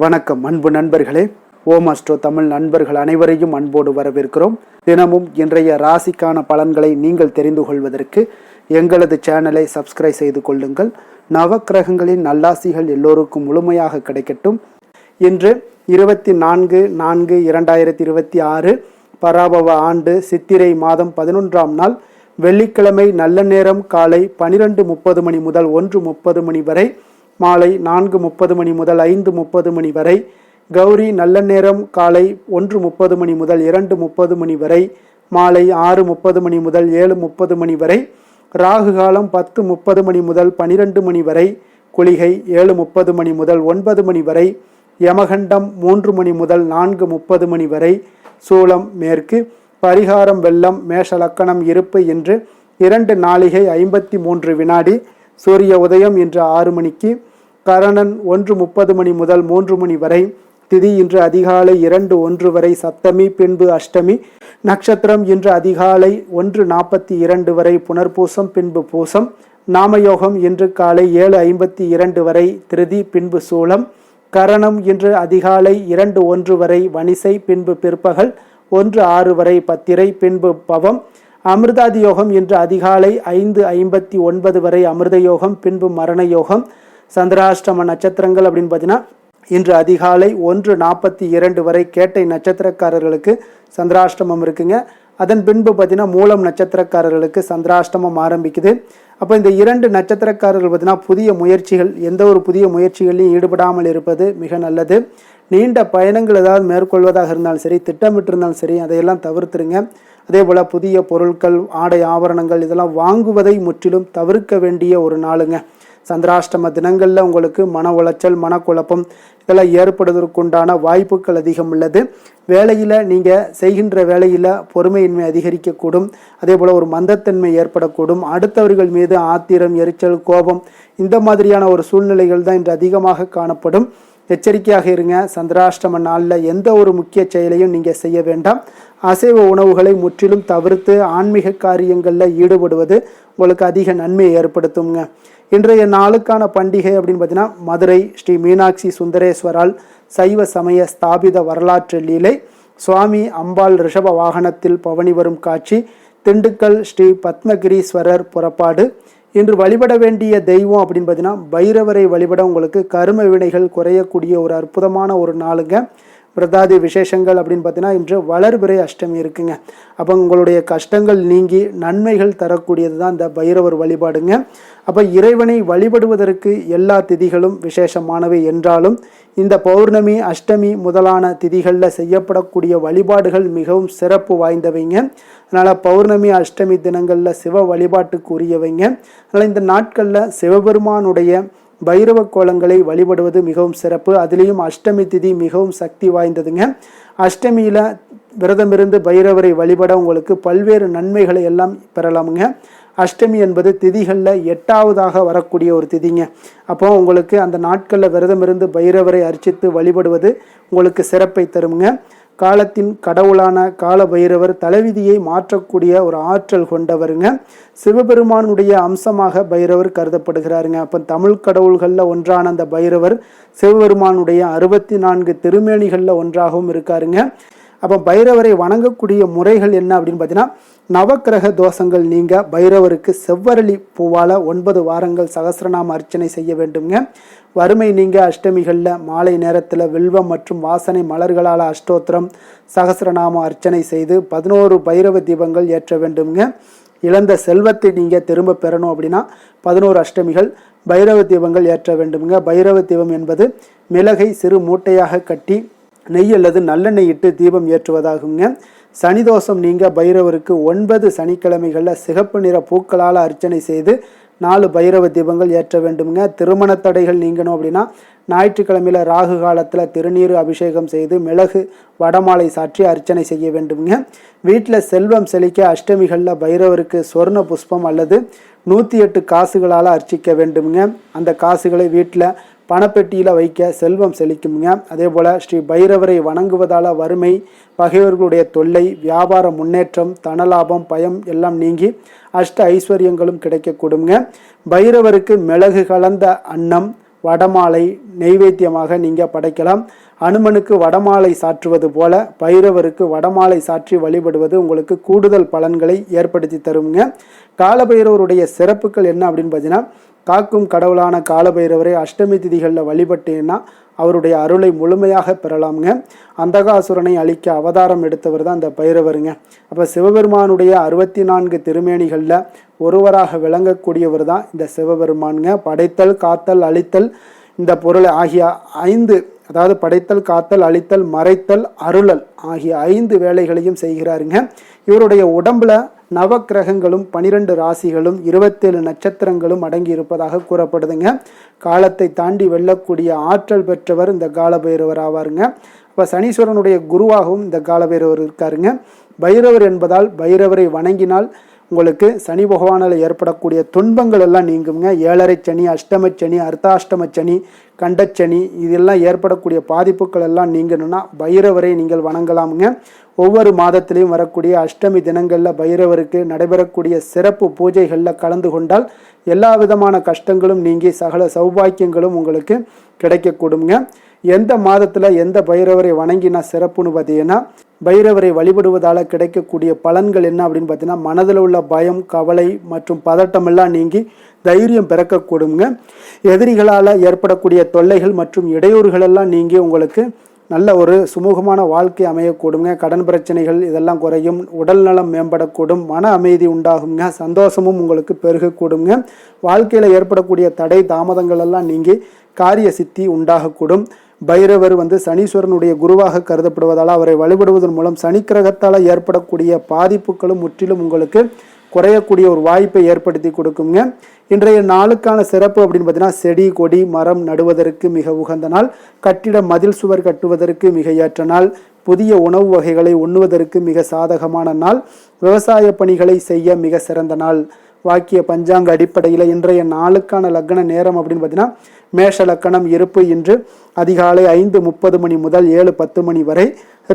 வணக்கம் அன்பு நண்பர்களே. ஓம் அஸ்ட்ரோ தமிழ் நண்பர்கள் அனைவரையும் அன்போடு வரவேற்கிறோம். தினமும் இன்றைய ராசிக்கான பலன்களை நீங்கள் தெரிந்து கொள்வதற்கு எங்களது சேனலை சப்ஸ்கிரைப் செய்து கொள்ளுங்கள். நவக்கிரகங்களின் நல்லாசிகள் எல்லோருக்கும் முழுமையாக கிடைக்கட்டும். இன்று 24/4/2026 பராபவ ஆண்டு சித்திரை மாதம் 11ஆம் நாள் வெள்ளிக்கிழமை. நல்ல நேரம் காலை 12:30 மணி முதல் 1:30 மணி வரை, மாலை 4:30 மணி முதல் 5:30 மணி வரை. கௌரி நல்ல நேரம் காலை 1:30 மணி முதல் 2:30 மணி வரை, மாலை 6:30 மணி முதல் 7:30 மணி வரை. ராகு காலம் 10:30 மணி முதல் 12 மணி வரை. குளிகை 7:30 மணி முதல் 9 மணி வரை. யமகண்டம் 3 மணி முதல் 4:30 மணி வரை. சூலம் மேற்கு. பரிகாரம் வெள்ளம். மேஷ லக்கணம் இருப்பு இன்று 2 நாழிகை 53 வினாடி. சூரிய உதயம் இன்று 6 மணிக்கு. கரணன் 1:30 மணி முதல் 3 மணி வரை. திதி இன்று அதிகாலை 2:01 வரை சப்தமி, பின்பு அஷ்டமி. நட்சத்திரம் இன்று அதிகாலை 1:42 வரை புனர்பூசம், பின்பு பூசம். நாமயோகம் இன்று காலை 7:52 வரை திருதி, பின்பு சூலம். கரணம் இன்று அதிகாலை 2:01 வரை வணிசை, பின்பு பிற்பகல் 1:06 வரை பத்திரை, பின்பு பவம். அமிர்தாதி யோகம் இன்று அதிகாலை 5:59 வரை அமிர்த யோகம், பின்பு மரண யோகம். சந்திராஷ்டம நட்சத்திரங்கள் அப்படின்னு பார்த்தீங்கன்னா இன்று அதிகாலை 1:42 வரை கேட்டை நட்சத்திரக்காரர்களுக்கு சந்திராஷ்டமம் இருக்குங்க. அதன் பின்பு பார்த்தீங்கன்னா மூலம் நட்சத்திரக்காரர்களுக்கு சந்திராஷ்டமம் ஆரம்பிக்குது. அப்போ இந்த 2 நட்சத்திரக்காரர்கள் பார்த்தீங்கன்னா புதிய முயற்சிகள், எந்த ஒரு புதிய முயற்சிகளையும் ஈடுபடாமல் இருப்பது மிக நல்லது. நீண்ட பயணங்கள் ஏதாவது மேற்கொள்வதாக இருந்தாலும் சரி, திட்டமிட்டு இருந்தாலும் சரி, அதையெல்லாம் தவிர்த்துருங்க. அதே போல் புதிய பொருட்கள், ஆடை ஆபரணங்கள் இதெல்லாம் வாங்குவதை முற்றிலும் தவிர்க்க வேண்டிய ஒரு நாளுங்க. சந்திராஷ்டம தினங்களில் உங்களுக்கு மன உளைச்சல், மனக்குழப்பம் இதெல்லாம் ஏற்படுவதற்குண்டான வாய்ப்புகள் அதிகம் உள்ளது. வேலையில் நீங்கள் செய்கின்ற வேலையில் பொறுமையின்மை அதிகரிக்கக்கூடும். அதே போல் ஒரு மந்தத்தன்மை ஏற்படக்கூடும். அடுத்தவர்கள் மீது ஆத்திரம், எரிச்சல், கோபம் இந்த மாதிரியான ஒரு சூழ்நிலைகள் தான் இன்று அதிகமாக காணப்படும். எச்சரிக்கையாக இருங்க. சந்திராஷ்டம நாளில் எந்த ஒரு முக்கிய செயலையும் நீங்கள் செய்ய வேண்டாம். அசைவ உணவுகளை முற்றிலும் தவிர்த்து ஆன்மீக காரியங்களில் ஈடுபடுவது உங்களுக்கு அதிக நன்மையை ஏற்படுத்துங்க. இன்றைய நாளுக்கான பண்டிகை அப்படின்னு பார்த்தீங்கன்னா மதுரை ஸ்ரீ மீனாட்சி சுந்தரேஸ்வரால் சைவ சமய ஸ்தாபித வரலாற்று லீலை. சுவாமி அம்பாள் ரிஷப வாகனத்தில் பவனி வரும் காட்சி. திண்டுக்கல் ஸ்ரீ பத்மகிரீஸ்வரர் புறப்பாடு. இன்று வழிபட வேண்டிய தெய்வம் அப்படின்னு பார்த்தீங்கன்னா பைரவரை வழிபட உங்களுக்கு கரும வினைகள் குறையக்கூடிய ஒரு அற்புதமான ஒரு நாளுங்க. பிரதாதி விசேஷங்கள் அப்படின்னு பார்த்தீங்கன்னா இன்று வளர்பிறை அஷ்டமி இருக்குங்க. அப்போ உங்களுடைய கஷ்டங்கள் நீங்கி நன்மைகள் தரக்கூடியது தான் இந்த பைரவர் வழிபாடுங்க. அப்போ இறைவனை வழிபடுவதற்கு எல்லா திதிகளும் விசேஷமானவை என்றாலும் இந்த பௌர்ணமி, அஷ்டமி முதலான திதிகளில் செய்யப்படக்கூடிய வழிபாடுகள் மிகவும் சிறப்பு வாய்ந்தவைங்க. அதனால் பௌர்ணமி, அஷ்டமி தினங்களில் சிவ வழிபாட்டுக்கு உரியவைங்க. அதனால் இந்த நாட்களில் சிவபெருமானுடைய பைரவ கோலங்களை வழிபடுவது மிகவும் சிறப்பு. அதுலேயும் அஷ்டமி திதி மிகவும் சக்தி வாய்ந்ததுங்க. அஷ்டமியில் விரதமிருந்து பைரவரை வழிபட உங்களுக்கு பல்வேறு நன்மைகளை எல்லாம் பெறலாமுங்க. அஷ்டமி என்பது திதிகளில் 8ஆவதாக வரக்கூடிய ஒரு திதிங்க. அப்போ உங்களுக்கு அந்த நாட்களில் விரதமிருந்து பைரவரை அர்ச்சித்து வழிபடுவது உங்களுக்கு சிறப்பை தருமுங்க. காலத்தின் கடவுளான கால பைரவர் தலைவிதியை மாற்றக்கூடிய ஒரு ஆற்றல் கொண்டவருங்க. சிவபெருமானுடைய அம்சமாக பைரவர் கருதப்படுகிறாருங்க. அப்போ தமிழ் கடவுள்களில் ஒன்றான அந்த பைரவர் சிவபெருமானுடைய 64 திருமேனிகளில் ஒன்றாகவும் இருக்காருங்க. அப்போ பைரவரை வணங்கக்கூடிய முறைகள் என்ன அப்படின்னு பார்த்தீங்கன்னா நவக்கிரக தோஷங்கள் நீங்க பைரவருக்கு செவ்வரளி பூவால் 9 வாரங்கள் சகஸ்ரநாம அர்ச்சனை செய்ய வேண்டுங்க. வறுமை நீங்க அஷ்டமிகளில் மாலை நேரத்தில் வில்வம் மற்றும் வாசனை மலர்களால் அஷ்டோத்திரம் சகஸ்ரநாம அர்ச்சனை செய்து 11 பைரவ தீபங்கள் ஏற்ற வேண்டுங்க. இழந்த செல்வத்தை நீங்கள் திரும்ப பெறணும் அப்படின்னா 11 அஷ்டமிகள் பைரவ தீபங்கள் ஏற்ற வேண்டுங்க. பைரவ தீபம் என்பது மிளகை சிறு மூட்டையாக கட்டி நெய் அல்லது நல்லெண்ணெய் இட்டு தீபம் ஏற்றுவதாகுங்க. சனிதோஷம் நீங்க பைரவருக்கு 9 சனிக்கிழமைகளில் சிகப்பு நிற பூக்களால் அர்ச்சனை செய்து 4 பைரவ தீபங்கள் ஏற்ற வேண்டுங்க. திருமண தடைகள் நீங்கணும் அப்படின்னா ஞாயிற்றுக்கிழமையில் ராகு காலத்தில் திருநீர் அபிஷேகம் செய்து மிளகு வடமாலை சாற்றி அர்ச்சனை செய்ய வேண்டுங்க. வீட்டில் செல்வம் செழிக்க அஷ்டமிகளில் பைரவருக்கு சொர்ண புஷ்பம் அல்லது 108 காசுகளால் அர்ச்சிக்க வேண்டுங்க. அந்த காசுகளை வீட்டில் பணப்பெட்டியில் வைக்க செல்வம் செழிக்குங்க. அதே போல் ஸ்ரீ பைரவரை வணங்குவதால் வறுமை, பகைவர்களுடைய தொல்லை, வியாபார முன்னேற்றம், தனலாபம், பயம் எல்லாம் நீங்கி அஷ்ட ஐஸ்வர்யங்களும் கிடைக்கக்கூடுங்க. பைரவருக்கு மிளகு கலந்த அன்னம், வடமாலை நெய்வேத்தியமாக நீங்கள் படைக்கலாம். அனுமனுக்கு வடமாலை சாற்றுவது போல பைரவருக்கு வடமாலை சாற்றி வழிபடுவது உங்களுக்கு கூடுதல் பலன்களை ஏற்படுத்தி தருங்க. காலபைரவருடைய சிறப்புகள் என்ன அப்படின்னு பார்த்தீங்கன்னா, காக்கும் கடவுளான காலபைரவரை அஷ்டமி திதிகளில் வழிபட்டீங்கன்னா அவருடைய அருளை முழுமையாக பெறலாமுங்க. அந்தகாசுரனை அழிக்க அவதாரம் எடுத்தவர் தான் இந்த பைரவருங்க. அப்போ சிவபெருமானுடைய 64 திருமேனிகளில் ஒருவராக விளங்கக்கூடியவர் தான் இந்த சிவபெருமானுங்க. படைத்தல், காத்தல், அழித்தல் இந்த பொருள் ஆகிய 5, அதாவது படைத்தல், காத்தல், அழித்தல், மறைத்தல், அருளல் ஆகிய 5 வேலைகளையும் செய்கிறாருங்க. இவருடைய உடம்புல நவக்கிரகங்களும் 12 ராசிகளும் 27 நட்சத்திரங்களும் அடங்கி இருப்பதாக கூறப்படுதுங்க. காலத்தை தாண்டி வெல்லக்கூடிய ஆற்றல் பெற்றவர் இந்த காலபைரவர் ஆவாருங்க. இப்போ சனீஸ்வரனுடைய குருவாகவும் இந்த காலபைரவர் இருக்காருங்க. பைரவர் என்பதால் பைரவரை வணங்கினால் உங்களுக்கு சனி பகவானால் ஏற்படக்கூடிய துன்பங்கள் எல்லாம் நீங்குங்க. 7.5 சனி, அஷ்டமச்சனி, அர்த்தாஷ்டமச்சனி, கண்டச்சனி இதெல்லாம் ஏற்படக்கூடிய பாதிப்புகள் எல்லாம் நீங்கணும்னா பைரவரை நீங்கள் வணங்கலாமுங்க. ஒவ்வொரு மாதத்திலையும் வரக்கூடிய அஷ்டமி தினங்களில் பைரவருக்கு நடைபெறக்கூடிய சிறப்பு பூஜைகளில் கலந்து கொண்டால் எல்லா விதமான கஷ்டங்களும் நீங்கி சகல சௌபாக்கியங்களும் உங்களுக்கு கிடைக்கக்கூடுங்க. எந்த மாதத்தில் எந்த பைரவரை வணங்கினா சிறப்புன்னு பார்த்தீங்கன்னா, பைரவரை வழிபடுவதால் கிடைக்கக்கூடிய பலன்கள் என்ன அப்படின்னு பார்த்தீங்கன்னா, மனதில் உள்ள பயம், கவலை மற்றும் பதட்டமெல்லாம் நீங்கி தைரியம் பிறக்கக்கூடுங்க. எதிரிகளால் ஏற்படக்கூடிய தொல்லைகள் மற்றும் இடையூறுகளெல்லாம் நீங்கி உங்களுக்கு நல்ல ஒரு சுமூகமான வாழ்க்கை அமையக்கூடுங்க. கடன் பிரச்சனைகள் இதெல்லாம் குறையும், உடல் நலம் மேம்படக்கூடும், மன அமைதி உண்டாகுங்க, சந்தோஷமும் உங்களுக்கு பெருகக்கூடுங்க. வாழ்க்கையில் ஏற்படக்கூடிய தடை தாமதங்கள் எல்லாம் நீங்கி காரிய சித்தி உண்டாகக்கூடும். பைரவர் சனீஸ்வரனுடைய குருவாக கருதப்படுவதால் அவரை வழிபடுவதன் மூலம் சனி கிரகத்தால் ஏற்படக்கூடிய பாதிப்புகளும் முற்றிலும் உங்களுக்கு குறையக்கூடிய ஒரு வாய்ப்பை ஏற்படுத்தி கொடுக்குங்க. இன்றைய நாளுக்கான சிறப்பு அப்படின்னு பார்த்தீங்கன்னா, செடி கொடி மரம் நடுவதற்கு மிக உகந்த நாள், கட்டிட மதில் சுவர் கட்டுவதற்கு மிக ஏற்ற நாள், புதிய உணவு வகைகளை உண்ணுவதற்கு மிக சாதகமான நாள், விவசாய பணிகளை செய்ய மிக சிறந்த நாள். வாக்கிய பஞ்சாங்க அடிப்படையில் இன்றைய நாளுக்கான லக்ன நேரம் அப்படின்னு பார்த்தீங்கன்னா, மேஷ லக்கணம் இருப்பு இன்று அதிகாலை 5:30 மணி முதல் 7:10 மணி வரை,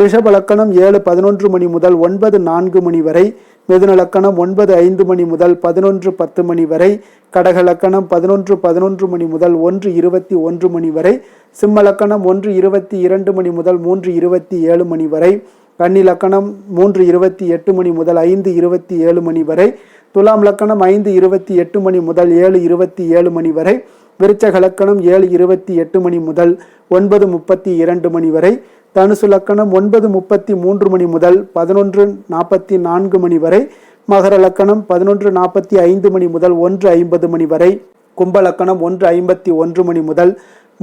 ரிஷப லக்கணம் 7:11 மணி முதல் 9:04 மணி வரை, மிதுன லக்கணம் 9:05 மணி முதல் 11:10 மணி வரை, கடக லக்கணம் 11:11 மணி முதல் 1:21 மணி வரை, சிம்ம லக்கணம் 1:22 மணி முதல் 3:27 மணி வரை, கன்னி லக்கணம் 3:28 மணி முதல் 5:27 மணி வரை, துலாம் லக்கணம் 5:28 மணி முதல் 7:27 மணி வரை, விருச்சக லக்கணம் 7:28 மணி முதல் 9:32 மணி வரை, தனுசு லக்கணம் 9:33 மணி முதல் 11:44 மணி வரை, மகர லக்கணம் 11:45 மணி முதல் 1:50 மணி வரை, கும்ப லக்கணம் 1:51 மணி முதல்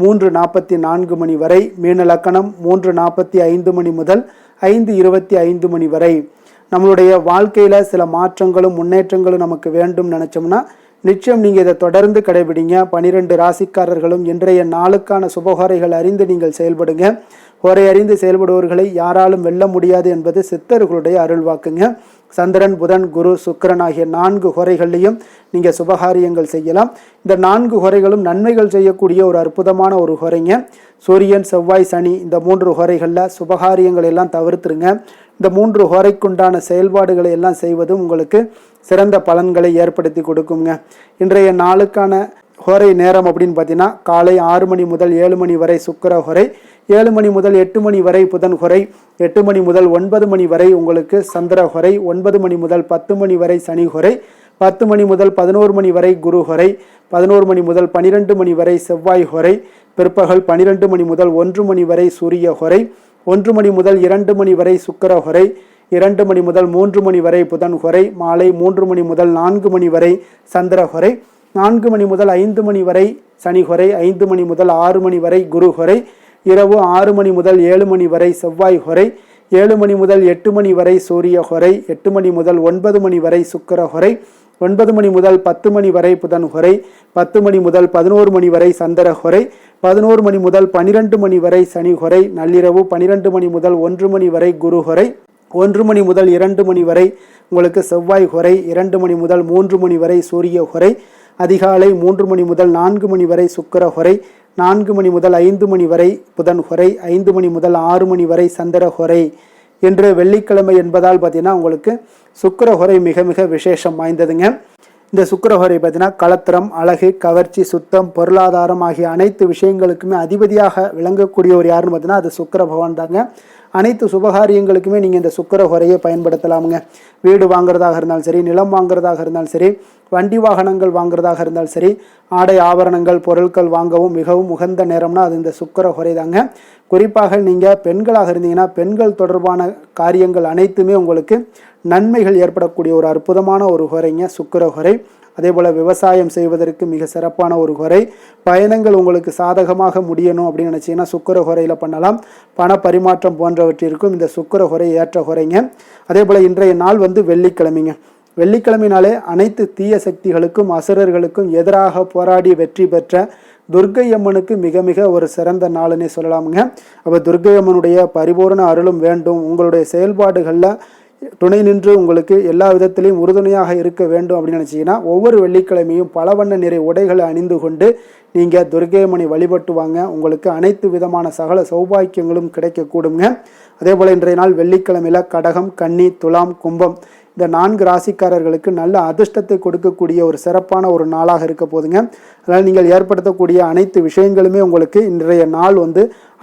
3:44 மணி வரை, மீன லக்கணம் 3:45 மணி முதல் 5:25 மணி வரை. நம்மளுடைய வாழ்க்கையில் சில மாற்றங்களும் முன்னேற்றங்களும் நமக்கு வேண்டும் நினச்சோம்னா நிச்சயம் நீங்கள் இதை தொடர்ந்து கடைபிடிங்க. 12 ராசிக்காரர்களும் இன்றைய நாளுக்கான சுபகாரைகள் அறிந்து நீங்கள் செயல்படுங்க. ஹோரை அறிந்து செயல்படுவர்களை யாராலும் வெல்ல முடியாது என்பது சித்தர்களுடைய அருள்வாக்குங்க. சந்திரன், புதன், குரு, சுக்கிரன் ஆகிய 4 ஹோரைகள்லையும் நீங்கள் சுபகாரியங்கள் செய்யலாம். இந்த 4 ஹோரைகளும் நன்மைகள் செய்யக்கூடிய ஒரு அற்புதமான ஒரு ஹோரைங்க. சூரியன், செவ்வாய், சனி இந்த 3 ஹோரைகளில் சுபகாரியங்களை எல்லாம் தவிர்த்துருங்க. இந்த 3 ஹோரைக்குண்டான செயல்பாடுகளை எல்லாம் செய்வதும் உங்களுக்கு சிறந்த பலன்களை ஏற்படுத்தி கொடுக்குங்க. இன்றைய நாளுக்கான ஹோரை நேரம் அப்படின்னு பார்த்தீங்கன்னா, காலை 6 மணி முதல் 7 மணி வரை சுக்கிர ஹோரை, 7 மணி முதல் 8 மணி வரை புதன் ஹோரை, 8 மணி முதல் 9 மணி வரை உங்களுக்கு சந்திர ஹோரை, 9 மணி முதல் 10 மணி வரை சனி ஹோரை, 10 மணி முதல் 11 மணி வரை குரு ஹோரை, 11 மணி முதல் 12 மணி வரை செவ்வாய் ஹோரை, பிற்பகல் 12 மணி முதல் 1 மணி வரை சூரிய ஹோரை, 1 மணி முதல் 2 மணி வரை சுக்கிர ஹோரை, 2 மணி முதல் 3 மணி வரை புதன் ஹோரை, மாலை 3 மணி முதல் 4 மணி வரை சந்திர ஹோரை, 4 மணி முதல் 5 மணி வரை சனி ஹோரை, 5 மணி முதல் 6 மணி வரை குரு ஹோரை, இரவு 6 மணி முதல் 7 மணி வரை செவ்வாய் ஹோரை, 7 மணி முதல் 8 மணி வரை சூரிய ஹோரை, 8 மணி முதல் 9 மணி வரை சுக்கிர ஹோரை, 9 மணி முதல் 10 மணி வரை புதன் ஹோரை, 10 மணி முதல் 11 மணி வரை சந்திர ஹோரை, 11 மணி முதல் 12 மணி வரை சனி ஹோரை, நள்ளிரவு 12 மணி முதல் 1 மணி வரை குரு ஹோரை, 1 மணி முதல் 2 மணி வரை உங்களுக்கு செவ்வாய் ஹோரை, 2 மணி முதல் 3 மணி வரை சூரிய ஹோரை, அதிகாலை 3 மணி முதல் 4 மணி வரை சுக்கிர ஹோரை, 4 மணி முதல் 5 மணி வரை புதன் ஹொரை, 5 மணி முதல் 6 மணி வரை சந்திர ஹொரை என்று வெள்ளிக்கிழமை என்பதால் பார்த்தீங்கன்னா உங்களுக்கு சுக்கிர ஹொரை மிக மிக விசேஷம் வாய்ந்ததுங்க. இந்த சுக்கிர ஹொரை பார்த்தீங்கன்னா களத்திரம், அழகு, கவர்ச்சி, சுத்தம், பொருளாதாரம் ஆகிய அனைத்து விஷயங்களுக்குமே அதிபதியாக விளங்கக்கூடியவர் யாருன்னு பார்த்தீங்கன்னா அது சுக்கிர பகவான் தாங்க. அனைத்து சுபகாரியங்களுக்குமே நீங்கள் இந்த சுக்கிர ஹொரையை பயன்படுத்தலாமுங்க. வீடு வாங்குறதாக இருந்தாலும் சரி, நிலம் வாங்குறதாக இருந்தாலும் சரி, வண்டி வாகனங்கள் வாங்குறதாக இருந்தாலும் சரி, ஆடை ஆபரணங்கள் பொருட்கள் வாங்கவும் மிகவும் உகந்த நேரம்னா அது இந்த சுக்கிர ஹொரை தாங்க. குறிப்பாக நீங்கள் பெண்களாக இருந்தீங்கன்னா பெண்கள் தொடர்பான காரியங்கள் அனைத்துமே உங்களுக்கு நன்மைகள் ஏற்படக்கூடிய ஒரு அற்புதமான ஒரு ஹொரைங்க சுக்கிர ஹொரை. அதே போல் விவசாயம் செய்வதற்கு மிக சிறப்பான ஒரு ஹொரை. பயணங்கள் உங்களுக்கு சாதகமாக முடியணும் அப்படின்னு நினச்சிங்கன்னா சுக்கிர ஹொரையில் பண்ணலாம். பண பரிமாற்றம் போன்றவற்றிற்கும் இந்த சுக்கிர ஹொரை ஏற்ற ஹொரைங்க. அதே போல் இன்றைய நாள் வெள்ளிக்கிழமைங்க. வெள்ளிக்கிழமையினாலே அனைத்து தீய சக்திகளுக்கும் அசுரர்களுக்கும் எதிராக போராடி வெற்றி பெற்ற துர்க்கை அம்மனுக்கு மிக மிக ஒரு சிறந்த நாளுன்னே சொல்லலாமுங்க. அப்போ துர்க்கை அம்மனுடைய பரிபூர்ண அருளும் வேண்டும். உங்களுடைய செயல்பாடுகளில் துணை நின்று உங்களுக்கு எல்லா விதத்திலையும் உறுதுணையாக இருக்க வேண்டும் அப்படின்னு நினச்சிங்கன்னா ஒவ்வொரு வெள்ளிக்கிழமையும் பல வண்ண நிறை உடைகளை அணிந்து கொண்டு நீங்கள் துர்க்கை அம்மனை வழிபட்டு வாங்க. உங்களுக்கு அனைத்து விதமான சகல சௌபாக்கியங்களும் கிடைக்கக்கூடுங்க. அதே போல் இன்றைய நாள் வெள்ளிக்கிழமையில் கடகம், கன்னி, துலாம், கும்பம் இந்த 4 ராசிக்காரர்களுக்கு நல்ல அதிர்ஷ்டத்தை கொடுக்கக்கூடிய ஒரு சிறப்பான ஒரு நாளாக இருக்க போதுங்க. அதனால் நீங்கள் ஏற்படுத்தக்கூடிய அனைத்து விஷயங்களுமே உங்களுக்கு இன்றைய நாள்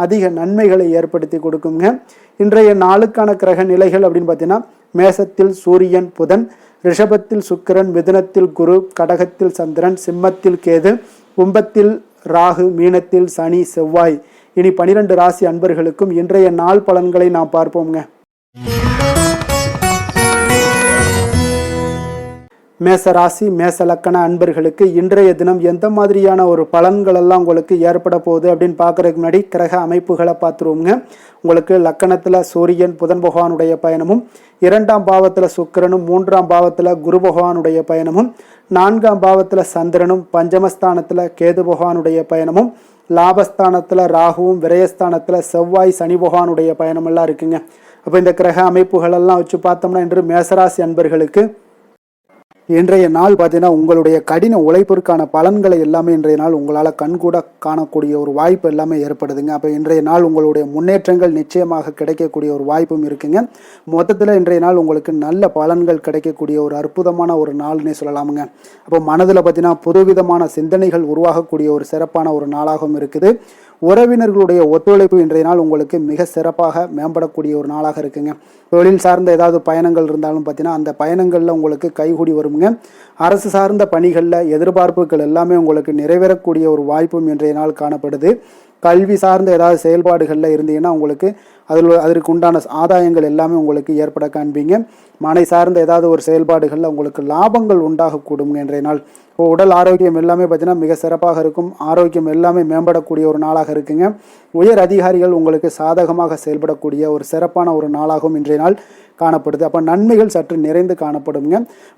அதிக நன்மைகளை ஏற்படுத்தி கொடுக்குங்க. இன்றைய நாளுக்கான கிரக நிலைகள் அப்படின்னு பார்த்தீங்கன்னா மேசத்தில் சூரியன் புதன், ரிஷபத்தில் சுக்கிரன், மிதுனத்தில் குரு, கடகத்தில் சந்திரன், சிம்மத்தில் கேது, கும்பத்தில் ராகு, மீனத்தில் சனி, செவ்வாய். இனி 12 ராசி அன்பர்களுக்கும் இன்றைய நாள் பலன்களை நாம் பார்ப்போம்ங்க. மேச ராசி மேச லக்கண அன்பர்களுக்கு இன்றைய தினம் எந்த மாதிரியான ஒரு பலன்கள் எல்லாம் உங்களுக்கு ஏற்பட போகுது அப்படின்னு பார்க்கறதுக்கு முன்னாடி கிரக அமைப்புகளை பார்த்துருவோங்க. உங்களுக்கு லக்கணத்தில் சூரியன் புதன் பகவானுடைய பயணமும், 2ஆம் பாவத்தில் சுக்கிரனும், 3ஆம் பாவத்தில் குரு பகவானுடைய பயணமும், 4ஆம் பாவத்தில் சந்திரனும், பஞ்சமஸ்தானத்தில் கேது பகவானுடைய பயணமும், லாபஸ்தானத்தில் ராகுவும், விரயஸ்தானத்தில் செவ்வாய் சனி பகவானுடைய பயணமெல்லாம் இருக்குங்க. அப்போ இந்த கிரக அமைப்புகளெல்லாம் வச்சு பார்த்தோம்னா இன்று மேசராசி அன்பர்களுக்கு இன்றைய நாள் பார்த்தீங்கன்னா உங்களுடைய கடின உழைப்பிற்கான பலன்களை எல்லாமே இன்றைய நாள் உங்களால் கண்கூட காணக்கூடிய ஒரு வாய்ப்பு எல்லாமே ஏற்படுதுங்க. அப்போ இன்றைய நாள் உங்களுடைய முன்னேற்றங்கள் நிச்சயமாக கிடைக்கக்கூடிய ஒரு வாய்ப்பும் இருக்குங்க. மொத்தத்தில் இன்றைய நாள் உங்களுக்கு நல்ல பலன்கள் கிடைக்கக்கூடிய ஒரு அற்புதமான ஒரு நாள்னே சொல்லலாமுங்க. அப்போ மனதில் பார்த்தீங்கன்னா புதுவிதமான சிந்தனைகள் உருவாகக்கூடிய ஒரு சிறப்பான ஒரு நாளாகவும் இருக்குது. உறவினர்களுடைய ஒத்துழைப்பு இன்றைய நாள் உங்களுக்கு மிக சிறப்பாக மேம்படக்கூடிய ஒரு நாளாக இருக்குங்க. தொழில் சார்ந்த ஏதாவது பயணங்கள் இருந்தாலும் பார்த்தீங்கன்னா அந்த பயணங்களில் உங்களுக்கு கைகூடி வருங்க. அரசு சார்ந்த பணிகளில் எதிர்பார்ப்புகள் எல்லாமே உங்களுக்கு நிறைவேறக்கூடிய ஒரு வாய்ப்பும் இன்றைய நாள் காணப்படுது. கல்வி சார்ந்த ஏதாவது செயல்பாடுகளில் இருந்தீங்கன்னா உங்களுக்கு அதற்கு உண்டான ஆதாயங்கள் எல்லாமே உங்களுக்கு ஏற்பட காண்பீங்க. மனை சார்ந்த ஏதாவது ஒரு செயல்பாடுகளில் உங்களுக்கு லாபங்கள் உண்டாகக்கூடுங்க இன்றைய நாள். உடல் ஆரோக்கியம் எல்லாமே பார்த்தீங்கன்னா மிக சிறப்பாக இருக்கும். ஆரோக்கியம் எல்லாமே மேம்படக்கூடிய ஒரு நாளாக இருக்குங்க. உயர் அதிகாரிகள் உங்களுக்கு சாதகமாக செயல்படக்கூடிய ஒரு சிறப்பான ஒரு நாளாகவும் இன்றைய நாள் காணப்படுது. அப்போ நன்மைகள் சற்று நிறைந்து காணப்படுங்க.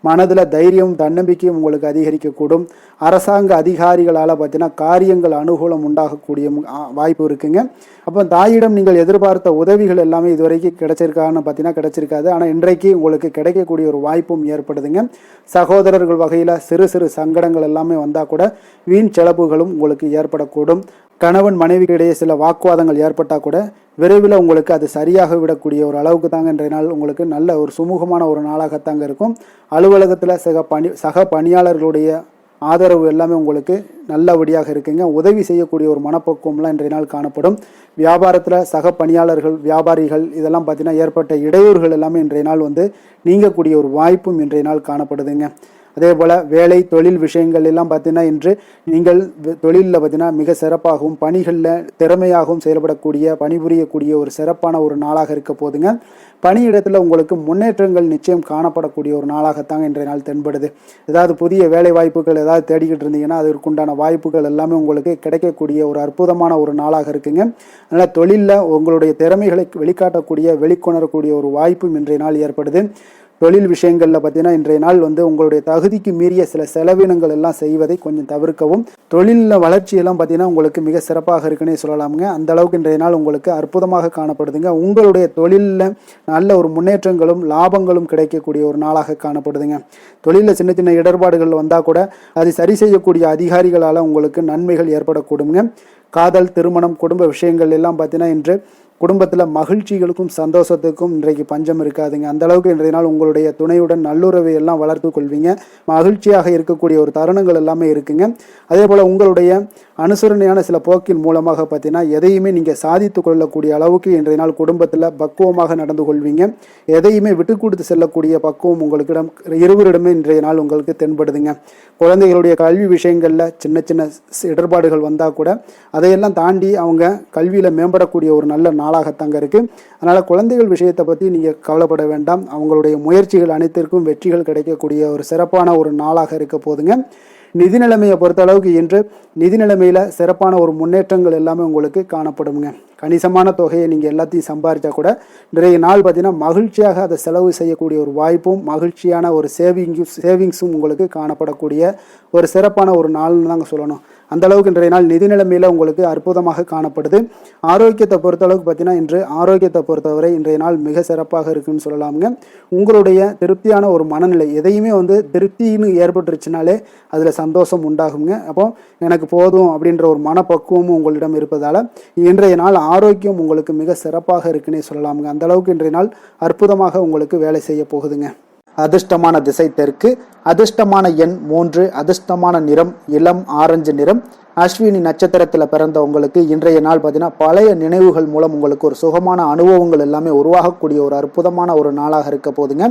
மனதில் தைரியம் தன்னம்பிக்கையும் உங்களுக்கு அதிகரிக்கக்கூடும். அரசாங்க அதிகாரிகளால் பார்த்தீங்கன்னா காரியங்கள் அனுகூலம் உண்டாகக்கூடிய வாய்ப்பு இருக்குங்க. அப்போ தாயிடம் நீங்கள் எதிர்பார்த்த உதவிகள் எல்லாமே இதுவரைக்கும் கிடைச்சிருக்கான்னு பார்த்தீங்கன்னா கிடைச்சிருக்காது. ஆனால் இன்றைக்கு உங்களுக்கு கிடைக்கக்கூடிய ஒரு வாய்ப்பும் ஏற்படுதுங்க. சகோதரர்கள் வகையில் சிறு சிறு சங்கடங்கள் எல்லாமே வந்தால் கூட வீண் செலவுகளும் உங்களுக்கு ஏற்படக்கூடும். கணவன் மனைவிக்கிடையே சில வாக்குவாதங்கள் ஏற்பட்டால் கூட விரைவில் உங்களுக்கு அது சரியாக விடக்கூடிய ஒரு அளவுக்கு தாங்க இன்றைய நாள் உங்களுக்கு நல்ல ஒரு சுமூகமான ஒரு நாளாகத்தாங்க இருக்கும். அலுவலகத்தில் சக பணியாளர்களுடைய ஆதரவு எல்லாமே உங்களுக்கு நல்லபடியாக இருக்குங்க. உதவி செய்யக்கூடிய ஒரு மனப்பக்குவம்லாம் இன்றைய நாள் காணப்படும். வியாபாரத்தில் சக பணியாளர்கள் வியாபாரிகள் இதெல்லாம் பார்த்தீங்கன்னா ஏற்பட்ட இடையூறுகள் எல்லாமே இன்றைய நாள் நீங்கக்கூடிய ஒரு வாய்ப்பும் இன்றைய நாள் காணப்படுதுங்க. அதே போல் வேலை தொழில் விஷயங்கள் எல்லாம் பார்த்தீங்கன்னா இன்று நீங்கள் தொழிலில் பார்த்தீங்கன்னா மிக சிறப்பாகவும் பணிகளில் திறமையாகவும் செயல்படக்கூடிய பணிபுரியக்கூடிய ஒரு சிறப்பான ஒரு நாளாக இருக்க போதுங்க. பணியிடத்தில் உங்களுக்கு முன்னேற்றங்கள் நிச்சயம் காணப்படக்கூடிய ஒரு நாளாகத்தாங்க இன்றைய நாள் தென்படுது. ஏதாவது புதிய வேலை வாய்ப்புகள் ஏதாவது தேடிக்கிட்டு இருந்தீங்கன்னா அதற்குண்டான வாய்ப்புகள் எல்லாமே உங்களுக்கு கிடைக்கக்கூடிய ஒரு அற்புதமான ஒரு நாளாக இருக்குங்க. அதனால் தொழிலில் உங்களுடைய திறமைகளை வெளிக்காட்டக்கூடிய வெளிக்கொணரக்கூடிய ஒரு வாய்ப்பும் இன்றைய நாள் ஏற்படுது. தொழில் விஷயங்களில் பார்த்தீங்கன்னா இன்றைய நாள் உங்களுடைய தகுதிக்கு மீறிய சில செலவினங்கள் எல்லாம் செய்வதை கொஞ்சம் தவிர்க்கவும். தொழிலில் வளர்ச்சியெல்லாம் பார்த்தீங்கன்னா உங்களுக்கு மிக சிறப்பாக இருக்குன்னே சொல்லலாமுங்க. அந்த அளவுக்கு இன்றைய நாள் உங்களுக்கு அற்புதமாக காணப்படுதுங்க. உங்களுடைய தொழிலில் நல்ல ஒரு முன்னேற்றங்களும் லாபங்களும் கிடைக்கக்கூடிய ஒரு நாளாக காணப்படுதுங்க. தொழிலில் சின்ன சின்ன இடர்பாடுகள் வந்தால் கூட அதை சரி செய்யக்கூடிய அதிகாரிகளால் உங்களுக்கு நன்மைகள் ஏற்படக்கூடுங்க. காதல், திருமணம், குடும்ப விஷயங்கள் எல்லாம் பார்த்தீங்கன்னா இன்று குடும்பத்தில் மகிழ்ச்சிகளுக்கும் சந்தோஷத்துக்கும் இன்றைக்கு பஞ்சம் இருக்காதுங்க. அந்த அளவுக்கு இன்றைய நாள் உங்களுடைய துணையுடன் நல்லுறவை எல்லாம் வளர்த்து கொள்வீங்க. மகிழ்ச்சியாக இருக்கக்கூடிய ஒரு தருணங்கள் எல்லாமே இருக்குங்க. அதே போல் உங்களுடைய அனுசரணையான சில போக்கின் மூலமாக பார்த்தீங்கன்னா எதையுமே நீங்கள் சாதித்து கொள்ளக்கூடிய அளவுக்கு இன்றைய நாள் குடும்பத்தில் பக்குவமாக நடந்து கொள்வீங்க. எதையுமே விட்டு கொடுத்து செல்லக்கூடிய பக்குவம் உங்களுக்கிடம் இருவரிடமே இன்றைய நாள் உங்களுக்கு தென்படுதுங்க. குழந்தைகளுடைய கல்வி விஷயங்களில் சின்ன சின்ன இடர்பாடுகள் வந்தால் கூட அதையெல்லாம் தாண்டி அவங்க கல்வியில் மேம்படக்கூடிய ஒரு நல்ல நாளாகத்தாங்க இருக்குது. அதனால் குழந்தைகள் விஷயத்தை பற்றி நீங்கள் கவலைப்பட வேண்டாம். அவங்களுடைய முயற்சிகள் அனைத்திற்கும் வெற்றிகள் கிடைக்கக்கூடிய ஒரு சிறப்பான ஒரு நாளாக இருக்க போதுங்க. நிதி நிலைமையை பொறுத்த அளவுக்கு இன்று நிதி நிலைமையில் சிறப்பான ஒரு முன்னேற்றங்கள் எல்லாமே உங்களுக்கு காணப்படுங்க. கணிசமான தொகையை நீங்கள் எல்லாத்தையும் சம்பாதிச்சா கூட நிறைய நாள் பார்த்தீங்கன்னா மகிழ்ச்சியாக அதை செலவு செய்யக்கூடிய ஒரு வாய்ப்பும் மகிழ்ச்சியான ஒரு சேவிங்ஸும் உங்களுக்கு காணப்படக்கூடிய ஒரு சிறப்பான ஒரு நாள்னு தாங்க சொல்லணும். அந்த அளவுக்கு இன்றைய நாள் நிதி நிலைமையில் உங்களுக்கு அற்புதமாக காணப்படுது. ஆரோக்கியத்தை பொறுத்தளவுக்கு பார்த்தீங்கன்னா இன்று ஆரோக்கியத்தை பொறுத்தவரை இன்றைய நாள் மிக சிறப்பாக இருக்குன்னு சொல்லலாமுங்க. உங்களுடைய திருப்தியான ஒரு மனநிலை எதையுமே திருப்தின்னு ஏற்பட்டுருச்சுனாலே அதில் சந்தோஷம் உண்டாகுங்க. அப்போ எனக்கு போதும் அப்படின்ற ஒரு மனப்பக்குவமும் உங்களிடம் இருப்பதால் இன்றைய நாள் ஆரோக்கியம் உங்களுக்கு மிக சிறப்பாக இருக்குன்னே சொல்லலாமுங்க. அந்த அளவுக்கு இன்றைய நாள் அற்புதமாக உங்களுக்கு வேலை செய்ய போகுதுங்க. அதிர்ஷ்டமான திசை தெற்கு, அதிர்ஷ்டமான எண் 3, அதிர்ஷ்டமான நிறம் இளம் ஆரஞ்சு நிறம். அஸ்வினி நட்சத்திரத்தில் பிறந்த உங்களுக்கு இன்றைய நாள் பார்த்தீங்கன்னா பழைய நினைவுகள் மூலம் உங்களுக்கு ஒரு சுகமான அனுபவங்கள் எல்லாமே உருவாகக்கூடிய ஒரு அற்புதமான ஒரு நாளாக இருக்க போதுங்க.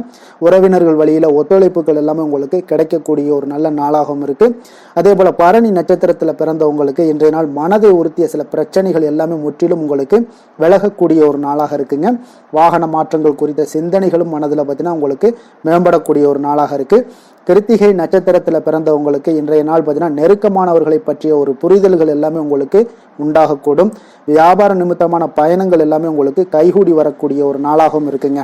உறவினர்கள் வழியில் ஒத்துழைப்புகள் எல்லாமே உங்களுக்கு கிடைக்கக்கூடிய ஒரு நல்ல நாளாகவும் இருக்குது. அதே போல் பரணி நட்சத்திரத்தில் பிறந்த உங்களுக்கு இன்றைய நாள் மனதை உறுத்திய சில பிரச்சனைகள் எல்லாமே முற்றிலும் உங்களுக்கு விலகக்கூடிய ஒரு நாளாக இருக்குங்க. வாகன மாற்றங்கள் குறித்த சிந்தனைகளும் மனதில் பார்த்தீங்கன்னா உங்களுக்கு மேம்படக்கூடிய ஒரு நாளாக இருக்குது. கிருத்திகை நட்சத்திரத்தில் பிறந்தவங்களுக்கு இன்றைய நாள் பார்த்தீங்கன்னா நெருக்கமானவர்களை பற்றிய ஒரு புரிதல்கள் எல்லாமே உங்களுக்கு உண்டாகக்கூடும். வியாபார நிமித்தமான பயணங்கள் எல்லாமே உங்களுக்கு கைகூடி வரக்கூடிய ஒரு நாளாகவும் இருக்குங்க.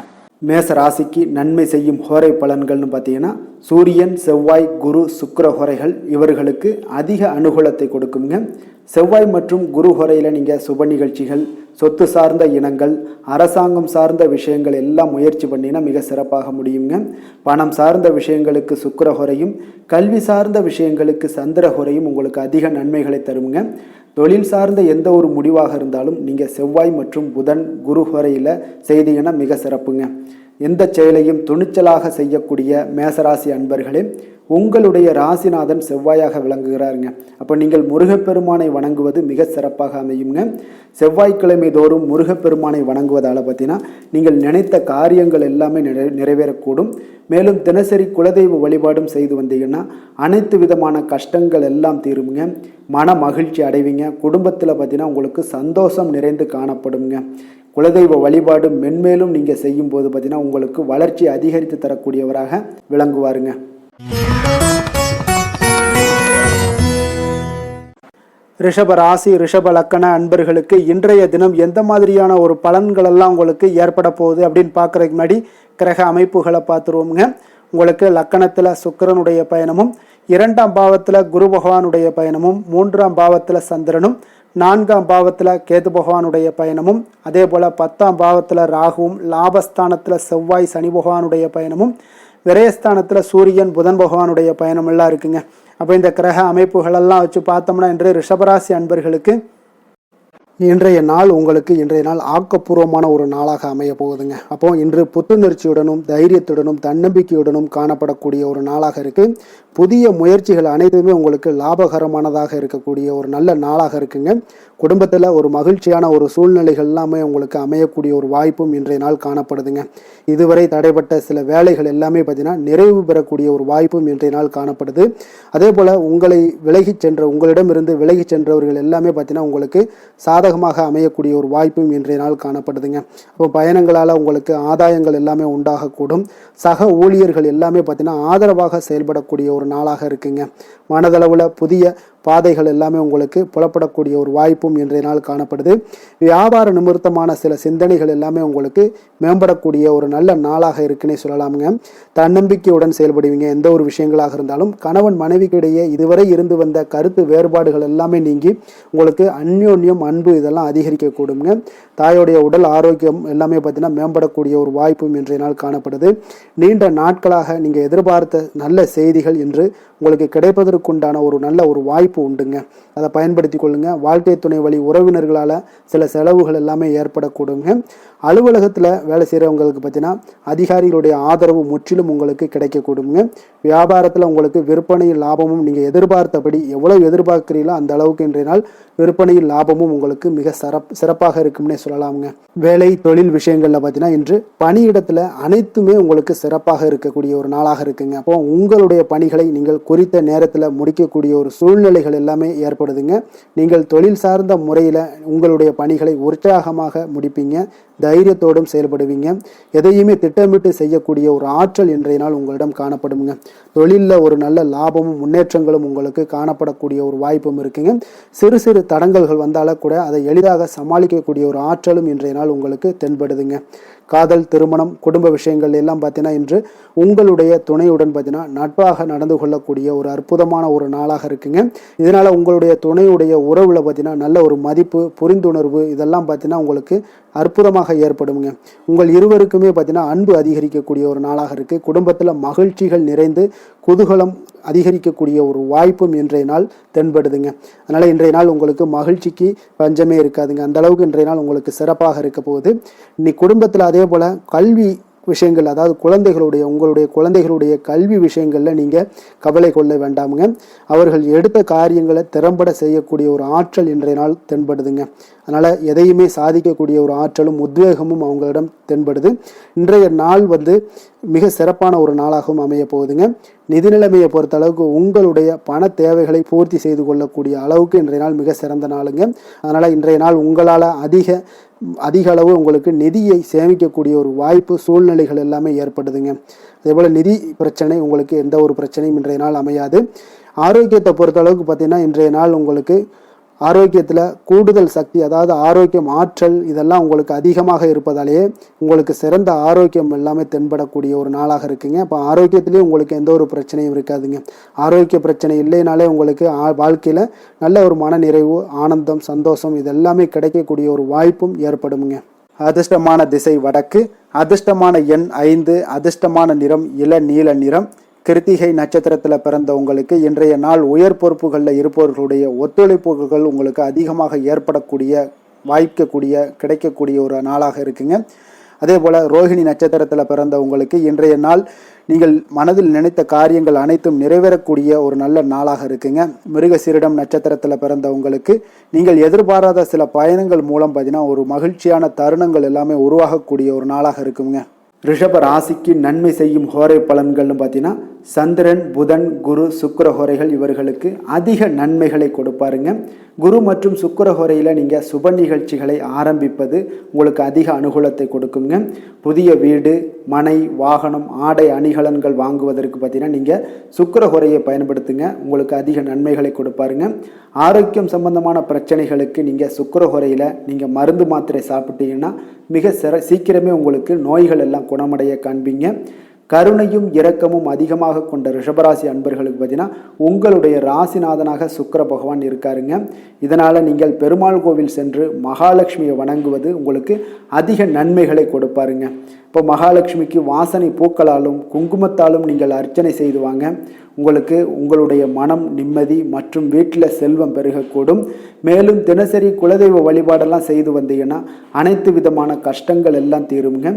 மேச ராசிக்கு நன்மை செய்யும் ஹோரை பலன்கள்னு பார்த்தீங்கன்னா சூரியன், செவ்வாய், குரு, சுக்கிர ஹோரைகள் இவர்களுக்கு அதிக அனுகூலத்தை கொடுக்குங்க. செவ்வாய் மற்றும் குரு ஹோரையில் நீங்கள் சுப நிகழ்ச்சிகள், சொத்து சார்ந்த இனங்கள், அரசாங்கம் சார்ந்த விஷயங்கள் எல்லாம் முயற்சி பண்ணினா மிக சிறப்பாக முடியுங்க. பணம் சார்ந்த விஷயங்களுக்கு சுக்கிர ஹோரையும், கல்வி சார்ந்த விஷயங்களுக்கு சந்திர ஹோரையும் உங்களுக்கு அதிக நன்மைகளை தருங்க. தொழில் சார்ந்த எந்த ஒரு முடிவாக இருந்தாலும் நீங்கள் செவ்வாய் மற்றும் புதன், குரு ஹோரையில் செய்தீங்கன்னா மிக சிறப்புங்க. எந்த செயலையும் துணிச்சலாக செய்யக்கூடிய மேசராசி அன்பர்களே, உங்களுடைய ராசிநாதன் செவ்வாயாக விளங்குகிறாருங்க. அப்போ நீங்கள் முருகப்பெருமானை வணங்குவது மிக சிறப்பாக அமையுங்க. செவ்வாய்க்கிழமை தோறும் முருகப்பெருமானை வணங்குவதால் பார்த்தீங்கன்னா நீங்கள் நினைத்த காரியங்கள் எல்லாமே நிறைவேறக்கூடும். மேலும் தினசரி குலதெய்வ வழிபாடும் செய்து வந்தீங்கன்னா அனைத்து விதமான கஷ்டங்கள் எல்லாம் தீருங்க. மன மகிழ்ச்சி அடைவீங்க. குடும்பத்தில் பார்த்தீங்கன்னா உங்களுக்கு சந்தோஷம் நிறைந்து காணப்படுங்க. குலதெய்வ வழிபாடு மென்மேலும் நீங்கள் செய்யும்போது பார்த்தீங்கன்னா உங்களுக்கு வளர்ச்சி அதிகரித்து தரக்கூடியவராக விளங்குவாருங்க. ரிஷப ராசி, ரிஷப லக்கண அன்பர்களுக்கு இன்றைய தினம் எந்த மாதிரியான ஒரு பலன்கள் எல்லாம் உங்களுக்கு ஏற்பட போகுது அப்படின்னு பார்க்குறதுக்கு முன்னாடி கிரக அமைப்புகளை பார்த்துருவோங்க. உங்களுக்கு லக்கணத்தில் சுக்கிரனுடைய பயணமும், 2ஆம் பாவத்தில் குரு பகவானுடைய பயணமும், 3ஆம் பாவத்தில் சந்திரனும், 4ஆம் பாவத்தில் கேது பகவானுடைய பயணமும், அதே போல் 10ஆம் பாவத்தில் ராகுவும், லாபஸ்தானத்தில் செவ்வாய் சனி பகவானுடைய பயணமும், விரயஸ்தானத்தில் சூரியன் புதன் பகவானுடைய பயணம் எல்லாம் இருக்குங்க. அப்போ இந்த கிரக அமைப்புகளெல்லாம் வச்சு பார்த்தோம்னா இன்று ரிஷபராசி அன்பர்களுக்கு இன்றைய நாள் உங்களுக்கு இன்றைய நாள் ஆக்கப்பூர்வமான ஒரு நாளாக அமைய போகுதுங்க. அப்போ இன்று புத்துணர்ச்சியுடனும் தைரியத்துடனும் தன்னம்பிக்கையுடனும் காணப்படக்கூடிய ஒரு நாளாக இருக்குது. புதிய முயற்சிகள் அனைத்துமே உங்களுக்கு லாபகரமானதாக இருக்கக்கூடிய ஒரு நல்ல நாளாக இருக்குங்க. குடும்பத்தில் ஒரு மகிழ்ச்சியான ஒரு சூழ்நிலைகள் எல்லாமே உங்களுக்கு அமையக்கூடிய ஒரு வாய்ப்பும் இன்றைய நாள் காணப்படுதுங்க. இதுவரை தடைப்பட்ட சில வேலைகள் எல்லாமே பார்த்தீங்கன்னா நிறைவு பெறக்கூடிய ஒரு வாய்ப்பும் இன்றைய நாள் காணப்படுது. அதே போல் உங்களிடமிருந்து விலகி சென்றவர்கள் எல்லாமே பார்த்தீங்கன்னா உங்களுக்கு சாதகமாக அமையக்கூடிய ஒரு வாய்ப்பும் இன்றைய நாள் காணப்படுதுங்க. அப்போ பயணங்களால் உங்களுக்கு ஆதாயங்கள் எல்லாமே உண்டாகக்கூடும். சக ஊழியர்கள் எல்லாமே பார்த்தீங்கன்னா ஆதரவாக செயல்படக்கூடிய ஒரு நாளாக இருக்குங்க. மனதளவில் புதிய பாதைகள் எல்லாமே உங்களுக்கு புலப்படக்கூடிய ஒரு வாய்ப்பும் இன்றைய நாள் காணப்படுது. வியாபார நிமித்தமான சில சிந்தனைகள் எல்லாமே உங்களுக்கு மேம்படக்கூடிய ஒரு நல்ல நாளாக இருக்குன்னே சொல்லலாமுங்க. தன்னம்பிக்கையுடன் செயல்படுவீங்க. எந்த ஒரு விஷயங்களாக இருந்தாலும் கணவன் மனைவிக்கிடையே இதுவரை இருந்து வந்த கருத்து வேறுபாடுகள் எல்லாமே நீங்கி உங்களுக்கு அந்யோன்யம், அன்பு இதெல்லாம் அதிகரிக்கக்கூடுங்க. தாயோடைய உடல் ஆரோக்கியம் எல்லாமே பார்த்தீங்கன்னா மேம்படக்கூடிய ஒரு வாய்ப்பும் இன்றைய நாள் காணப்படுது. நீண்ட நாட்களாக நீங்கள் எதிர்பார்த்த நல்ல செய்திகள் இன்று உங்களுக்கு கிடைப்பதற்குண்டான ஒரு நல்ல ஒரு வாய்ப்பு உண்டுங்க. அதை பயன்படுத்தி கொள்ளுங்க. வாழ்க்கை துணை வழி உறவினர்களால் சில செலவுகள் எல்லாமே ஏற்படக்கூடுங்க. அலுவலகத்தில் வேலை செய்கிறவங்களுக்கு பார்த்தீங்கன்னா அதிகாரிகளுடைய ஆதரவு முற்றிலும் உங்களுக்கு கிடைக்கக்கூடுங்க. வியாபாரத்தில் உங்களுக்கு விற்பனையில் லாபமும் நீங்கள் எதிர்பார்த்தபடி எவ்வளவு எதிர்பார்க்கிறீங்களோ அந்த அளவுக்கு இன்றைய நாள் விற்பனையில் லாபமும் உங்களுக்கு மிக சிறப்பாக இருக்கும்னே சொல்லலாமுங்க. வேலை தொழில் விஷயங்களில் பார்த்தீங்கன்னா இன்று பணியிடத்தில் அனைத்துமே உங்களுக்கு சிறப்பாக இருக்கக்கூடிய ஒரு நாளாக இருக்குங்க. அப்போ உங்களுடைய பணிகளை நீங்கள் குறித்த நேரத்தில் முடிக்கக்கூடிய ஒரு சூழ்நிலைகள் எல்லாமே ஏற்படுதுங்க. நீங்கள் தொழில் சார்ந்த முறையில் உங்களுடைய பணிகளை உற்சாகமாக முடிப்பீங்க. தைரியத்தோடும் செயல்படுவீங்க. எதையுமே திட்டமிட்டு செய்யக்கூடிய ஒரு ஆற்றல் இன்றைய நாள் உங்களிடம் காணப்படுங்க. தொழிலில் ஒரு நல்ல லாபமும் முன்னேற்றங்களும் உங்களுக்கு காணப்படக்கூடிய ஒரு வாய்ப்பும் இருக்குங்க. சிறு சிறு தடங்கல்கள் வந்தாலும் கூட அதை எளிதாக சமாளிக்கக்கூடிய ஒரு ஆற்றலும் இன்றைய நாள் உங்களுக்கு தென்படுதுங்க. காதல், திருமணம், குடும்ப விஷயங்கள் எல்லாம் பார்த்தீங்கன்னா இன்று உங்களுடைய துணையுடன் பார்த்தீங்கன்னா நட்பாக நடந்து கொள்ளக்கூடிய ஒரு அற்புதமான ஒரு நாளாக இருக்குங்க. இதனால் உங்களுடைய துணையுடைய உறவில் பார்த்தீங்கன்னா நல்ல ஒரு மதிப்பு, புரிந்துணர்வு இதெல்லாம் பார்த்தீங்கன்னா உங்களுக்கு அற்புதமாக ஏற்படுங்க. உங்கள் இருவருக்குமே பார்த்தீங்கன்னா அன்பு அதிகரிக்கக்கூடிய ஒரு நாளாக இருக்குது. குடும்பத்தில் மகிழ்ச்சிகள் நிறைந்து குதூகலம் அதிகரிக்கக்கூடிய ஒரு வாய்ப்பும் இன்றைய நாள் தென்படுதுங்க. அதனால் இன்றைய நாள் உங்களுக்கு மகிழ்ச்சிக்கு பஞ்சமே இருக்காதுங்க. அந்த அளவுக்கு இன்றைய நாள் உங்களுக்கு சிறப்பாக இருக்க போகுது. இன்னைக்கு குடும்பத்தில் அதே போல் கல்வி விஷயங்கள், அதாவது உங்களுடைய குழந்தைகளுடைய கல்வி விஷயங்களில் நீங்கள் கவலை கொள்ள வேண்டாமுங்க. அவர்கள் எடுத்த காரியங்களை திறம்பட செய்யக்கூடிய ஒரு ஆற்றல் இன்றைய நாள் தென்படுதுங்க. அதனால் எதையுமே சாதிக்கக்கூடிய ஒரு ஆற்றலும் உத்வேகமும் அவங்களிடம் தென்படுது. இன்றைய நாள் மிக சிறப்பான ஒரு நாளாகவும் அமைய போகுதுங்க. நிதி நிலைமையை பொறுத்த அளவுக்கு உங்களுடைய பண தேவைகளை பூர்த்தி செய்து கொள்ளக்கூடிய அளவுக்கு இன்றைய நாள் மிக சிறந்த நாளுங்க. அதனால் இன்றைய நாள் உங்களால் அதிக அளவு உங்களுக்கு நிதியை சேமிக்கக்கூடிய ஒரு வாய்ப்பு, சூழ்நிலைகள் எல்லாமே ஏற்படுதுங்க. அதேபோல் நிதி பிரச்சனை உங்களுக்கு எந்த ஒரு பிரச்சனையும் இன்றைய நாள் அமையாது. ஆரோக்கியத்தை பொறுத்த அளவுக்கு பார்த்தீங்கன்னா இன்றைய நாள் உங்களுக்கு ஆரோக்கியத்தில் கூடுதல் சக்தி, அதாவது ஆரோக்கியம், ஆற்றல் இதெல்லாம் உங்களுக்கு அதிகமாக இருப்பதாலேயே உங்களுக்கு சிறந்த ஆரோக்கியம் எல்லாமே தென்படக்கூடிய ஒரு நாளாக இருக்குங்க. இப்போ ஆரோக்கியத்திலேயே உங்களுக்கு எந்த ஒரு பிரச்சனையும் இருக்காதுங்க. ஆரோக்கிய பிரச்சனை இல்லைனாலே உங்களுக்கு வாழ்க்கையில் நல்ல ஒரு மன நிறைவு, ஆனந்தம், சந்தோஷம் இதெல்லாமே கிடைக்கக்கூடிய ஒரு வாய்ப்பும் ஏற்படுங்க. அதிர்ஷ்டமான திசை வடக்கு, அதிர்ஷ்டமான எண் 5, அதிர்ஷ்டமான நிறம் இளநீல நிறம். கிருத்திகை நட்சத்திரத்தில் பிறந்த உங்களுக்கு இன்றைய நாள் உயர் பொறுப்புகளில் இருப்பவர்களுடைய ஒத்துழைப்புகள் உங்களுக்கு அதிகமாக கிடைக்கக்கூடிய ஒரு நாளாக இருக்குங்க. அதே போல் ரோஹிணி நட்சத்திரத்தில் பிறந்த உங்களுக்கு இன்றைய நாள் நீங்கள் மனதில் நினைத்த காரியங்கள் அனைத்தும் நிறைவேறக்கூடிய ஒரு நல்ல நாளாக இருக்குங்க. மிருகசீரிடம் நட்சத்திரத்தில் பிறந்த உங்களுக்கு நீங்கள் எதிர்பாராத சில பயணங்கள் மூலம் பார்த்தீங்கன்னா ஒரு மகிழ்ச்சியான தருணங்கள் எல்லாமே உருவாகக்கூடிய ஒரு நாளாக இருக்குங்க. ரிஷப ராசிக்கு நன்மை செய்யும் ஹோரை பலன்கள்னு பார்த்தீங்கன்னா சந்திரன், புதன், குரு, சுக்கிர ஹோரைகள் இவர்களுக்கு அதிக நன்மைகளை கொடுப்பாருங்க. குரு மற்றும் சுக்கிர ஹோரையில் நீங்கள் சுப நிகழ்ச்சிகளை ஆரம்பிப்பது உங்களுக்கு அதிக அனுகூலத்தை கொடுக்குங்க. புதிய வீடு, மனை, வாகனம், ஆடை அணிகலன்கள் வாங்குவதற்கு பார்த்தீங்கன்னா நீங்கள் சுக்கிர ஹோரையை பயன்படுத்துங்க. உங்களுக்கு அதிக நன்மைகளை கொடுப்பாருங்க. ஆரோக்கியம் சம்பந்தமான பிரச்சனைகளுக்கு நீங்கள் சுக்கிர ஹோரையில் நீங்கள் மருந்து மாத்திரை சாப்பிட்டீங்கன்னா மிக சீக்கிரமே உங்களுக்கு நோய்கள் எல்லாம் குணமடைய காண்பீங்க. கருணையும் இரக்கமும் அதிகமாக கொண்ட ரிஷபராசி அன்பர்களுக்கு பார்த்தீங்கன்னா உங்களுடைய ராசிநாதனாக சுக்கிர பகவான் இருக்காருங்க. இதனால் நீங்கள் பெருமாள் கோவில் சென்று மகாலட்சுமியை வணங்குவது உங்களுக்கு அதிக நன்மைகளை கொடுப்பாருங்க. இப்போ மகாலட்சுமிக்கு வாசனை பூக்களாலும் குங்குமத்தாலும் நீங்கள் அர்ச்சனை செய்து வாங்க. உங்களுக்கு உங்களுடைய மனம் நிம்மதி மற்றும் வீட்டில் செல்வம் பெருகக்கூடும். மேலும் தினசரி குலதெய்வ வழிபாடெல்லாம் செய்து வந்தீங்கன்னா அனைத்து விதமான கஷ்டங்கள் எல்லாம் தீருங்க.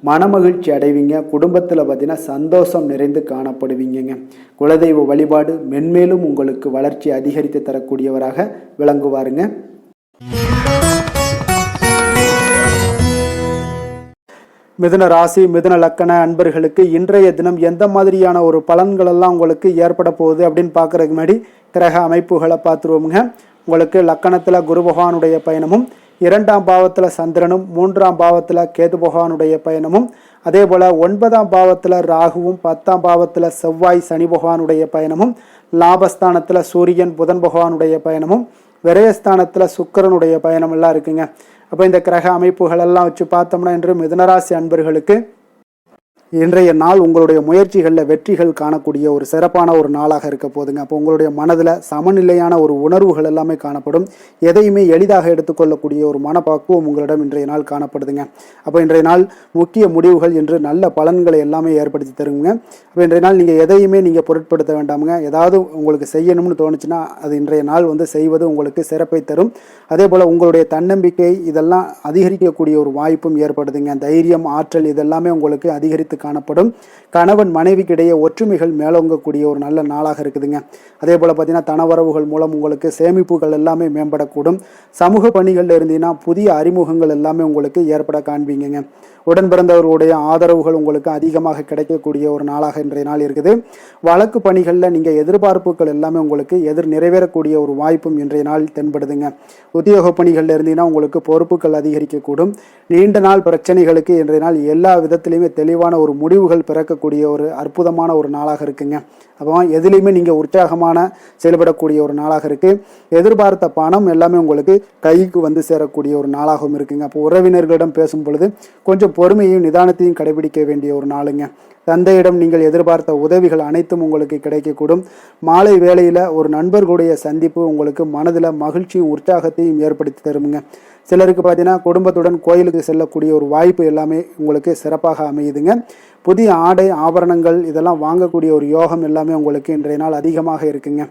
மனமகிழ்ச்சி அடைவீங்க. குடும்பத்தில் பார்த்தீங்கன்னா சந்தோஷம் நிறைந்து காணப்படுவீங்க. குலதெய்வ வழிபாடு மென்மேலும் உங்களுக்கு வளர்ச்சி அதிகரித்து தரக்கூடியவராக விளங்குவாருங்க. மிதுன ராசி, மிதுன லக்கண அன்பர்களுக்கு இன்றைய தினம் எந்த மாதிரியான ஒரு பலன்கள் எல்லாம் உங்களுக்கு ஏற்பட போகுது அப்படின்னு பார்க்கறதுக்கு முன்னாடி கிரக அமைப்புகளை பார்த்துருவோமுங்க. உங்களுக்கு லக்கணத்தில் குரு பகவானுடைய பயணமும், 2ஆம் பாவத்தில் சந்திரனும், 3ஆம் பாவத்தில் கேது பகவானுடைய பயணமும், அதே போல் 9ஆம் பாவத்தில் ராகுவும், 10ஆம் பாவத்தில் செவ்வாய் சனி பகவானுடைய பயணமும், லாபஸ்தானத்தில் சூரியன் புதன் பகவானுடைய பயணமும், விரயஸ்தானத்தில் சுக்கிரனுடைய பயணம் எல்லாம் இருக்குங்க. அப்போ இந்த கிரக அமைப்புகள் எல்லாம் வச்சு பார்த்தோம்னா இன்று மிதுனராசி அன்பர்களுக்கு இன்றைய நாள் உங்களுடைய முயற்சிகளில் வெற்றிகள் காணக்கூடிய ஒரு சிறப்பான ஒரு நாளாக இருக்க போதுங்க. அப்போ உங்களுடைய மனதில் சமநிலையான ஒரு உணர்வுகள் எல்லாமே காணப்படும். எதையுமே எளிதாக எடுத்துக்கொள்ளக்கூடிய ஒரு மனப்பக்குவம் உங்களிடம் இன்றைய நாள் காணப்படுதுங்க. அப்போ இன்றைய நாள் முக்கிய முடிவுகள் என்று நல்ல பலன்களை எல்லாமே ஏற்படுத்தி தருங்க. அப்போ இன்றைய நாள் நீங்கள் எதையுமே நீங்கள் பொருட்படுத்த வேண்டாமுங்க. ஏதாவது உங்களுக்கு செய்யணும்னு தோணுச்சுன்னா அது இன்றைய நாள் செய்வது உங்களுக்கு சிறப்பை தரும். அதே போல் உங்களுடைய தன்னம்பிக்கை இதெல்லாம் அதிகரிக்கக்கூடிய ஒரு வாய்ப்பும் ஏற்படுதுங்க. தைரியம், ஆற்றல் இதெல்லாமே உங்களுக்கு அதிகரித்து காணப்படும். கணவன் மனைவிக்கிடையே ஒற்றுமைகள் மேலோங்கக்கூடிய ஒரு நல்ல நாளாக இருக்குதுங்க. அதே போல் பார்த்தீங்கன்னா தனவரவுகள் மூலம் உங்களுக்கு சேமிப்புகள் எல்லாமே மேம்படக்கூடும். சமூக பணிகளில் இருந்தீங்கன்னா புதிய அறிமுகங்கள் எல்லாமே உங்களுக்கு ஏற்பட காண்பீங்க. உடன் பிறந்தவர்களுடைய ஆதரவுகள் உங்களுக்கு அதிகமாக கிடைக்கக்கூடிய ஒரு நாளாக இன்றைய நாள் இருக்குது. வழக்கு பணிகளில் நீங்கள் எதிர்பார்ப்புகள் எல்லாமே உங்களுக்கு நிறைவேறக்கூடிய ஒரு வாய்ப்பும் இன்றைய நாள் தென்படுதுங்க. உத்தியோக பணிகளில் இருந்தீங்கன்னா உங்களுக்கு பொறுப்புகள் அதிகரிக்கக்கூடும். நீண்ட நாள் பிரச்சனைகளுக்கு இன்றைய நாள் எல்லா விதத்திலையுமே தெளிவான ஒரு முடிவுகள் பிறக்கக்கூடிய ஒரு அற்புதமான ஒரு நாளாக இருக்குங்க. அப்போ எதுலேயுமே நீங்கள் உற்சாகமான செயல்படக்கூடிய ஒரு நாளாக இருக்குது. எதிர்பார்த்த பணம் எல்லாமே உங்களுக்கு கைக்கு சேரக்கூடிய ஒரு நாளாகவும் இருக்குங்க. அப்போ உறவினர்களிடம் பேசும் பொழுது கொஞ்சம் பொறுமையும் நிதானத்தையும் கடைபிடிக்க வேண்டிய ஒரு நாளுங்க. தந்தையிடம் நீங்கள் எதிர்பார்த்த உதவிகள் அனைத்தும் உங்களுக்கு கிடைக்கக்கூடும். மாலை வேளையில் ஒரு நண்பர்களுடைய சந்திப்பு உங்களுக்கு மனதில் மகிழ்ச்சியும் உற்சாகத்தையும் ஏற்படுத்தி தருமுங்க. சிலருக்கு பார்த்தீங்கன்னா குடும்பத்துடன் கோயிலுக்கு செல்லக்கூடிய ஒரு வாய்ப்பு எல்லாமே உங்களுக்கு சிறப்பாக அமையுதுங்க. புதிய ஆடை ஆபரணங்கள் இதெல்லாம் வாங்கக்கூடிய ஒரு யோகம் எல்லாமே உங்களுக்கு இன்றைய நாள் அதிகமாக இருக்குங்க.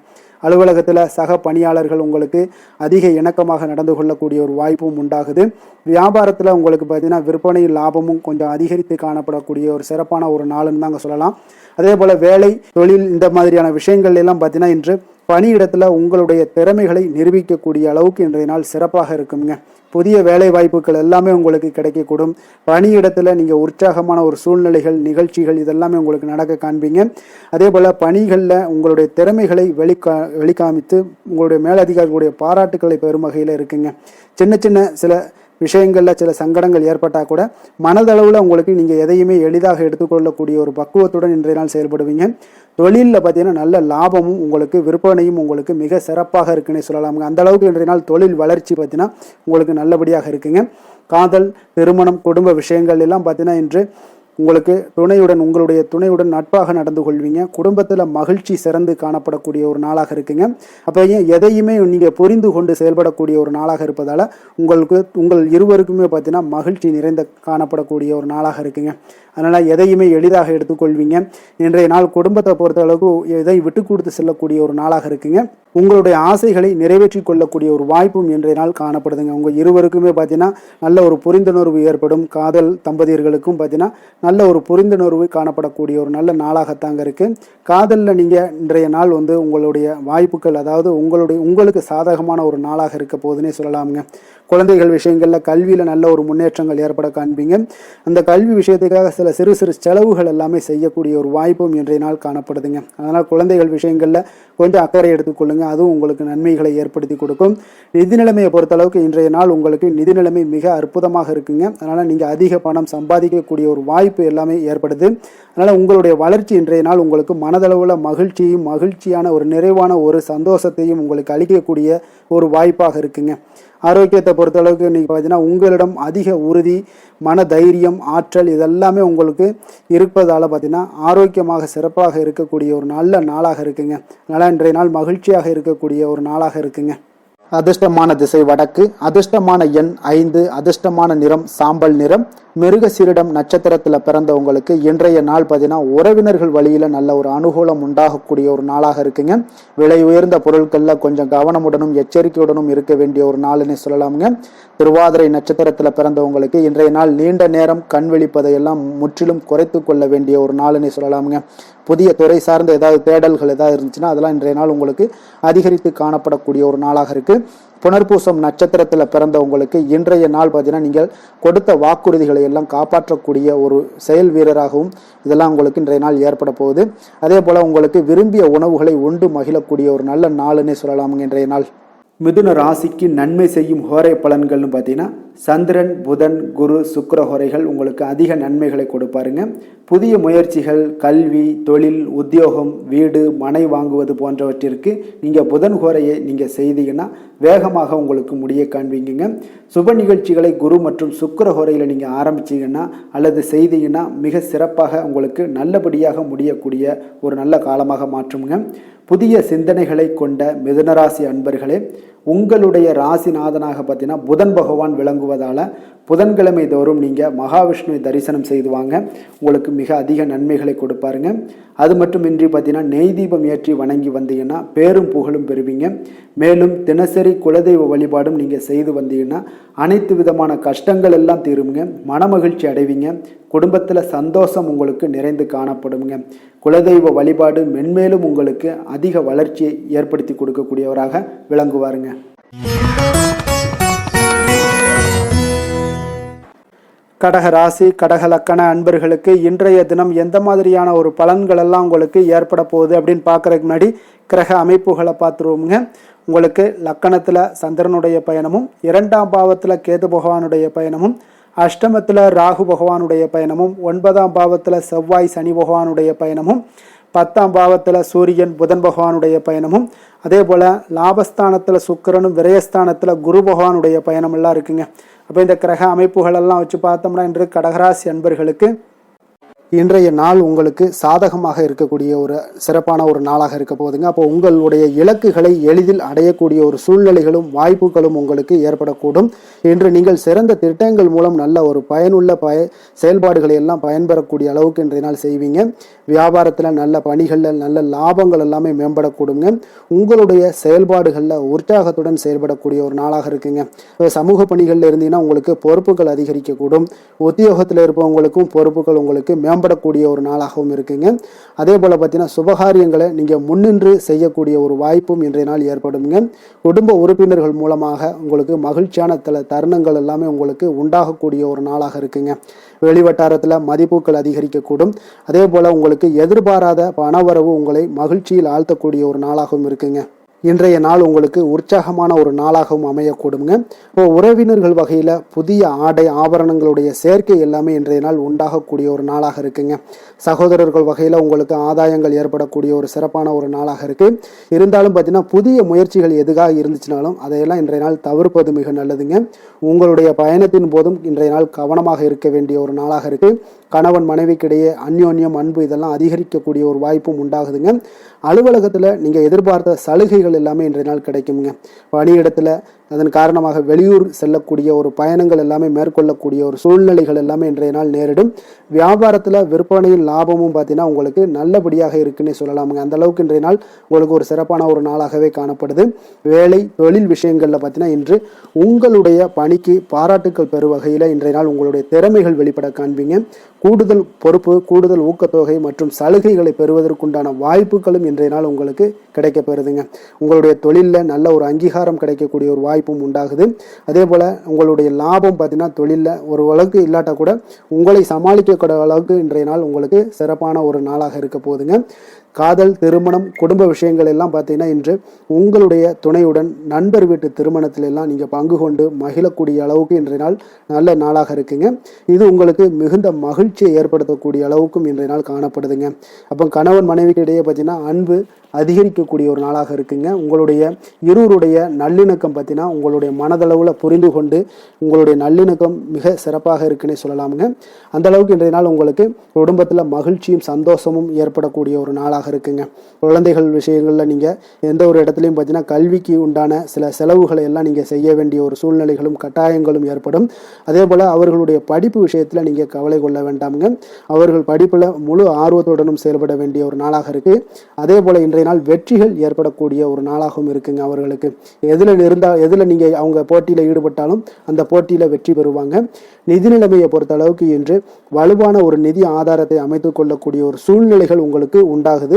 அலுவலகத்தில் சக பணியாளர்கள் உங்களுக்கு அதிக இணக்கமாக நடந்து கொள்ளக்கூடிய ஒரு வாய்ப்பும் உண்டாகுது. வியாபாரத்தில் உங்களுக்கு பார்த்தீங்கன்னா விற்பனை லாபமும் கொஞ்சம் அதிகரித்து காணப்படக்கூடிய ஒரு சிறப்பான ஒரு நாளுன்னு தாங்க சொல்லலாம். அதே போல் வேலை, தொழில் இந்த மாதிரியான விஷயங்கள் எல்லாம் பார்த்தீங்கன்னா இன்று பணியிடத்தில் உங்களுடைய திறமைகளை நிரூபிக்கக்கூடிய அளவுக்கு இன்றைய நாள் சிறப்பாக இருக்குங்க. புதிய வேலை வாய்ப்புகள் எல்லாமே உங்களுக்கு கிடைக்கக்கூடும். பணியிடத்தில் நீங்கள் உற்சாகமான ஒரு சூழ்நிலைகள், நிகழ்ச்சிகள் இதெல்லாமே உங்களுக்கு நடக்க காண்பீங்க. அதே போல் பணிகளில் உங்களுடைய திறமைகளை வெளிக்காமித்து உங்களுடைய மேலதிகாரிகளுடைய பாராட்டுக்களை பெறும் வகையில் இருக்குங்க. சின்ன சின்ன சில விஷயங்களில் சில சங்கடங்கள் ஏற்பட்டால் கூட மனதளவில் உங்களுக்கு நீங்கள் எதையுமே எளிதாக எடுத்துக்கொள்ளக்கூடிய ஒரு பக்குவத்துடன் இன்றைய நாள் செயல்படுவீங்க. தொழிலில் பார்த்தீங்கன்னா நல்ல லாபமும் உங்களுக்கு விற்பனையும் உங்களுக்கு மிக சிறப்பாக இருக்குன்னு சொல்லலாமுங்க. அந்த அளவுக்கு இன்றைய நாள் தொழில் வளர்ச்சி பார்த்தீங்கன்னா உங்களுக்கு நல்லபடியாக இருக்குங்க. காதல், திருமணம், குடும்ப விஷயங்கள் எல்லாம் பார்த்தீங்கன்னா இன்று உங்களுக்கு உங்களுடைய துணையுடன் நட்பாக நடந்து கொள்வீங்க. குடும்பத்தில் மகிழ்ச்சி சிறந்து காணப்படக்கூடிய ஒரு நாளாக இருக்குங்க. அப்போ எதையுமே நீங்கள் புரிந்து கொண்டு செயல்படக்கூடிய ஒரு நாளாக இருப்பதால் உங்கள் இருவருக்குமே பார்த்தீங்கன்னா மகிழ்ச்சி நிறைந்த காணப்படக்கூடிய ஒரு நாளாக இருக்குங்க. அதனால் எதையுமே எளிதாக எடுத்துக்கொள்வீங்க. இன்றைய நாள் குடும்பத்தை பொறுத்த அளவுக்கு எதை விட்டு கொடுத்து செல்லக்கூடிய ஒரு நாளாக இருக்குங்க. உங்களுடைய ஆசைகளை நிறைவேற்றி கொள்ளக்கூடிய ஒரு வாய்ப்பும் இன்றைய நாள் காணப்படுதுங்க. உங்கள் இருவருக்குமே பார்த்தீங்கன்னா நல்ல ஒரு புரிந்துணர்வு ஏற்படும். காதல் தம்பதியர்களுக்கும் பார்த்தீங்கன்னா நல்ல ஒரு புரிந்துணர்வு காணப்படக்கூடிய ஒரு நல்ல நாளாகத்தாங்க இருக்குது. காதலில் நீங்கள் இன்றைய நாள் உங்களுடைய வாய்ப்புகள் அதாவது உங்களுக்கு சாதகமான ஒரு நாளாக இருக்க போதுன்னே சொல்லலாமுங்க. குழந்தைகள் விஷயங்களில் கல்வியில் நல்ல ஒரு முன்னேற்றங்கள் ஏற்பட காண்பீங்க. அந்த கல்வி விஷயத்துக்காக சில சிறு சிறு செலவுகள் எல்லாமே செய்யக்கூடிய ஒரு வாய்ப்பும் இன்றைய நாள் காணப்படுதுங்க. அதனால் குழந்தைகள் விஷயங்களில் கொஞ்சம் அக்கறை எடுத்துக்கொள்ளுங்க. அதுவும் உங்களுக்கு நன்மைகளை ஏற்படுத்தி கொடுக்கும். நிதி நிலைமையை பொறுத்தளவுக்கு இன்றைய நாள் உங்களுக்கு நிதி நிலைமை மிக அற்புதமாக இருக்குங்க. அதனால் நீங்கள் அதிக பணம் சம்பாதிக்கக்கூடிய ஒரு வாய்ப்பு எல்லாமே ஏற்படுது. அதனால் உங்களுடைய வளர்ச்சி இன்றைய நாள் உங்களுக்கு மனதளவில் மகிழ்ச்சியான ஒரு நிறைவான ஒரு சந்தோஷத்தையும் உங்களுக்கு அளிக்கக்கூடிய ஒரு வாய்ப்பாக இருக்குங்க. ஆரோக்கியத்தை பொறுத்தளவுக்கு இன்றைக்கி பார்த்தீங்கன்னா உங்களிடம் அதிக உறுதி, மன தைரியம், ஆற்றல் இதெல்லாமே உங்களுக்கு இருப்பதால் பார்த்தீங்கன்னா ஆரோக்கியமாக சிறப்பாக இருக்கக்கூடிய ஒரு நல்ல நாளாக இருக்குங்க. அதனால் இன்றைய நாள் மகிழ்ச்சியாக இருக்கக்கூடிய ஒரு நாளாக இருக்குங்க. அதிர்ஷ்டமான திசை வடக்கு, அதிர்ஷ்டமான எண் 5, அதிர்ஷ்டமான நிறம் சாம்பல் நிறம். மிருகசீரிடம் நட்சத்திரத்தில் பிறந்தவங்களுக்கு இன்றைய நாள் பார்த்தீங்கன்னா உறவினர்கள் வழியில் நல்ல ஒரு அனுகூலம் உண்டாகக்கூடிய ஒரு நாளாக இருக்குங்க. விலை உயர்ந்த பொருட்களில் கொஞ்சம் கவனமுடனும் எச்சரிக்கையுடனும் இருக்க வேண்டிய ஒரு நாள்னு சொல்லலாமுங்க. திருவாதிரை நட்சத்திரத்தில் பிறந்தவங்களுக்கு இன்றைய நாள் நீண்ட நேரம் கண் விழிப்பதையெல்லாம் முற்றிலும் குறைத்து கொள்ள வேண்டிய ஒரு நாள்னு சொல்லலாமுங்க. புதிய துறை சார்ந்த ஏதாவது தேடல்கள் ஏதாவது இருந்துச்சுன்னா அதெல்லாம் இன்றைய நாள் உங்களுக்கு அதிகரித்து காணப்படக்கூடிய ஒரு நாளாக இருக்குது. புனர்பூசம் நட்சத்திரத்தில் பிறந்தவங்களுக்கு இன்றைய நாள் பார்த்தீங்கன்னா நீங்கள் கொடுத்த வாக்குறுதிகளை எல்லாம் காப்பாற்றக்கூடிய ஒரு செயல் வீரராகவும் இதெல்லாம் உங்களுக்கு இன்றைய நாள் ஏற்பட போகுது. அதே போல் உங்களுக்கு விரும்பிய உணவுகளை உண்டு மகிழக்கூடிய ஒரு நல்ல நாளுன்னே சொல்லலாமுங்க இன்றைய நாள். மிதுன ராசிக்கு நன்மை செய்யும் ஹோரை பலன்கள்னு பார்த்தீங்கன்னா சந்திரன், புதன், குரு, சுக்கிர ஹோரைகள் உங்களுக்கு அதிக நன்மைகளை கொடுப்பாருங்க. புதிய முயற்சிகள், கல்வி, தொழில், உத்தியோகம், வீடு, மனை வாங்குவது போன்றவற்றிற்கு நீங்கள் புதன் ஹோரையை நீங்கள் செய்தீங்கன்னா வேகமாக உங்களுக்கு முடிய காண்பீங்க. சுப நிகழ்ச்சிகளை குரு மற்றும் சுக்கிர ஹோரையில் நீங்கள் ஆரம்பிச்சிங்கன்னா அல்லது செய்தீங்கன்னா மிக சிறப்பாக உங்களுக்கு நல்லபடியாக முடியக்கூடிய ஒரு நல்ல காலமாக மாற்றுங்க. புதிய சிந்தனைகளை கொண்ட மிதுனராசி அன்பர்களே, உங்களுடைய ராசிநாதனாக பார்த்தீங்கன்னா புதன் பகவான் விளங்குவதால் புதன்கிழமை தோறும் நீங்கள் மகாவிஷ்ணுவை தரிசனம் செய்து வாங்க, உங்களுக்கு மிக அதிக நன்மைகளை கொடுப்பாருங்க. அது மட்டுமின்றி பார்த்தீங்கன்னா நெய் தீபம் ஏற்றி வணங்கி வந்தீங்கன்னா பேரும் புகழும் பெறுவீங்க. மேலும் தினசரி குலதெய்வ வழிபாடும் நீங்கள் செய்து வந்தீங்கன்னா அனைத்து விதமான கஷ்டங்கள் எல்லாம் தீருங்க, மனமகிழ்ச்சி அடைவீங்க, குடும்பத்தில் சந்தோஷம் உங்களுக்கு நிறைந்து காணப்படுங்க. குலதெய்வ வழிபாடு மென்மேலும் உங்களுக்கு அதிக வளர்ச்சியை ஏற்படுத்தி கொடுக்கக்கூடியவராக விளங்குவாருங்க. கடக ராசி, கடக லக்கண அன்பர்களுக்கு இன்றைய தினம் எந்த மாதிரியான ஒரு பலன்கள் எல்லாம் உங்களுக்கு ஏற்பட போகுது அப்படின்னு பார்க்கறதுக்கு முன்னாடி கிரக அமைப்புகளை பார்த்துருவோமுங்க. உங்களுக்கு லக்கணத்தில் சந்திரனுடைய பயணமும், 2ஆம் பாவத்தில் கேது பகவானுடைய பயணமும், அஷ்டமத்தில் ராகு பகவானுடைய பயணமும், 9ஆம் பாவத்தில் செவ்வாய் சனி பகவானுடைய பயணமும், 10ஆம் பாவத்தில் சூரியன் புதன் பகவானுடைய பயணமும், அதே போல் லாபஸ்தானத்தில் சுக்கிரனும் விரயஸ்தானத்தில் குரு பகவானுடைய பயணம் எல்லாம் இருக்குங்க. அப்போ இந்த கிரக அமைப்புகளெல்லாம் வச்சு பார்த்தோம்னா இன்று கடகராசி அன்பர்களுக்கு இன்றைய நாள் உங்களுக்கு சாதகமாக இருக்கக்கூடிய ஒரு சிறப்பான ஒரு நாளாக இருக்க போகுதுங்க. அப்போ உங்களுடைய இலக்குகளை எளிதில் அடையக்கூடிய ஒரு சூழ்நிலைகளும் வாய்ப்புகளும் உங்களுக்கு ஏற்படக்கூடும். இன்று நீங்கள் சிறந்த திட்டங்கள் மூலம் நல்ல ஒரு பயனுள்ள செயல்பாடுகளை எல்லாம் பயன்பெறக்கூடிய அளவுக்கு இன்றைய நாள் செய்வீங்க. வியாபாரத்தில் நல்ல பணிகளில் நல்ல லாபங்கள் எல்லாமே மேம்படக்கூடுங்க. உங்களுடைய செயல்பாடுகளில் உற்சாகத்துடன் செயல்படக்கூடிய ஒரு நாளாக இருக்குங்க. சமூக பணிகளில் இருந்தீங்கன்னா உங்களுக்கு பொறுப்புகள் அதிகரிக்கக்கூடும். உத்தியோகத்தில் இருப்பவங்களுக்கும் பொறுப்புகள் உங்களுக்கு மேம்படக்கூடிய ஒரு நாளாகவும் இருக்குங்க. அதே போல் பார்த்தீங்கன்னா சுபகாரியங்களை நீங்கள் முன்னின்று செய்யக்கூடிய ஒரு வாய்ப்பும் இன்றைய நாள் ஏற்படுங்க. குடும்ப உறுப்பினர்கள் மூலமாக உங்களுக்கு மகிழ்ச்சியான தருணங்கள் எல்லாமே உங்களுக்கு உண்டாகக்கூடிய ஒரு நாளாக இருக்குங்க. வெளிவட்டாரத்தில் மதிப்புகள் அதிகரிக்கக்கூடும். அதே போல் உங்களுக்கு எதிர்பாராத பணவரவு உங்களை மகிழ்ச்சியில் ஆழ்த்தக்கூடிய ஒரு நாளாகவும் இருக்குங்க. இன்றைய நாள் உங்களுக்கு உற்சாகமான ஒரு நாளாகவும் அமையக்கூடுங்க. இப்போ உறவினர்கள் வகையில் புதிய ஆடை ஆபரணங்களுடைய சேர்க்கை எல்லாமே இன்றைய நாள் உண்டாகக்கூடிய ஒரு நாளாக இருக்குங்க. சகோதரர்கள் வகையில் உங்களுக்கு ஆதாயங்கள் ஏற்படக்கூடிய ஒரு சிறப்பான ஒரு நாளாக இருக்கு. இருந்தாலும் பார்த்தீங்கன்னா புதிய முயற்சிகள் எதுக்காக இருந்துச்சுனாலும் அதையெல்லாம் இன்றைய நாள் தவிர்ப்பது மிக நல்லதுங்க. உங்களுடைய பயணத்தின் போதும் இன்றைய நாள் கவனமாக இருக்க வேண்டிய ஒரு நாளாக இருக்கு. கணவன் மனைவிக்கிடையே அந்யோன்யம் அன்பு இதெல்லாம் அதிகரிக்கக்கூடிய ஒரு வாய்ப்பும் உண்டாகுதுங்க. அலுவலகத்தில் நீங்கள் எதிர்பார்த்த சலுகைகள் எல்லாமே இன்றைய நாள் கிடைக்குங்க. பணியிடத்தில் அதன் காரணமாக வெளியூர் செல்லக்கூடிய ஒரு பயணங்கள் எல்லாமே மேற்கொள்ளக்கூடிய ஒரு சூழ்நிலைகள் எல்லாமே இன்றைய நாள் நேரிடும். வியாபாரத்தில் விற்பனையின் லாபமும் பார்த்தீங்கன்னா உங்களுக்கு நல்லபடியாக இருக்குன்னு சொல்லலாமுங்க. அந்த அளவுக்கு இன்றைய நாள் உங்களுக்கு ஒரு சிறப்பான ஒரு நாளாகவே காணப்படுது. வேலை தொழில் விஷயங்களில் பார்த்தீங்கன்னா இன்று உங்களுடைய பணிக்கு பாராட்டுக்கள் பெறும் வகையில் இன்றைய நாள் உங்களுடைய திறமைகள் வெளிப்பட காண்பீங்க. கூடுதல் பொறுப்பு, கூடுதல் ஊக்கத்தொகை மற்றும் சலுகைகளை பெறுவதற்குண்டான வாய்ப்புகளும் இன்றைய நாள் உங்களுக்கு கிடைக்க பெறுதுங்க. உங்களுடைய தொழிலில் நல்ல ஒரு அங்கீகாரம் கிடைக்கக்கூடிய ஒரு வாய்ப்பும் உண்டாகுது. அதே போல் உங்களுடைய லாபம் பார்த்தீங்கன்னா தொழிலில் ஒரு அளவுக்கு இல்லாட்டா கூட உங்களை சமாளிக்கக்கூடிய அளவுக்கு இன்றைய நாள் உங்களுக்கு சிறப்பான ஒரு நாளாக இருக்க போகுதுங்க. காதல், திருமணம், குடும்ப விஷயங்கள் எல்லாம் பார்த்தீங்கன்னா இன்று உங்களுடைய துணையுடன் நண்பர் வீட்டு திருமணத்தில எல்லாம் நீங்கள் பங்கு கொண்டு மகிழக்கூடிய அளவுக்கு இன்றைய நாள் நல்ல நாளாக இருக்குங்க. இது உங்களுக்கு மிகுந்த மகிழ்ச்சியை ஏற்படுத்தக்கூடிய அளவுக்கும் இன்றைய நாள் காணப்படுதுங்க. அப்போ கணவன் மனைவிக்கு இடையே பார்த்தீங்கன்னா அன்பு அதிகரிக்கக்கூடிய ஒரு நாளாக இருக்குங்க. உங்களுடைய இருவருடைய நல்லிணக்கம் பார்த்தீங்கன்னா உங்களுடைய மனதளவில் புரிந்து கொண்டு உங்களுடைய நல்லிணக்கம் மிக சிறப்பாக இருக்குன்னே சொல்லலாமுங்க. அந்த அளவுக்கு இன்றைய நாள் உங்களுக்கு குடும்பத்தில் மகிழ்ச்சியும் சந்தோஷமும் ஏற்படக்கூடிய ஒரு நாளாக இருக்குங்க. குழந்தைகள் விஷயங்களில் நீங்கள் எந்த ஒரு இடத்துலையும் பார்த்தீங்கன்னா கல்விக்கு உண்டான சில செலவுகளை எல்லாம் நீங்கள் செய்ய வேண்டிய ஒரு சூழ்நிலைகளும் கட்டாயங்களும் ஏற்படும். அதே போல் அவர்களுடைய படிப்பு விஷயத்தில் நீங்கள் கவலை கொள்ள வேண்டாமுங்க. அவர்கள் படிப்பில் முழு ஆர்வத்துடனும் செயல்பட வேண்டிய ஒரு நாளாக இருக்குது. அதே போல் இன்றைய நாள் வெற்றிகள் ஏற்படக்கூடிய ஒரு நாளாகவும் இருக்குங்க. அவர்களுக்கு எதில் நீங்கள் அவங்க போட்டியில் ஈடுபட்டாலும் அந்த போட்டியில் வெற்றி பெறுவாங்க. நிதி நிலைமையை பொறுத்த அளவுக்கு இன்று வலுவான ஒரு நிதி ஆதாரத்தை அமைத்துக் கொள்ளக்கூடிய ஒரு சூழ்நிலைகள் உங்களுக்கு உண்டாகுது.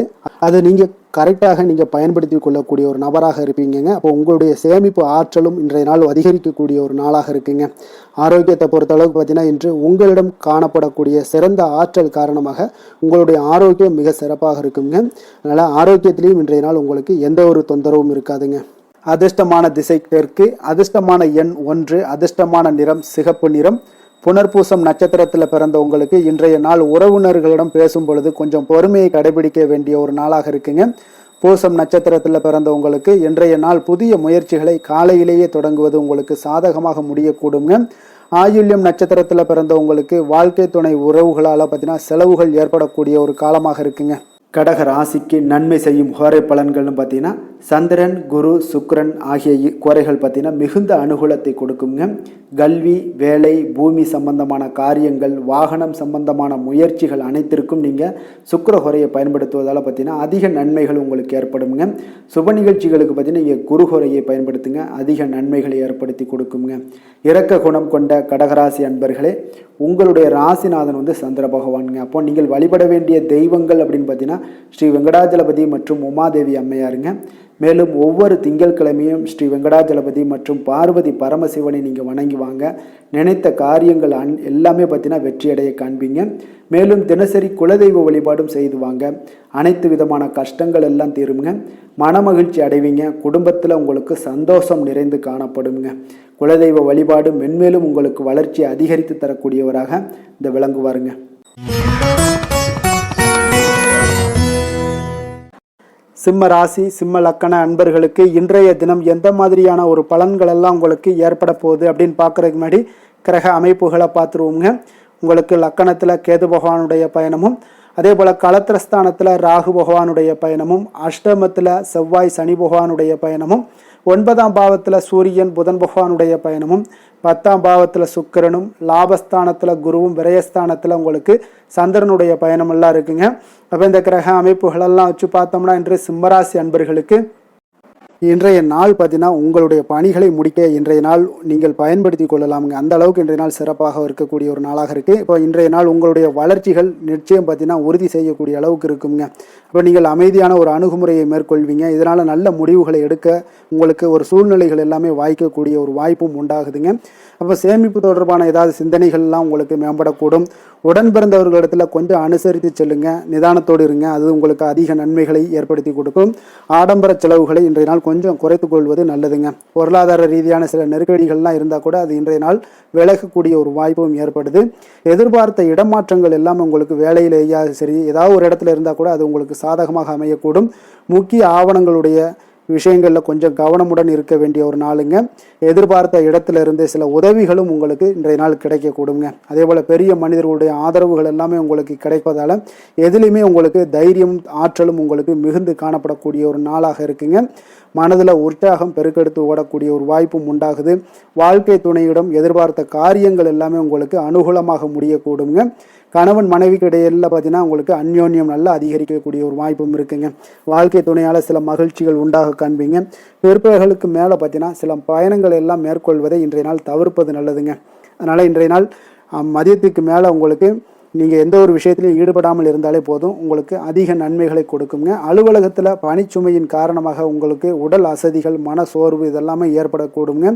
அதை நீங்கள் கரெக்டாக நீங்கள் பயன்படுத்தி கொள்ளக்கூடிய ஒரு நபராக இருப்பீங்க. அப்போ உங்களுடைய சேமிப்பு ஆற்றலும் இன்றைய நாள் அதிகரிக்கக்கூடிய ஒரு நாளாக இருக்குங்க. ஆரோக்கியத்தை பொறுத்த அளவுக்கு பார்த்தீங்கன்னா இன்று உங்களிடம் காணப்படக்கூடிய சிறந்த ஆற்றல் காரணமாக உங்களுடைய ஆரோக்கியம் மிக சிறப்பாக இருக்குங்க. அதனால் ஆரோக்கியத்திலையும் இன்றைய நாள் உங்களுக்கு எந்த ஒரு தொந்தரவும் இருக்காதுங்க. அதிர்ஷ்டமான திசை தெற்கு, அதிர்ஷ்டமான எண் 1, அதிர்ஷ்டமான நிறம் சிகப்பு நிறம். புனர்பூசம் நட்சத்திரத்தில் பிறந்த உங்களுக்கு இன்றைய நாள் உறவினர்களிடம் பேசும் பொழுது கொஞ்சம் பொறுமையை கடைபிடிக்க வேண்டிய ஒரு நாளாக இருக்குங்க. பூசம் நட்சத்திரத்தில் பிறந்த உங்களுக்கு இன்றைய நாள் புதிய முயற்சிகளை காலையிலேயே தொடங்குவது உங்களுக்கு சாதகமாக முடியக்கூடுங்க. ஆயுள்யம் நட்சத்திரத்தில் பிறந்த உங்களுக்கு வாழ்க்கை துணை உறவுகளால் பார்த்தீங்கன்னா செலவுகள் ஏற்படக்கூடிய ஒரு காலமாக இருக்குங்க. கடக ராசிக்கு நன்மை செய்யும் ஹோரை பலன்கள்னு பார்த்தீங்கன்னா சந்திரன், குரு, சுக்கிரன் ஆகிய கோரைகள் பார்த்தீங்கன்னா மிகுந்த அனுகூலத்தை கொடுக்குங்க. கல்வி, வேலை, பூமி சம்பந்தமான காரியங்கள், வாகனம் சம்பந்தமான முயற்சிகள் அனைத்திற்கும் நீங்கள் சுக்கிர ஹோரையை பயன்படுத்துவதால் பார்த்தீங்கன்னா அதிக நன்மைகள் உங்களுக்கு ஏற்படுங்க. சுப நிகழ்ச்சிகளுக்கு பார்த்தீங்கன்னா நீங்கள் குரு ஹோரையை பயன்படுத்துங்க, அதிக நன்மைகளை ஏற்படுத்தி கொடுக்குங்க. இரக்க குணம் கொண்ட கடகராசி அன்பர்களே, உங்களுடைய ராசிநாதன் வந்து சந்திர பகவானுங்க. அப்போ நீங்கள் வழிபட வேண்டிய தெய்வங்கள் அப்படின்னு பார்த்தீங்கன்னா ஸ்ரீ வெங்கடாஜலபதி மற்றும் உமாதேவி அம்மையாருங்க. மேலும் ஒவ்வொரு திங்கட்கிழமையும் ஸ்ரீ வெங்கடாஜலபதி மற்றும் பார்வதி பரமசிவனை நீங்கள் வணங்கி வாங்க. நினைத்த காரியங்கள் எல்லாமே பார்த்தீங்கன்னா வெற்றியடைய காண்பீங்க. மேலும் தினசரி குலதெய்வ வழிபாடும் செய்து வாங்க. அனைத்து விதமான கஷ்டங்கள் எல்லாம் தீருங்க. மனமகிழ்ச்சி அடைவீங்க. குடும்பத்தில் உங்களுக்கு சந்தோஷம் நிறைந்து காணப்படுங்க. குலதெய்வ வழிபாடு மென்மேலும் உங்களுக்கு வளர்ச்சியை அதிகரித்து தரக்கூடியவராக இந்த விளங்குவாருங்க. சிம்ம ராசி, சிம்ம லக்கண அன்பர்களுக்கு இன்றைய தினம் எந்த மாதிரியான ஒரு பலன்கள் எல்லாம் உங்களுக்கு ஏற்பட போகுது அப்படின்னு பார்க்கறதுக்கு முன்னாடி கிரக அமைப்புகளை பார்த்துருவோங்க. உங்களுக்கு லக்கணத்தில் கேது பகவானுடைய பயணமும், அதே போல் களத்திரஸ்தானத்தில் ராகு பகவானுடைய பயணமும், அஷ்டமத்தில் செவ்வாய் சனி பகவானுடைய பயணமும், 9ஆம் பாவத்தில் சூரியன் புதன் பகவானுடைய பயணமும், 10ஆம் பாவத்தில் சுக்கிரனும், லாபஸ்தானத்தில் குருவும், விரயஸ்தானத்தில் உங்களுக்கு சந்திரனுடைய பயணம் எல்லாம் இருக்குங்க. அப்போ இந்த கிரக அமைப்புகளெல்லாம் வச்சு பார்த்தோம்னா இன்று சிம்மராசி அன்பர்களுக்கு இன்றைய நாள் பார்த்தீங்கன்னா உங்களுடைய பணிகளை முடிக்க இன்றைய நாள் நீங்கள் பயன்படுத்தி கொள்ளலாமுங்க. அந்த அளவுக்கு இன்றைய நாள் சிறப்பாக இருக்கக்கூடிய ஒரு நாளாக இருக்குது. இப்போ இன்றைய நாள் உங்களுடைய வளர்ச்சிகள் நிச்சயம் பார்த்தீங்கன்னா உறுதி செய்யக்கூடிய அளவுக்கு இருக்குங்க. அப்போ நீங்கள் அமைதியான ஒரு அணுகுமுறையை மேற்கொள்வீங்க. இதனால் நல்ல முடிவுகளை எடுக்க உங்களுக்கு ஒரு சூழ்நிலைகள் எல்லாமே வாய்க்கக்கூடிய ஒரு வாய்ப்பும் உண்டாகுதுங்க. அப்போ சேமிப்பு தொடர்பான ஏதாவது சிந்தனைகள்லாம் உங்களுக்கு மேம்படக்கூடும். உடன் பிறந்தவர்களிடத்தில் கொஞ்சம் அனுசரித்து செல்லுங்க, நிதானத்தோடு இருங்க. அது உங்களுக்கு அதிக நன்மைகளை ஏற்படுத்தி கொடுக்கும். ஆடம்பர செலவுகளை இன்றைய நாள் கொஞ்சம் குறைத்து கொள்வது நல்லதுங்க. பொருளாதார ரீதியான சில நெருக்கடிகள்லாம் இருந்தால் கூட அது இன்றைய நாள் விலகக்கூடிய ஒரு வாய்ப்பும் ஏற்படுது. எதிர்பார்த்த இடமாற்றங்கள் எல்லாம் உங்களுக்கு வேலையிலேயே சரி ஏதாவது ஒரு இடத்துல இருந்தால் கூட அது உங்களுக்கு சாதகமாக அமையக்கூடும். முக்கிய ஆவணங்களுடைய விஷயங்களில் கொஞ்சம் கவனமுடன் இருக்க வேண்டிய ஒரு நாளுங்க. எதிர்பார்த்த இடத்துல இருந்து சில உதவிகளும் உங்களுக்கு இன்றைய நாள் கிடைக்கக்கூடுங்க. அதே போல் பெரிய மனிதர்களுடைய ஆதரவுகள் எல்லாமே உங்களுக்கு கிடைப்பதால் எதிலுமே உங்களுக்கு தைரியம் ஆற்றலும் உங்களுக்கு மிகுந்து காணப்படக்கூடிய ஒரு நாளாக இருக்குங்க. மனதில் உற்சாகம் பெருக்கெடுத்து ஓடக்கூடிய ஒரு வாய்ப்பும் உண்டாகுது. வாழ்க்கை துணையிடம் எதிர்பார்த்த காரியங்கள் எல்லாமே உங்களுக்கு அனுகூலமாக முடியக்கூடுங்க. கணவன் மனைவிக்கு இடையில பார்த்தீங்கன்னா உங்களுக்கு அந்யோன்யம் நல்லா அதிகரிக்கக்கூடிய ஒரு வாய்ப்பும் இருக்குங்க. வாழ்க்கை துணையால் சில மகிழ்ச்சிகள் உண்டாக காண்பீங்க. பிற்பகலுக்கு மேலே பார்த்தீங்கன்னா சில பயணங்கள் எல்லாம் மேற்கொள்வதை இன்றைய நாள் தவிர்ப்பது நல்லதுங்க. அதனால் இன்றைய நாள் மதியத்துக்கு மேலே உங்களுக்கு நீங்கள் எந்த ஒரு விஷயத்திலையும் ஈடுபடாமல் இருந்தாலே போதும், உங்களுக்கு அதிக நன்மைகளை கொடுக்குங்க. அலுவலகத்தில் பணிச்சுமையின் காரணமாக உங்களுக்கு உடல் அசதிகள், மன சோர்வு இதெல்லாமே ஏற்படக்கூடுங்க.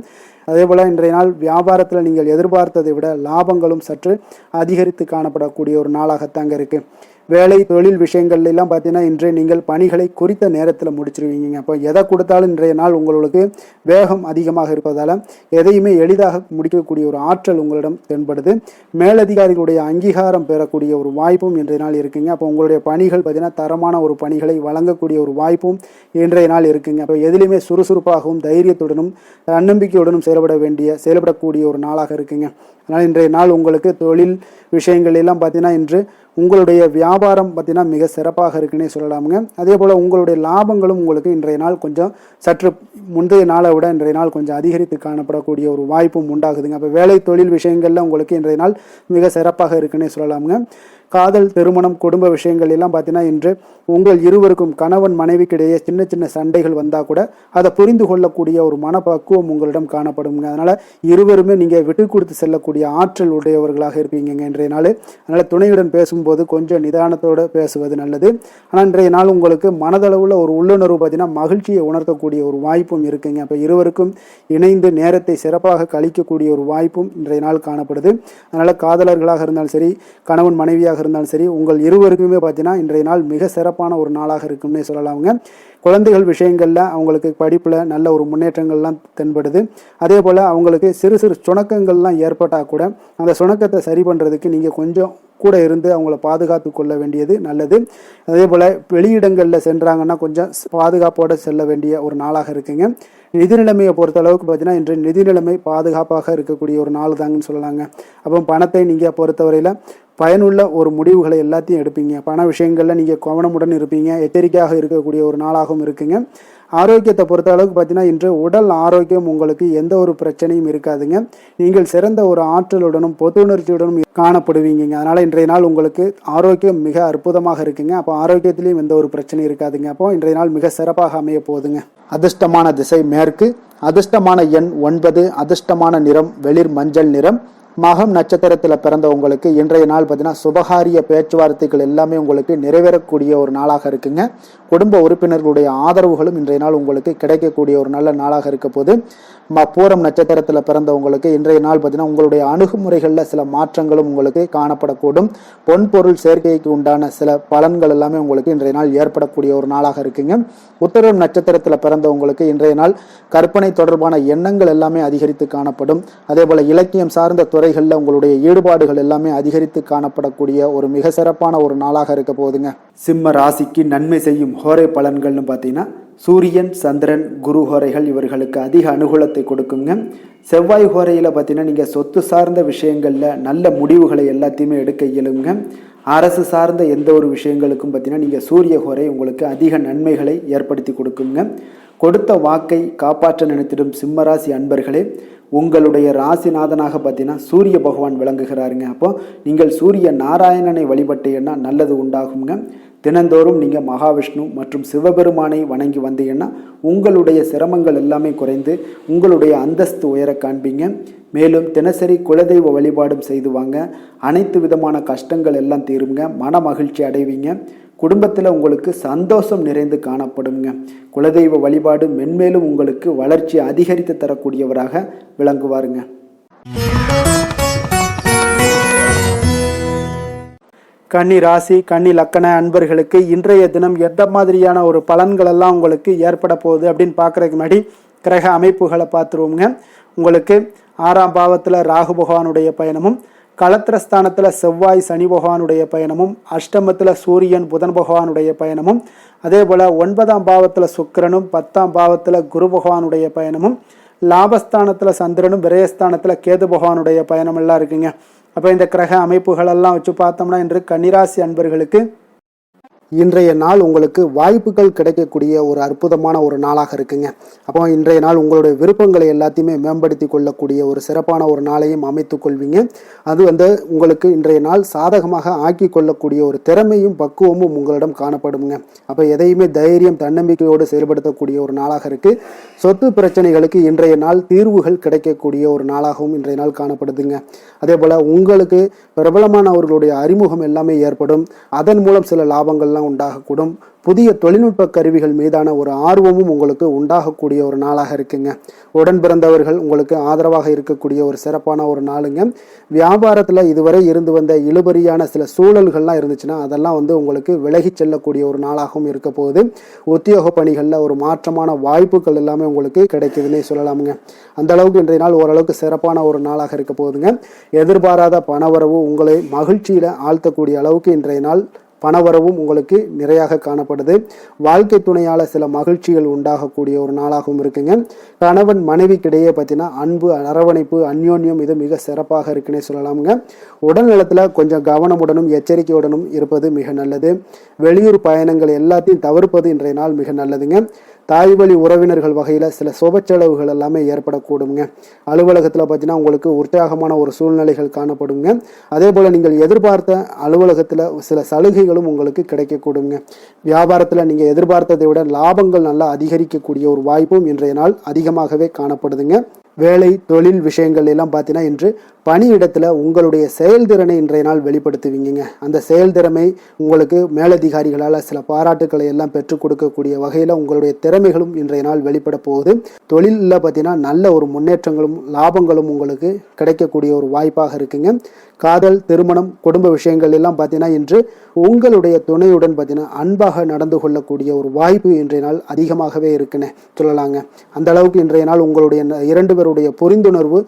அதே போல் இன்றைய நாள் வியாபாரத்தில் நீங்கள் எதிர்பார்த்ததை விட லாபங்களும் சற்று அதிகரித்து காணப்படக்கூடிய ஒரு நாளாகத்தாங்க இருக்குது. வேலை தொழில் விஷயங்கள்லாம் பார்த்தீங்கன்னா இன்று நீங்கள் பணிகளை குறித்த நேரத்தில் முடிச்சிருவீங்க. அப்போ எதை கொடுத்தாலும் இன்றைய நாள் உங்களுக்கு வேகம் அதிகமாக இருப்பதால் எதையுமே எளிதாக முடிக்கக்கூடிய ஒரு ஆற்றல் உங்களிடம் தென்படுது. மேலதிகாரிகளுடைய அங்கீகாரம் பெறக்கூடிய ஒரு வாய்ப்பும் இன்றைய நாள் இருக்குங்க. அப்போ உங்களுடைய பணிகள் பார்த்தீங்கன்னா தரமான ஒரு பணிகளை வழங்கக்கூடிய ஒரு வாய்ப்பும் இன்றைய நாள் இருக்குங்க. அப்போ எதிலுமே சுறுசுறுப்பாகவும் தைரியத்துடனும் தன்னம்பிக்கையுடனும் செயல்படக்கூடிய ஒரு நாளாக இருக்குங்க. அதனால் இன்றைய நாள் உங்களுக்கு தொழில் விஷயங்கள் எல்லாம் பார்த்தீங்கன்னா இன்று உங்களுடைய வியாபாரம் பார்த்தீங்கன்னா மிக சிறப்பாக இருக்குன்னே சொல்லலாமுங்க. அதே போல் உங்களுடைய லாபங்களும் உங்களுக்கு இன்றைய நாள் கொஞ்சம் சற்று முந்தைய நாளை விட இன்றைய நாள் கொஞ்சம் அதிகரித்து காணப்படக்கூடிய ஒரு வாய்ப்பும் உண்டாகுதுங்க. அப்போ வேலை தொழில் விஷயங்கள்ல உங்களுக்கு இன்றைய நாள் மிக சிறப்பாக இருக்குன்னே சொல்லலாமுங்க. காதல், திருமணம், குடும்ப விஷயங்கள் எல்லாம் பார்த்தீங்கன்னா இன்று உங்கள் இருவருக்கும் கணவன் மனைவிக்கிடையே சின்ன சின்ன சண்டைகள் வந்தால் கூட அதை புரிந்து கொள்ளக்கூடிய ஒரு மனப்பக்குவம் உங்களிடம் காணப்படுங்க. அதனால் இருவருமே நீங்கள் விட்டு கொடுத்து செல்லக்கூடிய ஆற்றல் உடையவர்களாக இருப்பீங்க இன்றைய நாள். அதனால் துணையுடன் பேசும்போது கொஞ்சம் நிதானத்தோடு பேசுவது நல்லது. ஆனால் இன்றைய நாள் உங்களுக்கு மனதளவில் ஒரு உள்ளுணர்வு பார்த்தீங்கன்னா மகிழ்ச்சியை உணர்த்தக்கூடிய ஒரு வாய்ப்பும் இருக்குங்க. அப்போ இருவருக்கும் இணைந்து நேரத்தை சிறப்பாக கழிக்கக்கூடிய ஒரு வாய்ப்பும் இன்றைய நாள் காணப்படுது. அதனால் காதலர்களாக இருந்தாலும் சரி, கணவன் மனைவியாக குழந்தைகளாக இருந்தாலும் சரி, உங்கள் இருவருக்குமே பார்த்தீங்கன்னா இன்றைய நாள் மிக சிறப்பான ஒரு நாளாக இருக்கும்னே சொல்லலாமுங்க. குழந்தைகள் விஷயங்களில் அவங்களுக்கு படிப்பில் நல்ல ஒரு முன்னேற்றங்கள்லாம் தென்படுது. அதே போல் அவங்களுக்கு சிறு சிறு சுணக்கங்கள்லாம் ஏற்பட்டால் கூட அந்த சுணக்கத்தை சரி பண்ணுறதுக்கு நீங்கள் கொஞ்சம் கூட இருந்து அவங்கள பாதுகாத்து கொள்ள வேண்டியது நல்லது. அதே போல் வெளியிடங்களில் சென்றாங்கன்னா கொஞ்சம் பாதுகாப்போடு செல்ல வேண்டிய ஒரு நாளாக இருக்குங்க. நிதி நிலைமையை பொறுத்த அளவுக்கு பார்த்தீங்கன்னா இன்று நிதி நிலைமை பாதுகாப்பாக இருக்கக்கூடிய ஒரு நாள் தாங்கன்னு சொல்லலாங்க. அப்போ பணத்தை நீங்கள் பொறுத்தவரையில் பயனுள்ள ஒரு முடிவுகளை எல்லாத்தையும் எடுப்பீங்க. பண விஷயங்களில் நீங்கள் கவனமுடன் இருப்பீங்க. எச்சரிக்கையாக இருக்கக்கூடிய ஒரு நாளாகவும் இருக்குங்க. ஆரோக்கியத்தை பொறுத்த அளவுக்கு பார்த்தீங்கன்னா இன்று உடல் ஆரோக்கியம் உங்களுக்கு எந்த ஒரு பிரச்சனையும் இருக்காதுங்க. நீங்கள் சிறந்த ஒரு ஆற்றலுடனும் புத்துணர்ச்சியுடனும் காணப்படுவீங்க. அதனால் இன்றைய நாள் உங்களுக்கு ஆரோக்கியம் மிக அற்புதமாக இருக்குங்க. அப்போ ஆரோக்கியத்திலையும் எந்த ஒரு பிரச்சனையும் இருக்காதுங்க. அப்போ இன்றைய நாள் மிக சிறப்பாக அமைய போகுதுங்க. அதிர்ஷ்டமான திசை மேற்கு, அதிர்ஷ்டமான எண் 9, அதிர்ஷ்டமான நிறம் வெளிர் மஞ்சள் நிறம். மகம் நட்சத்திரத்தில் பிறந்தவங்களுக்கு இன்றைய நாள் பார்த்தீங்கன்னா சுபகாரிய பேச்சுவார்த்தைகள் எல்லாமே உங்களுக்கு நிறைவேறக்கூடிய ஒரு நாளாக இருக்குங்க. குடும்ப உறுப்பினர்களுடைய ஆதரவுகளும் இன்றைய நாள் உங்களுக்கு கிடைக்கக்கூடிய ஒரு நல்ல நாளாக இருக்க போது. பூரம் நட்சத்திரத்தில் பிறந்தவங்களுக்கு இன்றைய நாள் பார்த்தீங்கன்னா உங்களுடைய அணுகுமுறைகளில் சில மாற்றங்களும் உங்களுக்கு காணப்படக்கூடும். பொன்பொருள் சேர்க்கைக்கு உண்டான சில பலன்கள் எல்லாமே உங்களுக்கு இன்றைய நாள் ஏற்படக்கூடிய ஒரு நாளாக இருக்குங்க. உத்திரம் நட்சத்திரத்தில் பிறந்தவங்களுக்கு இன்றைய நாள் கற்பனை தொடர்பான எண்ணங்கள் எல்லாமே அதிகரித்து காணப்படும். அதே போல இலக்கியம் சார்ந்த துறைகளில் உங்களுடைய ஈடுபாடுகள் எல்லாமே அதிகரித்து காணப்படக்கூடிய ஒரு மிக சிறப்பான ஒரு நாளாக இருக்க போகுதுங்க. சிம்ம ராசிக்கு நன்மை செய்யும் ஹோரை பலன்கள்னு பார்த்தீங்கன்னா சூரியன், சந்திரன், குரு ஹோரைகள் இவர்களுக்கு அதிக அனுகூலத்தை கொடுக்குங்க. செவ்வாய் ஹோரையில் பார்த்தீங்கன்னா நீங்கள் சொத்து சார்ந்த விஷயங்களில் நல்ல முடிவுகளை எல்லாத்தையுமே எடுக்க இயலுங்க. அரசு சார்ந்த எந்த ஒரு விஷயங்களுக்கும் பார்த்தீங்கன்னா நீங்கள் சூரிய ஹோரை உங்களுக்கு அதிக நன்மைகளை ஏற்படுத்தி கொடுக்குங்க. கொடுத்த வாக்கை காப்பாற்ற நினைத்திடும் சிம்மராசி அன்பர்களே, உங்களுடைய ராசிநாதனாக பார்த்தீங்கன்னா சூரிய பகவான் விளங்குகிறாருங்க. அப்போ நீங்கள் சூரிய நாராயணனை வழிபட்டீங்கன்னா நல்லது உண்டாகுங்க. தினந்தோறும் நீங்கள் மகாவிஷ்ணு மற்றும் சிவபெருமானை வணங்கி வந்தீங்கன்னா உங்களுடைய சிரமங்கள் எல்லாமே குறைந்து உங்களுடைய அந்தஸ்து உயர காண்பீங்க. மேலும் தினசரி குலதெய்வ வழிபாடும் செய்து வாங்க. அனைத்து விதமான கஷ்டங்கள் எல்லாம் தீருங்க. மன மகிழ்ச்சி அடைவீங்க. குடும்பத்தில் உங்களுக்கு சந்தோஷம் நிறைந்து காணப்படுங்க. குலதெய்வ வழிபாடு மென்மேலும் உங்களுக்கு வளர்ச்சி அதிகரித்து தரக்கூடியவராக விளங்குவாருங்க. கன்னி ராசி, கன்னி லக்கண அன்பர்களுக்கு இன்றைய தினம் எந்த மாதிரியான ஒரு பலன்கள் எல்லாம் உங்களுக்கு ஏற்பட போகுது அப்படின்னு பார்க்குறதுக்கு முன்னாடி கிரக அமைப்புகளை பார்த்துருவோங்க. உங்களுக்கு 6ஆம் பாவத்தில் ராகு பகவானுடைய பயணமும், களத்திரஸ்தானத்தில் செவ்வாய் சனி பகவானுடைய பயணமும், அஷ்டமத்தில் சூரியன் புதன் பகவானுடைய பயணமும், அதே போல் 9ஆம் பாவத்தில் சுக்கிரனும், 10ஆம் பாவத்தில் குரு பகவானுடைய பயணமும், லாபஸ்தானத்தில் சந்திரனும், விரயஸ்தானத்தில் கேது பகவானுடைய பயணம் எல்லாம் இருக்குங்க. அப்போ இந்த கிரக அமைப்புகளெல்லாம் வச்சு பார்த்தோம்னா இன்று கன்னிராசி அன்பர்களுக்கு இன்றைய நாள் உங்களுக்கு வாய்ப்புகள் கிடைக்கக்கூடிய ஒரு அற்புதமான ஒரு நாளாக இருக்குங்க. அப்போ இன்றைய நாள் உங்களுடைய விருப்பங்களை எல்லாத்தையுமே மேம்படுத்தி கொள்ளக்கூடிய ஒரு சிறப்பான ஒரு நாளையும் அமைத்து கொள்வீங்க. அது உங்களுக்கு இன்றைய நாள் சாதகமாக ஆக்கி கொள்ளக்கூடிய ஒரு திறமையும் பக்குவமும் உங்களிடம் காணப்படுங்க. அப்போ எதையுமே தைரியம் தன்னம்பிக்கையோடு செயல்படுத்தக்கூடிய ஒரு நாளாக இருக்கு. சொத்து பிரச்சனைகளுக்கு இன்றைய நாள் தீர்வுகள் கிடைக்கக்கூடிய ஒரு நாளாகவும் இன்றைய நாள் காணப்படுதுங்க. அதே போல உங்களுக்கு பிரபலமானவர்களுடைய அறிமுகம் எல்லாமே ஏற்படும். அதன் மூலம் சில லாபங்கள்லாம் உண்டாகக்கூடும். புதிய தொழில்நுட்ப கருவிகள் மீதான ஒரு ஆர்வமும் உங்களுக்கு உண்டாகக்கூடிய ஒரு நாளாக இருக்குங்க. உடன் பிறந்தவர்கள் உங்களுக்கு ஆதரவாக இருக்கக்கூடிய ஒரு சிறப்பான ஒரு நாளுங்க. வியாபாரத்தில் இதுவரை இருந்து வந்த இழுபறியான சில சூழல்கள்லாம் இருந்துச்சுன்னா அதெல்லாம் உங்களுக்கு விலகி செல்லக்கூடிய ஒரு நாளாகவும் இருக்க போகுது. உத்தியோக பணிகளில் ஒரு மாற்றமான வாய்ப்புகள் எல்லாமே உங்களுக்கு கிடைக்குதுன்னே சொல்லலாமுங்க. அந்த அளவுக்கு இன்றைய நாள் ஓரளவுக்கு சிறப்பான ஒரு நாளாக இருக்க போகுதுங்க. எதிர்பாராத பணவரவு உங்களை மகிழ்ச்சியில் ஆழ்த்தக்கூடிய அளவுக்கு இன்றைய நாள் பணவரவும் உங்களுக்கு நிறையாக காணப்படுது. வாழ்க்கை துணையால் சில மகிழ்ச்சிகள் உண்டாகக்கூடிய ஒரு நாளாகவும் இருக்குங்க. கணவன் மனைவிக்கிடையே பார்த்தீங்கன்னா அன்பு, அரவணைப்பு, அந்யோன்யம் இது மிக சிறப்பாக இருக்குன்னே சொல்லலாமுங்க. உடல்நலத்தில் கொஞ்சம் கவனமுடனும் எச்சரிக்கையுடனும் இருப்பது மிக நல்லது. வெளியூர் பயணங்கள் எல்லாத்தையும் தவிர்ப்பது இன்றைய நாள் மிக நல்லதுங்க. தாய் வழி உறவினர்கள் வகையில் சில சுப செலவுகள் எல்லாமே ஏற்படக்கூடுங்க. அலுவலகத்தில் பார்த்தீங்கன்னா உங்களுக்கு உற்சாகமான ஒரு சூழ்நிலைகள் காணப்படுங்க. அதே போல் நீங்கள் எதிர்பார்த்த அலுவலகத்தில் சில சலுகைகளும் உங்களுக்கு கிடைக்கக்கூடுங்க. வியாபாரத்தில் நீங்கள் எதிர்பார்த்ததை விட லாபங்கள் நல்லா அதிகரிக்கக்கூடிய ஒரு வாய்ப்பும் இன்றைய நாள் அதிகமாகவே காணப்படுதுங்க. வேலை தொழில் விஷயங்கள் எல்லாம் பார்த்தீங்கன்னா இன்று பணியிடத்தில் உங்களுடைய செயல்திறனை இன்றைய நாள் வெளிப்படுத்துவீங்க. அந்த செயல்திறமை உங்களுக்கு மேலதிகாரிகளால் சில பாராட்டுக்களை எல்லாம் பெற்றுக் கொடுக்கக்கூடிய வகையில் உங்களுடைய திறமைகளும் இன்றைய நாள் வெளிப்பட போகுது. தொழிலில் பார்த்தீங்கன்னா நல்ல ஒரு முன்னேற்றங்களும் லாபங்களும் உங்களுக்கு கிடைக்கக்கூடிய ஒரு வாய்ப்பாக இருக்குங்க. காதல், திருமணம், குடும்ப விஷயங்கள் எல்லாம் பார்த்தீங்கன்னா இன்று உங்களுடைய துணையுடன் பார்த்தீங்கன்னா அன்பாக நடந்து கொள்ளக்கூடிய ஒரு வாய்ப்பு இன்றைய நாள் அதிகமாகவே இருக்குன்னு சொல்லலாங்க. அந்த அளவுக்கு இன்றைய நாள் உங்களுடைய 2 பேருடைய புரிந்துணர்வு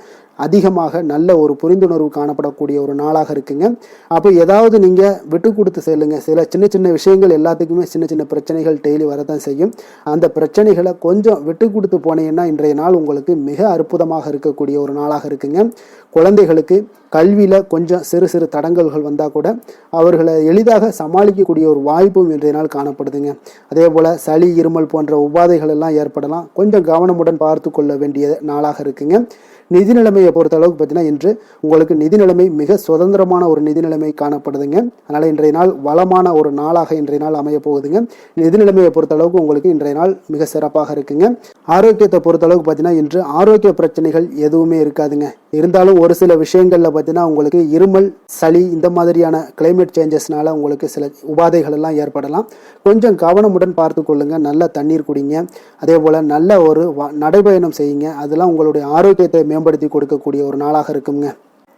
அதிகமாக நல்ல ஒரு புரிந்துணர்வு காணப்படக்கூடிய ஒரு நாளாக இருக்குங்க. அப்போ ஏதாவது நீங்கள் விட்டு கொடுத்து செல்லுங்க. சில சின்ன சின்ன விஷயங்கள் எல்லாத்துக்குமே சின்ன சின்ன பிரச்சனைகள் டெய்லி வரதான் செய்யும். அந்த பிரச்சனைகளை கொஞ்சம் விட்டு கொடுத்து போனீங்கன்னா இன்றைய நாள் உங்களுக்கு மிக அற்புதமாக இருக்கக்கூடிய ஒரு நாளாக இருக்குங்க. குழந்தைகளுக்கு கல்வியில் கொஞ்சம் சிறு சிறு தடங்கல்கள் வந்தால் கூட அவர்களை எளிதாக சமாளிக்கக்கூடிய ஒரு வாய்ப்பும் இன்றைய நாள் காணப்படுதுங்க. அதே போல் சளி, இருமல் போன்ற உபாதைகள் எல்லாம் ஏற்படலாம். கொஞ்சம் கவனமுடன் பார்த்து கொள்ள வேண்டிய நாளாக இருக்குங்க. நிதி நிலைமையை பொறுத்த அளவுக்கு பார்த்தீங்கன்னா இன்று உங்களுக்கு நிதி நிலைமை மிக சுதந்திரமான ஒரு நிதி நிலைமை காணப்படுதுங்க. அதனால் இன்றைய நாள் வளமான ஒரு நாளாக இன்றைய நாள் அமைய போகுதுங்க. நிதி நிலைமையை பொறுத்த அளவுக்கு உங்களுக்கு இன்றைய நாள் மிக சிறப்பாக இருக்குங்க. ஆரோக்கியத்தை பொறுத்த அளவுக்கு பார்த்தீங்கன்னா இன்று ஆரோக்கிய பிரச்சனைகள் எதுவுமே இருக்காதுங்க. இருந்தாலும் ஒரு சில விஷயங்களில் பார்த்தீங்கன்னா உங்களுக்கு இருமல், சளி இந்த மாதிரியான கிளைமேட் சேஞ்சஸ்னால உங்களுக்கு சில உபாதைகள் எல்லாம் ஏற்படலாம். கொஞ்சம் கவனமுடன் பார்த்து கொள்ளுங்க. நல்ல தண்ணீர் குடிங்க. அதே போல் நல்ல ஒரு நடைபயணம் செய்யுங்க. அதெல்லாம் உங்களுடைய ஆரோக்கியத்தை மேம்படுத்தி கொடுக்கக்கூடிய ஒரு நாளாக இருக்குங்க.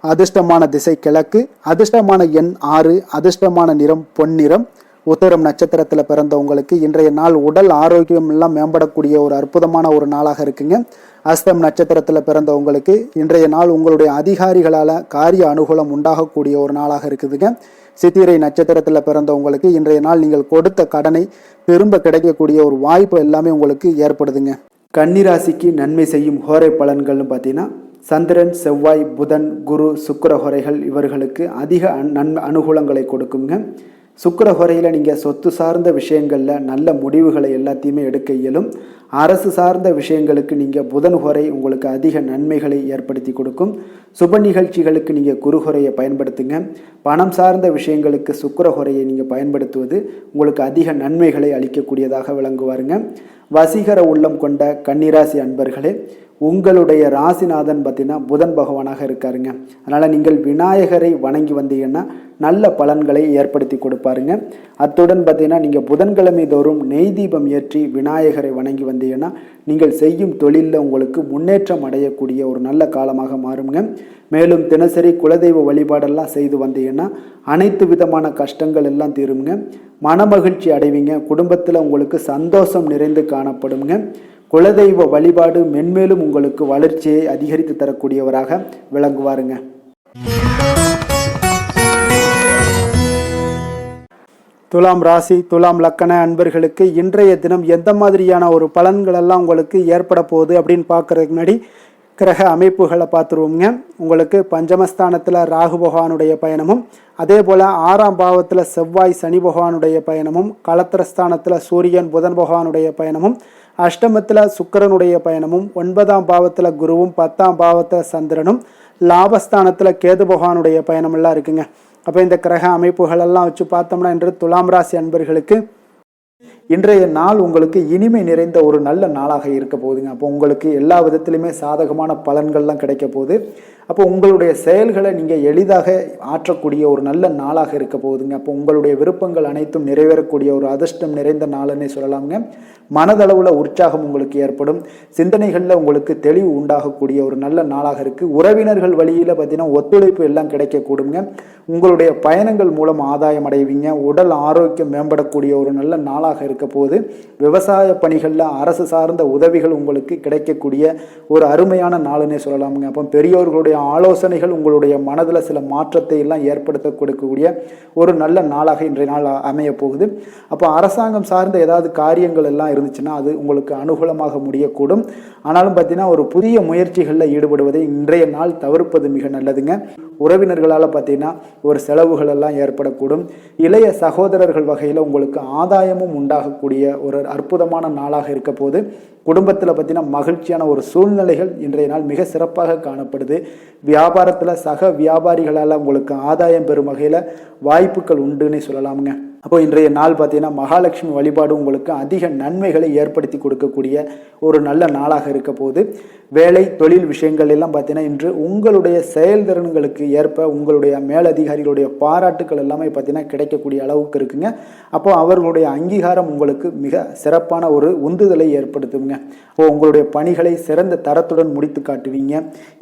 அதிர்ஷ்டமான திசை கிழக்கு, அதிர்ஷ்டமான எண் 6, அதிர்ஷ்டமான நிறம் பொன்னிறம். உத்தரம் நட்சத்திரத்தில் பிறந்தவங்களுக்கு இன்றைய நாள் உடல் ஆரோக்கியம் எல்லாம் மேம்படக்கூடிய ஒரு அற்புதமான ஒரு நாளாக இருக்குங்க. அஸ்தம் நட்சத்திரத்தில் பிறந்தவங்களுக்கு இன்றைய நாள் உங்களுடைய அதிகாரிகளால் காரிய அனுகூலம் உண்டாகக்கூடிய ஒரு நாளாக இருக்குதுங்க. சித்திரை நட்சத்திரத்தில் பிறந்தவங்களுக்கு இன்றைய நாள் நீங்கள் கொடுத்த கடனை திரும்ப கிடைக்கக்கூடிய ஒரு வாய்ப்பு எல்லாமே உங்களுக்கு ஏற்படுதுங்க. கன்னிராசிக்கு நன்மை செய்யும் ஹோரை பலன்கள்னு பார்த்தீங்கன்னா சந்திரன், செவ்வாய், புதன், குரு, சுக்கிர ஹோரைகள் இவர்களுக்கு அதிக அனுகூலங்களை கொடுக்குங்க. சுக்கிர ஹோரையில் நீங்கள் சொத்து சார்ந்த விஷயங்களில் நல்ல முடிவுகளை எல்லாத்தையுமே எடுக்க இயலும். அரசு சார்ந்த விஷயங்களுக்கு நீங்கள் புதன் ஹோரை உங்களுக்கு அதிக நன்மைகளை ஏற்படுத்தி கொடுக்கும். சுப நிகழ்ச்சிகளுக்கு நீங்கள் குரு ஹோரையை பயன்படுத்துங்க. பணம் சார்ந்த விஷயங்களுக்கு சுக்கிர ஹோரையை நீங்கள் பயன்படுத்துவது உங்களுக்கு அதிக நன்மைகளை அளிக்கக்கூடியதாக விளங்குவாருங்க. வசீகர உள்ளம் கொண்ட கன்னிராசி அன்பர்களே, உங்களுடைய ராசிநாதன் பார்த்தீங்கன்னா புதன் பகவானாக இருக்காருங்க. அதனால் நீங்கள் விநாயகரை வணங்கி வந்தீங்கன்னா நல்ல பலன்களை ஏற்படுத்தி கொடுப்பாருங்க. அத்துடன் பார்த்தீங்கன்னா நீங்கள் புதன்கிழமை தோறும் நெய் தீபம் ஏற்றி விநாயகரை வணங்கி வந்தீங்கன்னா நீங்கள் செய்யும் தொழிலில் உங்களுக்கு முன்னேற்றம் அடையக்கூடிய ஒரு நல்ல காலமாக மாறுங்க. மேலும் தினசரி குலதெய்வ வழிபாடெல்லாம் செய்து வந்தீங்கன்னா அனைத்து விதமான கஷ்டங்கள் எல்லாம் தீருங்க. மனமகிழ்ச்சி அடைவீங்க. குடும்பத்தில் உங்களுக்கு சந்தோஷம் நிறைந்து காணப்படுங்க. குலதெய்வ வழிபாடு மென்மேலும் உங்களுக்கு வளர்ச்சியை அதிகரித்து தரக்கூடியவராக விளங்குவாருங்க. துலாம் ராசி, துலாம் லக்கண அன்பர்களுக்கு இன்றைய தினம் எந்த மாதிரியான ஒரு பலன்கள் எல்லாம் உங்களுக்கு ஏற்பட போகுது அப்படின்னு பார்க்கறதுக்கு முன்னாடி கிரக அமைப்புகளை பார்த்துருவோங்க. உங்களுக்கு பஞ்சமஸ்தானத்தில் ராகு பகவானுடைய பயணமும், அதே போல் 6ஆம் பாவத்தில் செவ்வாய் சனி பகவானுடைய பயணமும், களத்திரஸ்தானத்தில் சூரியன் புதன் பகவானுடைய பயணமும், அஷ்டமத்தில் சுக்கிரனுடைய பயணமும், 9ஆம் பாவத்தில் குருவும், 10ஆம் பாவத்தில் சந்திரனும், லாபஸ்தானத்தில் கேது பகவானுடைய பயணமெல்லாம் இருக்குங்க. அப்போ இந்த கிரக அமைப்புகளெல்லாம் வச்சு பார்த்தோம்னா இன்று துலாம் ராசி அன்பர்களுக்கு இன்றைய நாள் உங்களுக்கு இனிமை நிறைந்த ஒரு நல்ல நாளாக இருக்க போகுதுங்க. அப்போ உங்களுக்கு எல்லா விதத்திலுமே சாதகமான பலன்கள்லாம் கிடைக்க போகுது. அப்போ உங்களுடைய செயல்களை நீங்கள் எளிதாக ஆற்றக்கூடிய ஒரு நல்ல நாளாக இருக்க போகுதுங்க. அப்போ உங்களுடைய விருப்பங்கள் அனைத்தும் நிறைவேறக்கூடிய ஒரு அதிர்ஷ்டம் நிறைந்த நாளுன்னே சொல்லலாங்க. மனதளவில் உற்சாகம் உங்களுக்கு ஏற்படும். சிந்தனைகளில் உங்களுக்கு தெளிவு உண்டாகக்கூடிய ஒரு நல்ல நாளாக இருக்குது. உறவினர்கள் வழியில் பார்த்தீங்கன்னா ஒத்துழைப்பு எல்லாம் கிடைக்கக்கூடுங்க. உங்களுடைய பயணங்கள் மூலம் ஆதாயம் அடைவீங்க. உடல் ஆரோக்கியம் மேம்படக்கூடிய ஒரு நல்ல நாளாக இருக்க போது. விவசாய பணிகளில் அரசு சார்ந்த உதவிகள் உங்களுக்கு கிடைக்கக்கூடிய ஒரு அருமையான நாளுன்னே சொல்லலாமுங்க. அப்போ பெரியோர்களுடைய ஆலோசனைகள் உங்களுடைய மனதில் சில மாற்றத்தை எல்லாம் ஏற்படுத்த கொடுக்கக்கூடிய ஒரு நல்ல நாளாக இன்றைய நாள் அமைய போகுது. அப்போ அரசாங்கம் சார்ந்த ஏதாவது காரியங்கள் எல்லாம் இருந்துச்சுன்னா அது உங்களுக்கு அனுகூலமாக முடியக்கூடும். ஆனாலும் பார்த்தீங்கன்னா ஒரு புதிய முயற்சிகளில் ஈடுபடுவதை இன்றைய நாள் தவிர்ப்பது மிக நல்லதுங்க. உறவினர்களால் பார்த்தீங்கன்னா ஒரு செலவுகள் எல்லாம் ஏற்படக்கூடும். இளைய சகோதரர்கள் வகையில் உங்களுக்கு ஆதாயமும் உண்டாகக்கூடிய ஒரு அற்புதமான நாளாக இருக்க போது. குடும்பத்தில் பார்த்தீங்கன்னா மகிழ்ச்சியான ஒரு சூழ்நிலைகள் இன்றைய நாள் மிக சிறப்பாக காணப்படுது. வியாபாரத்தில் சக வியாபாரிகளால் உங்களுக்கு ஆதாயம் பெறும் வகையில் வாய்ப்புகள் உண்டுன்னு சொல்லலாமுங்க. அப்போ இன்றைய நாள் பார்த்தீங்கன்னா மகாலட்சுமி வழிபாடு உங்களுக்கு அதிக நன்மைகளை ஏற்படுத்தி கொடுக்கக்கூடிய ஒரு நல்ல நாளாக இருக்க போது. வேலை தொழில் விஷயங்கள் எல்லாம் பார்த்தீங்கன்னா இன்று உங்களுடைய செயல்திறன்களுக்கு ஏற்ப உங்களுடைய மேலதிகாரிகளுடைய பாராட்டுக்கள் எல்லாமே பார்த்தீங்கன்னா கிடைக்கக்கூடிய அளவுக்கு இருக்குங்க. அப்போ அவர்களுடைய அங்கீகாரம் உங்களுக்கு மிக சிறப்பான ஒரு உந்துதலை ஏற்படுத்துங்க. அப்போ உங்களுடைய பணிகளை சிறந்த தரத்துடன் முடித்து காட்டுவீங்க.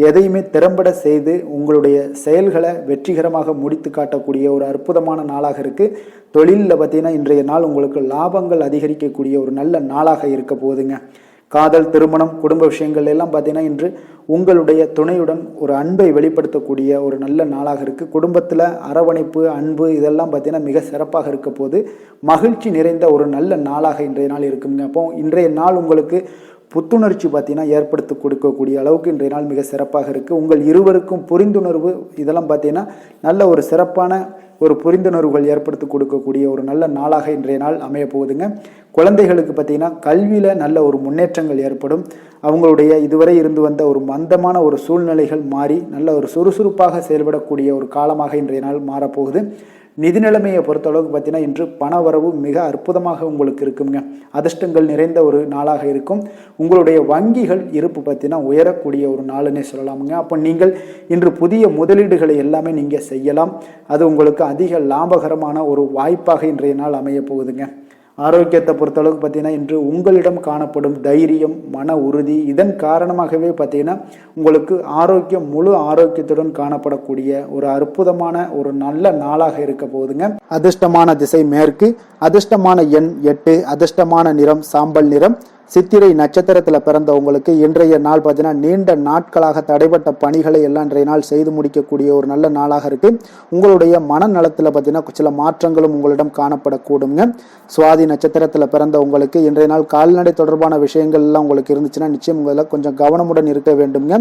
எதையுமே திறம்பட செய்து உங்களுடைய செயல்களை வெற்றிகரமாக முடித்து காட்டக்கூடிய ஒரு அற்புதமான நாளாக இருக்கு. தொழிலில் பார்த்தீங்கன்னா இன்றைய நாள் உங்களுக்கு லாபங்கள் அதிகரிக்கக்கூடிய ஒரு நல்ல நாளாக இருக்க போகுதுங்க. காதல், திருமணம், குடும்ப விஷயங்கள் எல்லாம் பார்த்தீங்கன்னா இன்று உங்களுடைய துணையுடன் ஒரு அன்பை வெளிப்படுத்தக்கூடிய ஒரு நல்ல நாளாக இருக்குது. குடும்பத்தில் அரவணைப்பு, அன்பு இதெல்லாம் பார்த்தீங்கன்னா மிக சிறப்பாக இருக்க போது மகிழ்ச்சி நிறைந்த ஒரு நல்ல நாளாக இன்றைய நாள் இருக்குங்க. அப்போ இன்றைய நாள் உங்களுக்கு புத்துணர்ச்சி பார்த்தீங்கன்னா ஏற்படுத்தி கொடுக்கக்கூடிய அளவுக்கு இன்றைய நாள் மிக சிறப்பாக இருக்குது. உங்கள் இருவருக்கும் புரிந்துணர்வு இதெல்லாம் பார்த்தீங்கன்னா நல்ல ஒரு சிறப்பான ஒரு புரிந்துணர்வுகள் ஏற்படுத்தி கொடுக்கக்கூடிய ஒரு நல்ல நாளாக இன்றைய நாள் அமைய போகுதுங்க. குழந்தைகளுக்கு பார்த்தீங்கன்னா கல்வியில் நல்ல ஒரு முன்னேற்றங்கள் ஏற்படும். அவங்களுடைய இதுவரை இருந்து வந்த ஒரு மந்தமான ஒரு சூழ்நிலைகள் மாறி நல்ல ஒரு சுறுசுறுப்பாக செயல்படக்கூடிய ஒரு காலமாக இன்றைய நாள் மாறப்போகுது. நிதி நிலைமையை பொறுத்தளவுக்கு பார்த்தீங்கன்னா இன்று பண வரவு மிக அற்புதமாக உங்களுக்கு இருக்குங்க. அதிர்ஷ்டங்கள் நிறைந்த ஒரு நாளாக இருக்கும். உங்களுடைய வங்கிகள் இருப்பு பார்த்தீங்கன்னா உயரக்கூடிய ஒரு நாளுன்னே சொல்லலாமுங்க. அப்போ நீங்கள் இன்று புதிய முதலீடுகளை எல்லாமே நீங்கள் செய்யலாம். அது உங்களுக்கு அதிக லாபகரமான ஒரு வாய்ப்பாக இன்றைய நாள் அமைய போகுதுங்க. ஆரோக்கியத்தை பொறுத்தளவுக்கு பார்த்தீங்கன்னா இன்று உங்களிடம் காணப்படும் தைரியம், மன உறுதி இதன் காரணமாகவே பார்த்தீங்கன்னா உங்களுக்கு ஆரோக்கியம் முழு ஆரோக்கியத்துடன் காணப்படக்கூடிய ஒரு அற்புதமான ஒரு நல்ல நாளாக இருக்க போகுதுங்க. அதிர்ஷ்டமான திசை மேற்கு, அதிர்ஷ்டமான எண் 8, அதிர்ஷ்டமான நிறம் சாம்பல் நிறம். சித்திரை நட்சத்திரத்தில் பிறந்தவங்களுக்கு இன்றைய நாள் பார்த்தீங்கன்னா நீண்ட நாட்களாக தடைப்பட்ட பணிகளை எல்லாம் இன்றைய நாள் செய்து முடிக்கக்கூடிய ஒரு நல்ல நாளாக இருக்கு. உங்களுடைய மனநலத்தில் பார்த்தீங்கன்னா சில மாற்றங்களும் உங்களிடம் காணப்படக்கூடுங்க. சுவாதி நட்சத்திரத்தில் பிறந்தவங்களுக்கு இன்றைய நாள் கால்நடை தொடர்பான விஷயங்கள் எல்லாம் உங்களுக்கு இருந்துச்சுன்னா நிச்சயம் உங்களை கொஞ்சம் கவனமுடன் இருக்க வேண்டுங்க.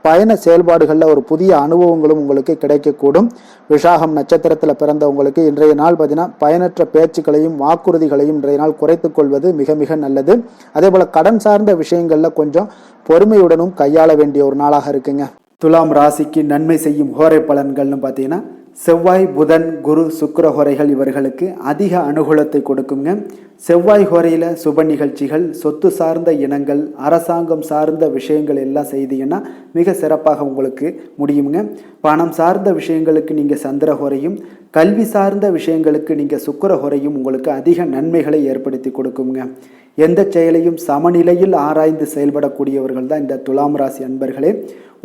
பயண செயல்பாடுகளில் ஒரு புதிய அனுபவங்களும் உங்களுக்கு கிடைக்கக்கூடும். விஷாகம் நட்சத்திரத்தில் பிறந்தவங்களுக்கு இன்றைய நாள் பார்த்தீங்கன்னா பயனற்ற பேச்சுக்களையும் வாக்குறுதிகளையும் இன்றைய நாள் குறைத்துக் கொள்வது மிக மிக நல்லது. அதே போல கடன் சார்ந்த விஷயங்கள்ல கொஞ்சம் பொறுமையுடனும் கையாள வேண்டிய ஒரு நாளாக இருக்குங்க. துலாம் ராசிக்கு நன்மை செய்யும் ஹோரை பலன்கள்னு பார்த்தீங்கன்னா செவ்வாய், புதன், குரு, சுக்கிர ஹோரைகள் இவர்களுக்கு அதிக அனுகூலத்தை கொடுக்குங்க. செவ்வாய் ஹோரையில் சுப நிகழ்ச்சிகள், சொத்து சார்ந்த இனங்கள், அரசாங்கம் சார்ந்த விஷயங்கள் எல்லாம் செய்தீங்கன்னா மிக சிறப்பாக உங்களுக்கு முடியுங்க. பணம் சார்ந்த விஷயங்களுக்கு நீங்கள் சந்திர ஹோரையும், கல்வி சார்ந்த விஷயங்களுக்கு நீங்கள் சுக்கிர ஹோரையும் உங்களுக்கு அதிக நன்மைகளை ஏற்படுத்தி கொடுக்குங்க. எந்த செயலையும் சமநிலையில் ஆராய்ந்து செயல்படக்கூடியவர்கள் தான் இந்த துலாம் ராசி அன்பர்களே.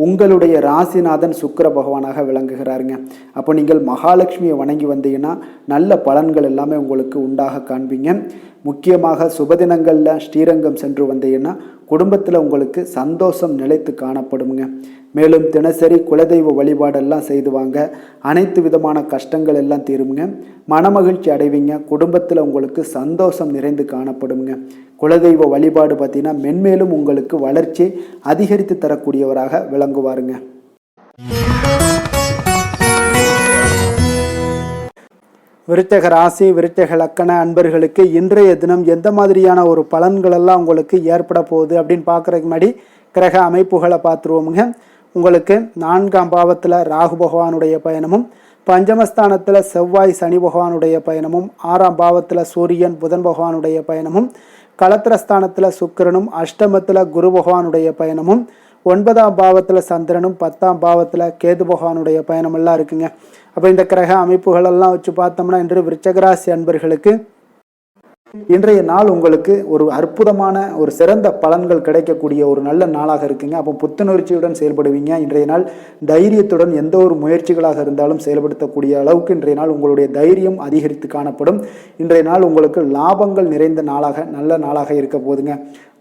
உங்களுடைய ராசிநாதன் சுக்கிர பகவானாக விளங்குகிறாருங்க. அப்போ நீங்கள் மகாலட்சுமியை வணங்கி வந்தீங்கன்னா நல்ல பலன்கள் எல்லாமே உங்களுக்கு உண்டாக காண்பீங்க. முக்கியமாக சுபதினங்களில் ஸ்ரீரங்கம் சென்று வந்தீங்கன்னா குடும்பத்தில் உங்களுக்கு சந்தோஷம் நிலைத்து காணப்படுங்க. மேலும் தினசரி குலதெய்வ வழிபாடெல்லாம் செய்து வாங்க. அனைத்து விதமான கஷ்டங்கள் எல்லாம் தீருங்க. மனமகிழ்ச்சி அடைவீங்க. குடும்பத்தில் உங்களுக்கு சந்தோஷம் நிறைந்து காணப்படுங்க. குலதெய்வ வழிபாடு பார்த்தீங்கன்னா மென்மேலும் உங்களுக்கு வளர்ச்சி அதிகரித்து தரக்கூடியவராக விளங்குவாருங்க. விருச்சக ராசி, விருச்சக லக்கண அன்பர்களுக்கு இன்றைய தினம் எந்த மாதிரியான ஒரு பலன்கள் எல்லாம் உங்களுக்கு ஏற்பட போகுது அப்படின்னு பார்க்குறதுக்கு முன்னாடி கிரக அமைப்புகளை பார்த்துருவோமுங்க. உங்களுக்கு 4ஆம் பாவத்தில் ராகு பகவானுடைய பயணமும், பஞ்சமஸ்தானத்தில் செவ்வாய் சனி பகவானுடைய பயணமும், 6ஆம் பாவத்தில் சூரியன் புதன் பகவானுடைய பயணமும், களத்திரஸ்தானத்தில் சுக்கிரனும், அஷ்டமத்தில் குரு பகவானுடைய பயணமும், 9ஆம் பாவத்தில் சந்திரனும், 10ஆம் பாவத்தில் கேது பகவானுடைய பயணமெல்லாம் இருக்குங்க. அப்போ இந்த கிரக அமைப்புகளெல்லாம் வச்சு பார்த்தோம்னா இன்று விருச்சகராசி அன்பர்களுக்கு இன்றைய நாள் உங்களுக்கு ஒரு அற்புதமான ஒரு சிறந்த பலன்கள் கிடைக்கக்கூடிய ஒரு நல்ல நாளாக இருக்குங்க. அப்போ புத்துணர்ச்சியுடன் செயல்படுவீங்க. இன்றைய நாள் தைரியத்துடன் எந்த ஒரு முயற்சிகளாக இருந்தாலும் செயல்படுத்தக்கூடிய அளவுக்கு இன்றைய நாள் உங்களுடைய தைரியம் அதிகரித்து காணப்படும். இன்றைய நாள் உங்களுக்கு லாபங்கள் நிறைந்த நாளாக நல்ல நாளாக இருக்க போதுங்க.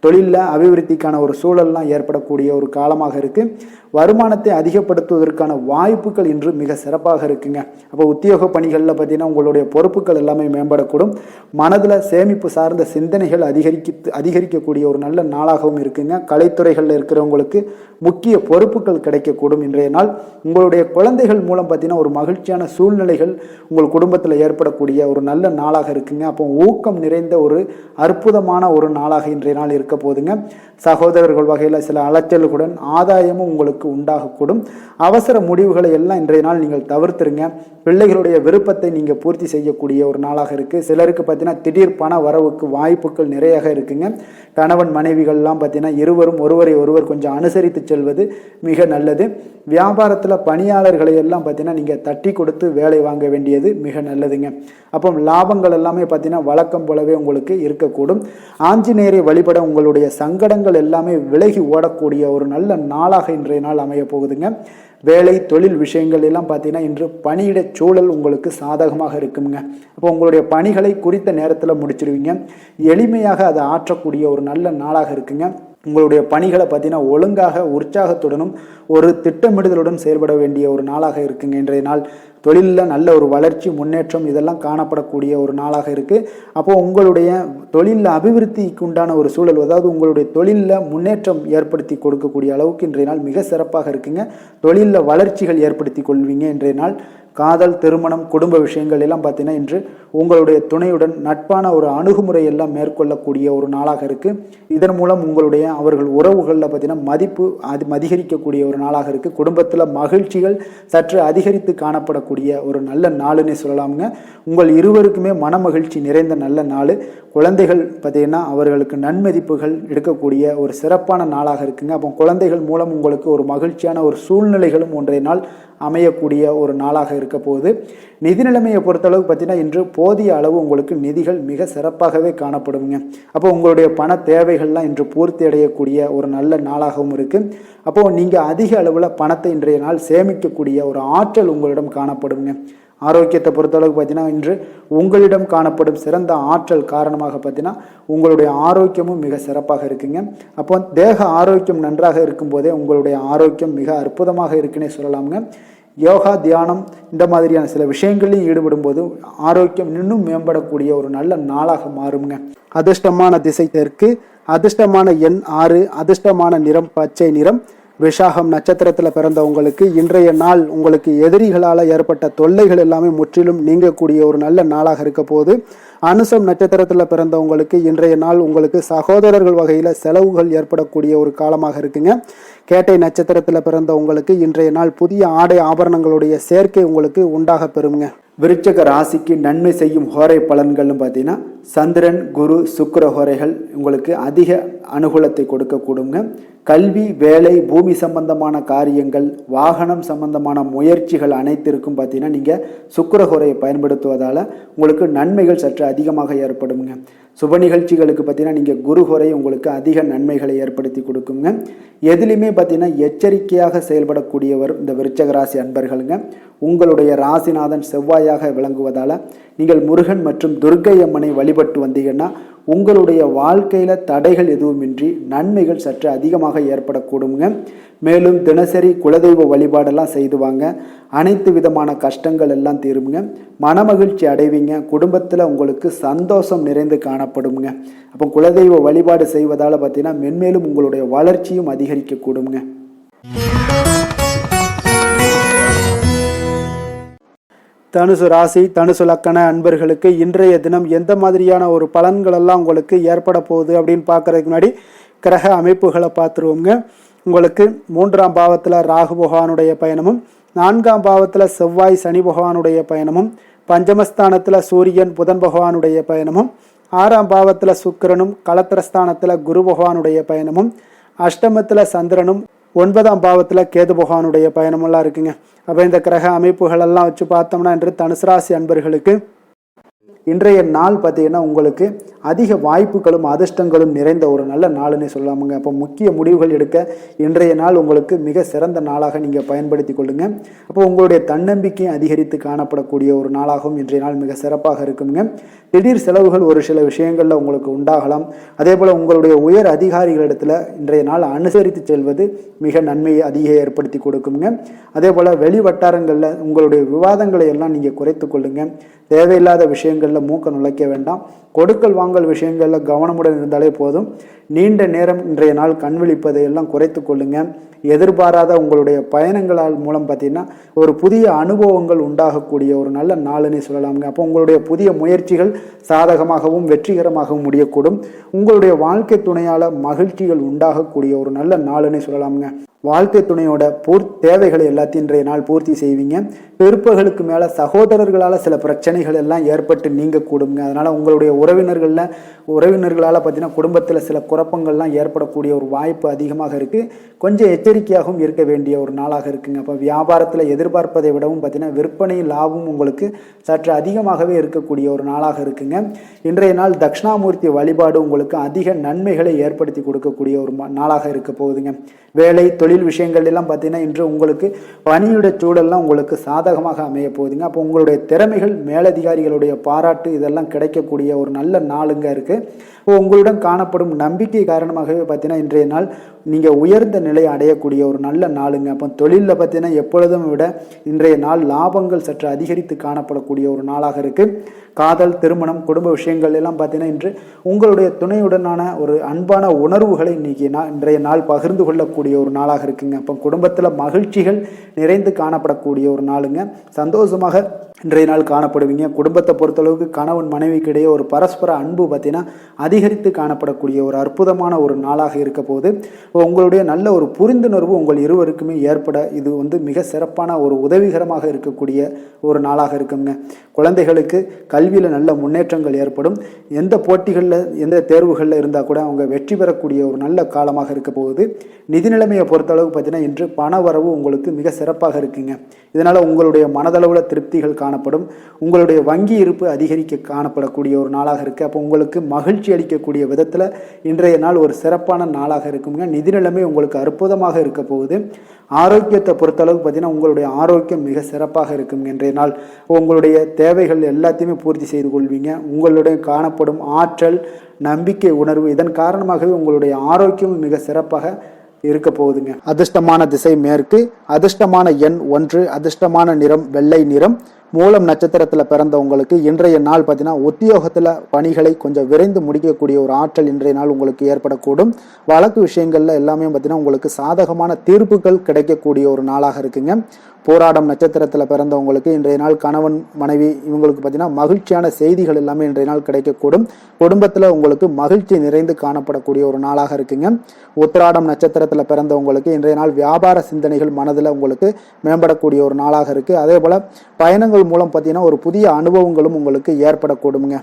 தொழிலில் அபிவிருத்திக்கான ஒரு சூழல்லாம் ஏற்படக்கூடிய ஒரு காலமாக இருக்குது. வருமானத்தை அதிகப்படுத்துவதற்கான வாய்ப்புகள் இன்று மிக சிறப்பாக இருக்குங்க. அப்போ உத்தியோக பணிகளில் பார்த்தீங்கன்னா உங்களுடைய பொறுப்புகள் எல்லாமே மேம்படக்கூடும். மனதில் சேமிப்பு சார்ந்த சிந்தனைகள் அதிகரிக்கக்கூடிய ஒரு நல்ல நாளாகவும் இருக்குங்க. கலைத்துறைகளில் இருக்கிறவங்களுக்கு முக்கிய பொறுப்புகள் கிடைக்கக்கூடும். இன்றைய நாள் உங்களுடைய குழந்தைகள் மூலம் பார்த்தீங்கன்னா ஒரு மகிழ்ச்சியான சூழ்நிலைகள் உங்கள் குடும்பத்தில் ஏற்படக்கூடிய ஒரு நல்ல நாளாக இருக்குங்க. அப்போ ஊக்கம் நிறைந்த ஒரு அற்புதமான ஒரு நாளாக இன்றைய நாள் இருக்கு இருக்க போதுங்க. சகோதரர்கள் வகையில் சில அலைச்சல்களுடன் ஆதாயமும் உங்களுக்கு உண்டாகக்கூடும். அவசர முடிவுகளை எல்லாம் இன்றைய நாள் நீங்கள் தவிர்த்துருங்க. பிள்ளைகளுடைய விருப்பத்தை நீங்கள் பூர்த்தி செய்யக்கூடிய ஒரு நாளாக இருக்குது. சிலருக்கு பார்த்தீங்கன்னா திடீர் பண வரவுக்கு வாய்ப்புகள் நிறையாக இருக்குங்க. கணவன் மனைவிகள்லாம் பார்த்தீங்கன்னா இருவரும் ஒருவரை ஒருவர் கொஞ்சம் அனுசரித்து செல்வது மிக நல்லது. வியாபாரத்தில் பணியாளர்களை எல்லாம் பார்த்தீங்கன்னா நீங்கள் தட்டி கொடுத்து வேலை வாங்க வேண்டியது மிக நல்லதுங்க. அப்போ லாபங்கள் எல்லாமே பார்த்தீங்கன்னா வழக்கம் போலவே உங்களுக்கு இருக்கக்கூடும். ஆஞ்சநேயரை வழிபட உங்களுடைய சங்கடங்கள் எல்லாமே விலகி ஓடக்கூடிய ஒரு நல்ல நாளாக இன்றைய நாள் அமைய போகுதுங்க. வேலை தொழில் விஷயங்கள் எல்லாம் பார்த்தீங்கன்னா இன்று பணியிட சூழல் உங்களுக்கு சாதகமாக இருக்குங்க. அப்போ உங்களுடைய பணிகளை குறித்த நேரத்தில் முடிச்சிடுவீங்க. எளிமையாக அதை ஆற்றக்கூடிய ஒரு நல்ல நாளாக இருக்குங்க. உங்களுடைய பணிகளை பார்த்தீங்கன்னா ஒழுங்காக உற்சாகத்துடனும் ஒரு திட்டமிடுதலுடன் செயல்பட வேண்டிய ஒரு நாளாக இருக்குங்க. இன்றைய நாள் தொழிலில் நல்ல ஒரு வளர்ச்சி முன்னேற்றம் இதெல்லாம் காணப்படக்கூடிய ஒரு நாளாக இருக்குது. அப்போது உங்களுடைய தொழிலில் அபிவிருத்திக்கு உண்டான ஒரு சூழல், அதாவது உங்களுடைய தொழிலில் முன்னேற்றம் ஏற்படுத்தி கொடுக்கக்கூடிய அளவுக்கு இன்றைய நாள் மிக சிறப்பாக இருக்குங்க. தொழிலில் வளர்ச்சிகள் ஏற்படுத்தி கொள்வீங்க. இன்றைய நாள் காதல், திருமணம், குடும்ப விஷயங்கள் எல்லாம் பார்த்தீங்கன்னா இன்று உங்களுடைய துணையுடன் நட்பான ஒரு அணுகுமுறை எல்லாம் மேற்கொள்ளக்கூடிய ஒரு நாளாக இருக்குது. இதன் மூலம் உங்களுடைய அவர்கள் உறவுகளில் பார்த்தீங்கன்னா மதிப்பு அதிகரிக்கக்கூடிய ஒரு நாளாக இருக்குது. குடும்பத்தில் மகிழ்ச்சிகள் சற்று அதிகரித்து காணப்படக்கூடிய ஒரு நல்ல நாளுன்னே சொல்லலாமுங்க. உங்கள் இருவருக்குமே மன மகிழ்ச்சி நிறைந்த நல்ல நாள். குழந்தைகள் பார்த்தீங்கன்னா அவர்களுக்கு நன்மதிப்புகள் எடுக்கக்கூடிய ஒரு சிறப்பான நாளாக இருக்குங்க. அப்போ குழந்தைகள் மூலம் உங்களுக்கு ஒரு மகிழ்ச்சியான ஒரு சூழ்நிலைகளும் ஒன்றைய நாள் அமையக்கூடிய ஒரு நாளாக இருக்க போகுது. நிதி நிலைமையை பொறுத்தளவு பார்த்தீங்கன்னா இன்று போதிய அளவு உங்களுக்கு நிதிகள் மிக சிறப்பாகவே காணப்படுங்க. அப்போ உங்களுடைய பண தேவைகள்லாம் இன்று பூர்த்தி அடையக்கூடிய ஒரு நல்ல நாளாகவும் இருக்குது. அப்போது நீங்கள் அதிக அளவில் பணத்தை இன்றைய நாள் சேமிக்கக்கூடிய ஒரு ஆற்றல் உங்களிடம் காணப்படுங்க. ஆரோக்கியத்தை பொறுத்தளவுக்கு பார்த்தீங்கன்னா இன்று உங்களிடம் காணப்படும் சிறந்த ஆற்றல் காரணமாக பார்த்தீங்கன்னா உங்களுடைய ஆரோக்கியமும் மிக சிறப்பாக இருக்குங்க. அப்போ தேக ஆரோக்கியம் நன்றாக இருக்கும்போதே உங்களுடைய ஆரோக்கியம் மிக அற்புதமாக இருக்குன்னே சொல்லலாமுங்க. யோகா, தியானம் இந்த மாதிரியான சில விஷயங்களையும் ஈடுபடும் போது ஆரோக்கியம் இன்னும் மேம்படக்கூடிய ஒரு நல்ல நாளாக மாறுங்க. அதிர்ஷ்டமான திசை தெற்கு, அதிர்ஷ்டமான எண் 6, அதிர்ஷ்டமான நிறம் பச்சை நிறம். விஷாகம் நட்சத்திரத்தில் பிறந்தவங்களுக்கு இன்றைய நாள் உங்களுக்கு எதிரிகளால் ஏற்பட்ட தொல்லைகள் எல்லாமே முற்றிலும் நீங்கக்கூடிய ஒரு நல்ல நாளாக இருக்க போது. அனுசம் நட்சத்திரத்தில் பிறந்தவங்களுக்கு இன்றைய நாள் உங்களுக்கு சகோதரர்கள் வகையில் செலவுகள் ஏற்படக்கூடிய ஒரு காலமாக இருக்குங்க. கேட்டை நட்சத்திரத்தில் பிறந்தவங்களுக்கு இன்றைய நாள் புதிய ஆடை ஆபரணங்களுடைய சேர்க்கை உங்களுக்கு உண்டாக பெறுங்க. விருச்சக ராசிக்கு நன்மை செய்யும் ஹோரை பலன்கள்னு பார்த்தீங்கன்னா சந்திரன், குரு, சுக்கிர ஹோரைகள் உங்களுக்கு அதிக அனுகூலத்தை கொடுக்கக்கூடுங்க. கல்வி, வேலை, பூமி சம்பந்தமான காரியங்கள், வாகனம் சம்பந்தமான முயற்சிகள் அனைத்திற்கும் பார்த்தீங்கன்னா நீங்கள் சுக்கிர ஹோரையை பயன்படுத்துவதால் உங்களுக்கு நன்மைகள் சற்று அதிகமாக ஏற்படுங்க. சுப நிகழ்ச்சிகளுக்கு பார்த்தீங்கன்னா நீங்கள் குரு ஹோரை உங்களுக்கு அதிக நன்மைகளை ஏற்படுத்தி கொடுக்குங்க. எதுலையுமே பார்த்தீங்கன்னா எச்சரிக்கையாக செயல்படக்கூடியவர் இந்த விருச்சக ராசி அன்பர்களுங்க. உங்களுடைய ராசிநாதன் செவ்வாயாக விளங்குவதால் நீங்கள் முருகன் மற்றும் துர்க்கை அம்மனை வழிபட்டு வந்தீங்கன்னா உங்களுடைய வாழ்க்கையில் தடைகள் எதுவுமின்றி நன்மைகள் சற்று அதிகமாக ஏற்படக்கூடுங்க. மேலும் தினசரி குலதெய்வ வழிபாடெல்லாம் செய்து வாங்க. அனைத்து விதமான கஷ்டங்கள் எல்லாம் தீருங்க. மனமகிழ்ச்சி அடைவீங்க. குடும்பத்தில் உங்களுக்கு சந்தோஷம் நிறைந்து காணப்படுங்க. அப்போ குலதெய்வ வழிபாடு செய்வதால் பார்த்தீங்கன்னா மென்மேலும் உங்களுடைய வளர்ச்சியும் அதிகரிக்கக்கூடுங்க. தனுசு ராசி, தனுசு லக்கண அன்பர்களுக்கு இன்றைய தினம் எந்த மாதிரியான ஒரு பலன்கள் எல்லாம் உங்களுக்கு ஏற்பட போகுது அப்படின்னு பார்க்கறதுக்கு முன்னாடி கிரக அமைப்புகளை பார்த்துருவோங்க. உங்களுக்கு 3ஆம் பாவத்தில் ராகு பகவானுடைய பயணமும், 4ஆம் பாவத்தில் செவ்வாய் சனி பகவானுடைய பயணமும், பஞ்சமஸ்தானத்தில் சூரியன் புதன் பகவானுடைய பயணமும், 6ஆம் பாவத்தில் சுக்கிரனும், களத்திரஸ்தானத்தில் குரு பகவானுடைய பயணமும், அஷ்டமத்தில் சந்திரனும், 9ஆம் பாவத்தில் கேது பகவானுடைய பயணமெல்லாம் இருக்குங்க. அப்போ இந்த கிரக அமைப்புகள் எல்லாம் வச்சு பார்த்தோம்னா இன்று தனுசு ராசி அன்பர்களுக்கு இன்றைய நாள் பார்த்தீங்கன்னா உங்களுக்கு அதிக வாய்ப்புகளும் அதிர்ஷ்டங்களும் நிறைந்த ஒரு நல்ல நாளுன்னே சொல்லாமுங்க. அப்போ முக்கிய முடிவுகள் எடுக்க இன்றைய நாள் உங்களுக்கு மிக சிறந்த நாளாக நீங்கள் பயன்படுத்தி கொள்ளுங்க. அப்போ உங்களுடைய தன்னம்பிக்கையும் அதிகரித்து காணப்படக்கூடிய ஒரு நாளாகவும் இன்றைய நாள் மிக சிறப்பாக இருக்குங்க. திடீர் செலவுகள் ஒரு சில விஷயங்களில் உங்களுக்கு உண்டாகலாம். அதே போல் உங்களுடைய உயர் அதிகாரிகளிடத்தில் இன்றைய நாள் அனுசரித்து செல்வது மிக நன்மையை அதிக ஏற்படுத்தி கொடுக்குங்க. அதே போல் வெளி வட்டாரங்களில் உங்களுடைய விவாதங்களை எல்லாம் நீங்கள் குறைத்து கொள்ளுங்க. தேவையில்லாத விஷயங்களில் மூக்க நுழைக்க வேண்டாம். கொடுக்கல் வாங்கல் விஷயங்களில் கவனமுடன் இருந்தாலே போதும். நீண்ட நேரம் இன்றைய நாள் கண் விழிப்பதை எல்லாம் குறைத்து கொள்ளுங்க. எதிர்பாராத உங்களுடைய பயணங்களால் மூலம் பார்த்தீங்கன்னா ஒரு புதிய அனுபவங்கள் உண்டாகக்கூடிய ஒரு நல்ல நாளுன்னு சொல்லலாமுங்க. அப்போ உங்களுடைய புதிய முயற்சிகள் சாதகமாகவும் வெற்றிகரமாகவும் முடியக்கூடும். உங்களுடைய வாழ்க்கை துணையால் மகிழ்ச்சிகள் உண்டாகக்கூடிய ஒரு நல்ல நாளுன்னு சொல்லலாமுங்க. வாழ்க்கை துணையோட தேவைகளை எல்லாத்தையும் இன்றைய நாள் பூர்த்தி செய்வீங்க. பிற்பகலுக்கு மேலே சகோதரர்களால் சில பிரச்சனைகள் எல்லாம் ஏற்பட்டு நீங்கக்கூடுங்க. அதனால் உங்களுடைய உறவினர்களால் பார்த்தீங்கன்னா குடும்பத்தில் சில குழப்பங்கள்லாம் ஏற்படக்கூடிய ஒரு வாய்ப்பு அதிகமாக இருக்குது. கொஞ்சம் எச்சரிக்கையாகவும் இருக்க வேண்டிய ஒரு நாளாக இருக்குங்க. அப்போ வியாபாரத்தில் எதிர்பார்ப்பதை விடவும் பார்த்தீங்கன்னா விற்பனை லாபம் உங்களுக்கு சற்று அதிகமாகவே இருக்கக்கூடிய ஒரு நாளாக இருக்குங்க. இன்றைய நாள் தட்சிணாமூர்த்தி வழிபாடு உங்களுக்கு அதிக நன்மைகளை ஏற்படுத்தி கொடுக்கக்கூடிய ஒரு நாளாக இருக்க போகுதுங்க. வேலை தொழில் விஷயங்கள் எல்லாம் பார்த்தீங்கன்னா இன்று உங்களுக்கு பணியுடைய சூழல்லாம் உங்களுக்கு சாதகமாக அமைய போகுதுங்க. அப்போ உங்களுடைய திறமைகள் மேலதிகாரிகளுடைய பாராட்டு இதெல்லாம் கிடைக்கக்கூடிய ஒரு நல்ல நாளுங்க இருக்குது. உங்களுடன் காணப்படும் நம்பிக்கை காரணமாகவே பார்த்தீங்கன்னா இன்றைய நாள் நீங்கள் உயர்ந்த நிலை அடையக்கூடிய ஒரு நல்ல நாளுங்க. அப்போ தொழிலில் பார்த்தீங்கன்னா எப்பொழுதும் விட இன்றைய நாள் லாபங்கள் சற்று அதிகரித்து காணப்படக்கூடிய ஒரு நாளாக இருக்குது. காதல், திருமணம், குடும்ப விஷயங்கள் எல்லாம் பார்த்தீங்கன்னா இன்று உங்களுடைய துணையுடனான ஒரு அன்பான உணர்வுகளை இன்றைய நாள் பகிர்ந்து கொள்ளக்கூடிய ஒரு நாளாக இருக்குங்க. அப்போ குடும்பத்தில் மகிழ்ச்சிகள் நிறைந்து காணப்படக்கூடிய ஒரு நாளுங்க. சந்தோஷமாக இன்றைய நாள் காணப்படுவீங்க. குடும்பத்தை பொறுத்தளவுக்கு கணவன் மனைவிக்கு இடையே ஒரு பரஸ்பர அன்பு பார்த்தீங்கன்னா அதிகரித்து காணப்படக்கூடிய ஒரு அற்புதமான ஒரு நாளாக இருக்க போது உங்களுடைய நல்ல ஒரு புரிந்துணர்வு உங்கள் இருவருக்குமே ஏற்பட இது மிக சிறப்பான ஒரு உதவிகரமாக இருக்கக்கூடிய ஒரு நாளாக இருக்குங்க. குழந்தைகளுக்கு கல்வியில் நல்ல முன்னேற்றங்கள் ஏற்படும். எந்த போட்டிகளில் எந்த தேர்வுகளில் இருந்தால் கூட அவங்க வெற்றி பெறக்கூடிய ஒரு நல்ல காலமாக இருக்க போகுது. நிதி நிலைமையை பொறுத்தளவுக்கு பார்த்தீங்கன்னா இன்று பண வரவு உங்களுக்கு மிக சிறப்பாக இருக்குங்க. இதனால் உங்களுடைய மனதளவில் திருப்திகள் காணப்படும். உங்களுடைய வங்கி இருப்பு அதிகரிக்க காணப்படக்கூடிய ஒரு நாளாக இருக்குது. அப்போ உங்களுக்கு மகிழ்ச்சி அளிக்கக்கூடிய விதத்தில் இன்றைய நாள் ஒரு சிறப்பான நாளாக இருக்குங்க. நிதி நிலைமை உங்களுக்கு அற்புதமாக இருக்க போகுது. ஆரோக்கியத்தை பொறுத்தளவுக்கு பார்த்தீங்கன்னா உங்களுடைய ஆரோக்கியம் மிக சிறப்பாக இருக்குங்க. இன்றைய நாள் உங்களுடைய தேவைகள் எல்லாத்தையுமே பூர்த்தி செய்து கொள்வீங்க. உங்களுடைய காணப்படும் ஆற்றல், நம்பிக்கை, உணர்வு இதன் காரணமாகவே உங்களுடைய ஆரோக்கியம் மிக சிறப்பாக இருக்க போகுதுங்க. அதிர்ஷ்டமான திசை மேற்கு, அதிர்ஷ்டமான எண் 1, அதிர்ஷ்டமான நிறம் வெள்ளை நிறம். மூலம் நட்சத்திரத்தில் பிறந்தவங்களுக்கு இன்றைய நாள் பார்த்தீங்கன்னா உத்தியோகத்தில் பணிகளை கொஞ்சம் விரைந்து முடிக்கக்கூடிய ஒரு ஆற்றல் இன்றைய நாள் உங்களுக்கு ஏற்படக்கூடும். வழக்கு விஷயங்கள்ல எல்லாமே பார்த்தீங்கன்னா உங்களுக்கு சாதகமான தீர்ப்புகள் கிடைக்கக்கூடிய ஒரு நாளாக இருக்குங்க. போராடம் நட்சத்திரத்தில் பிறந்தவங்களுக்கு இன்றைய நாள் கணவன் மனைவி இவங்களுக்கு பார்த்தீங்கன்னா மகிழ்ச்சியான செய்திகள் எல்லாமே இன்றைய நாள் கிடைக்கக்கூடும். குடும்பத்தில் உங்களுக்கு மகிழ்ச்சி நிறைந்து காணப்படக்கூடிய ஒரு நாளாக இருக்குங்க. உத்திராடம் நட்சத்திரத்தில் பிறந்தவங்களுக்கு இன்றைய நாள் வியாபார சிந்தனைகள் மனதில் உங்களுக்கு மேம்படக்கூடிய ஒரு நாளாக இருக்குது. அதே போல் பயணங்கள் மூலம் பார்த்தீங்கன்னா ஒரு புதிய அனுபவங்களும் உங்களுக்கு ஏற்படக்கூடுங்க.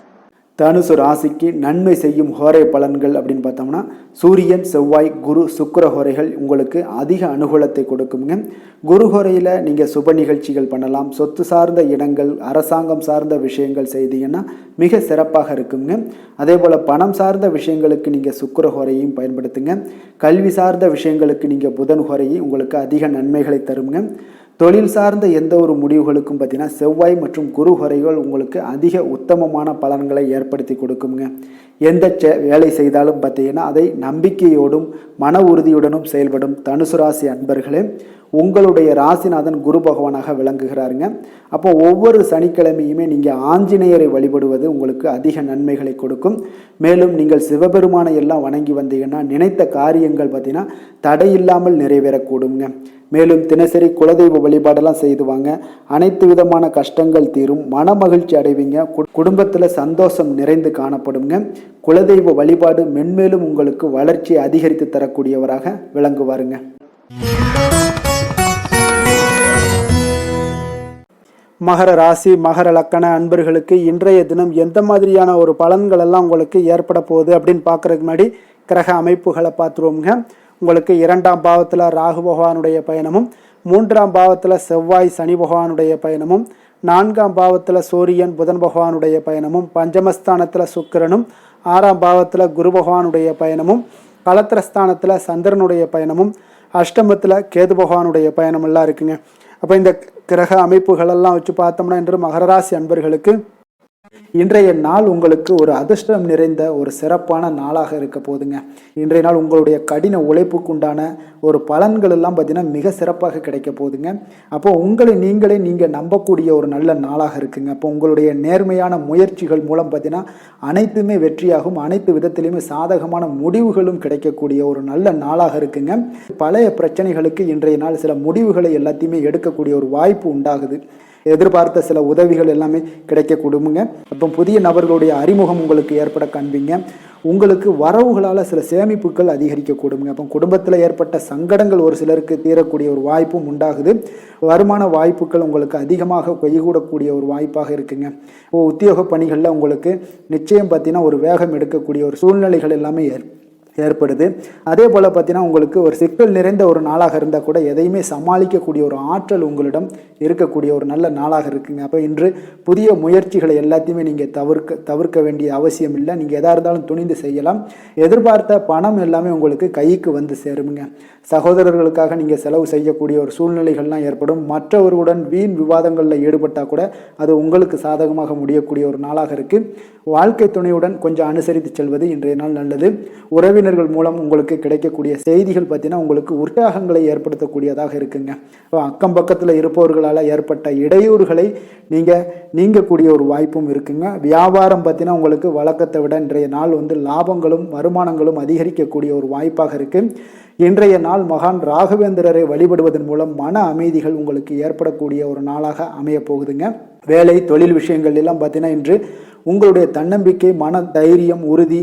தனுசு ராசிக்கு நன்மை செய்யும் ஹோரை பலன்கள் அப்படின்னு பார்த்தோம்னா சூரியன், செவ்வாய், குரு, சுக்கிர ஹோரைகள் உங்களுக்கு அதிக அனுகூலத்தை கொடுக்குங்க. குரு ஹோரையில் நீங்கள் சுப நிகழ்ச்சிகள் பண்ணலாம். சொத்து சார்ந்த இடங்கள், அரசாங்கம் சார்ந்த விஷயங்கள் செய்தீங்கன்னா மிக சிறப்பாக இருக்குங்க. அதே போல் பணம் சார்ந்த விஷயங்களுக்கு நீங்கள் சுக்கிர ஹோரையும் பயன்படுத்துங்க. கல்வி சார்ந்த விஷயங்களுக்கு நீங்கள் புதன் ஹோரையும் உங்களுக்கு அதிக நன்மைகளை தருங்க. தொழில் சார்ந்த எந்த ஒரு முடிவுகளுக்கும் பார்த்தீங்கன்னா செவ்வாய் மற்றும் குரு ஹோரைகள் உங்களுக்கு அதிக உத்தமமான பலன்களை ஏற்படுத்தி கொடுக்குங்க. எந்த வேலை செய்தாலும் பார்த்தீங்கன்னா அதை நம்பிக்கையோடும் மன உறுதியுடனும் செயல்படும் தனுசு ராசி அன்பர்களே, உங்களுடைய ராசிநாதன் குரு பகவானாக விளங்குகிறாருங்க. அப்போ ஒவ்வொரு சனிக்கிழமையுமே நீங்கள் ஆஞ்சநேயரை வழிபடுவது உங்களுக்கு அதிக நன்மைகளை கொடுக்கும். மேலும் நீங்கள் சிவபெருமானை எல்லாம் வணங்கி வந்தீங்கன்னா நினைத்த காரியங்கள் பார்த்தீங்கன்னா தடையில்லாமல் நிறைவேறக்கூடுங்க. மேலும் தினசரி குலதெய்வ வழிபாடெல்லாம் செய்துவாங்க. அனைத்து விதமான கஷ்டங்கள் தீரும். மன மகிழ்ச்சி அடைவீங்க. குடும்பத்தில் சந்தோஷம் நிறைந்து காணப்படுங்க. குலதெய்வ வழிபாடு மென்மேலும் உங்களுக்கு வளர்ச்சியை அதிகரித்து தரக்கூடியவராக விளங்குவாருங்க. மகர ராசி, மகர லக்கண அன்பர்களுக்கு இன்றைய தினம் எந்த மாதிரியான ஒரு பலன்கள் எல்லாம் உங்களுக்கு ஏற்பட போகுது அப்படின்னு பார்க்கறதுக்கு முன்னாடி கிரக அமைப்புகளை பார்த்துருவோங்க. உங்களுக்கு 2ஆம் பாவத்தில் ராகு பகவானுடைய பயணமும், 3ஆம் பாவத்தில் செவ்வாய் சனி பகவானுடைய பயணமும், 4ஆம் பாவத்தில் சூரியன் புதன் பகவானுடைய பயணமும், பஞ்சமஸ்தானத்தில் சுக்கிரனும், 6ஆம் பாவத்தில் குரு பகவானுடைய பயணமும், களத்திரஸ்தானத்தில் சந்திரனுடைய பயணமும், அஷ்டமத்தில் கேது பகவானுடைய பயணம் எல்லாம் இருக்குங்க. அப்போ இந்த கிரக அமைப்புகளெல்லாம் வச்சு பார்த்தோம்னா இன்று மகர ராசி அன்பர்களுக்கு இன்றைய நாள் உங்களுக்கு ஒரு அதிர்ஷ்டம் நிறைந்த ஒரு சிறப்பான நாளாக இருக்க போதுங்க. இன்றைய நாள் உங்களுடைய கடின உழைப்புக்கு உண்டான ஒரு பலன்கள் எல்லாம் பார்த்தீங்கன்னா மிக சிறப்பாக கிடைக்க போகுதுங்க. அப்போ உங்களை நீங்கள் நம்பக்கூடிய ஒரு நல்ல நாளாக இருக்குங்க. அப்போ உங்களுடைய நேர்மையான முயற்சிகள் மூலம் பார்த்தீங்கன்னா அனைத்துமே வெற்றியாகும், அனைத்து விதத்திலையுமே சாதகமான முடிவுகளும் கிடைக்கக்கூடிய ஒரு நல்ல நாளாக இருக்குங்க. பழைய பிரச்சனைகளுக்கு இன்றைய நாள் சில முடிவுகளை எல்லாத்தையுமே எடுக்கக்கூடிய ஒரு வாய்ப்பு உண்டாகுது. எதிர்பார்த்த சில உதவிகள் எல்லாமே கிடைக்க கொடுங்க. அப்போ புதிய நபர்களுடைய அறிமுகம் உங்களுக்கு ஏற்பட காண்பீங்க. உங்களுக்கு வரவுகளால் சில சேமிப்புகள் அதிகரிக்க கொடுங்க. அப்போ குடும்பத்தில் ஏற்பட்ட சங்கடங்கள் ஒரு சிலருக்கு தீரக்கூடிய ஒரு வாய்ப்பும் உண்டாகுது. வருமான வாய்ப்புகள் உங்களுக்கு அதிகமாக கைகூடக்கூடிய ஒரு வாய்ப்பாக இருக்குங்க. உத்தியோக பணிகளில் உங்களுக்கு நிச்சயம் பார்த்தீங்கன்னா ஒரு வேகம் எடுக்கக்கூடிய ஒரு சூழ்நிலைகள் எல்லாமே ஏற்படுது. அதே போல் பார்த்தீங்கன்னா உங்களுக்கு ஒரு சிக்கல் நிறைந்த ஒரு நாளாக இருந்தால் கூட எதையுமே சமாளிக்கக்கூடிய ஒரு ஆற்றல் உங்களிடம் இருக்கக்கூடிய ஒரு நல்ல நாளாக இருக்குங்க. அப்போ இன்று புதிய முயற்சிகளை எல்லாத்தையுமே நீங்கள் தவிர்க்க வேண்டிய அவசியம் இல்லை. நீங்கள் எதாக இருந்தாலும் துணிந்து செய்யலாம். எதிர்பார்த்த பணம் எல்லாமே உங்களுக்கு கைக்கு வந்து சேருங்க. சகோதரர்களுக்காக நீங்கள் செலவு செய்யக்கூடிய ஒரு சூழ்நிலைகள்லாம் ஏற்படும். மற்றவர்களுடன் வீண் விவாதங்களில் ஈடுபட்டால் கூட அது உங்களுக்கு சாதகமாக முடியக்கூடிய ஒரு நாளாக இருக்குது. வாழ்க்கை துணையுடன் கொஞ்சம் அனுசரித்து செல்வது இன்றைய நாள் நல்லது. உறவினர்கள் மூலம் உங்களுக்கு கிடைக்கக்கூடிய செய்திகள் பார்த்தீங்கன்னா உங்களுக்கு உற்சாகங்களை ஏற்படுத்தக்கூடியதாக இருக்குங்க. அக்கம் பக்கத்தில் இருப்பவர்களால் ஏற்பட்ட இடையூறுகளை நீங்கக்கூடிய ஒரு வாய்ப்பும் இருக்குங்க. வியாபாரம் பார்த்தீங்கன்னா உங்களுக்கு வழக்கத்தை விட இன்றைய நாள் லாபங்களும் வருமானங்களும் அதிகரிக்கக்கூடிய ஒரு வாய்ப்பாக இருக்குது. இன்றைய நாள் மகான் ராகவேந்திரரை வழிபடுவதன் மூலம் மன அமைதிகள் உங்களுக்கு ஏற்படக்கூடிய ஒரு நாளாக அமைய போகுதுங்க. வேலை தொழில் விஷயங்கள் எல்லாம் பார்த்தீங்கன்னா இன்று உங்களுடைய தன்னம்பிக்கை, மன தைரியம், உறுதி,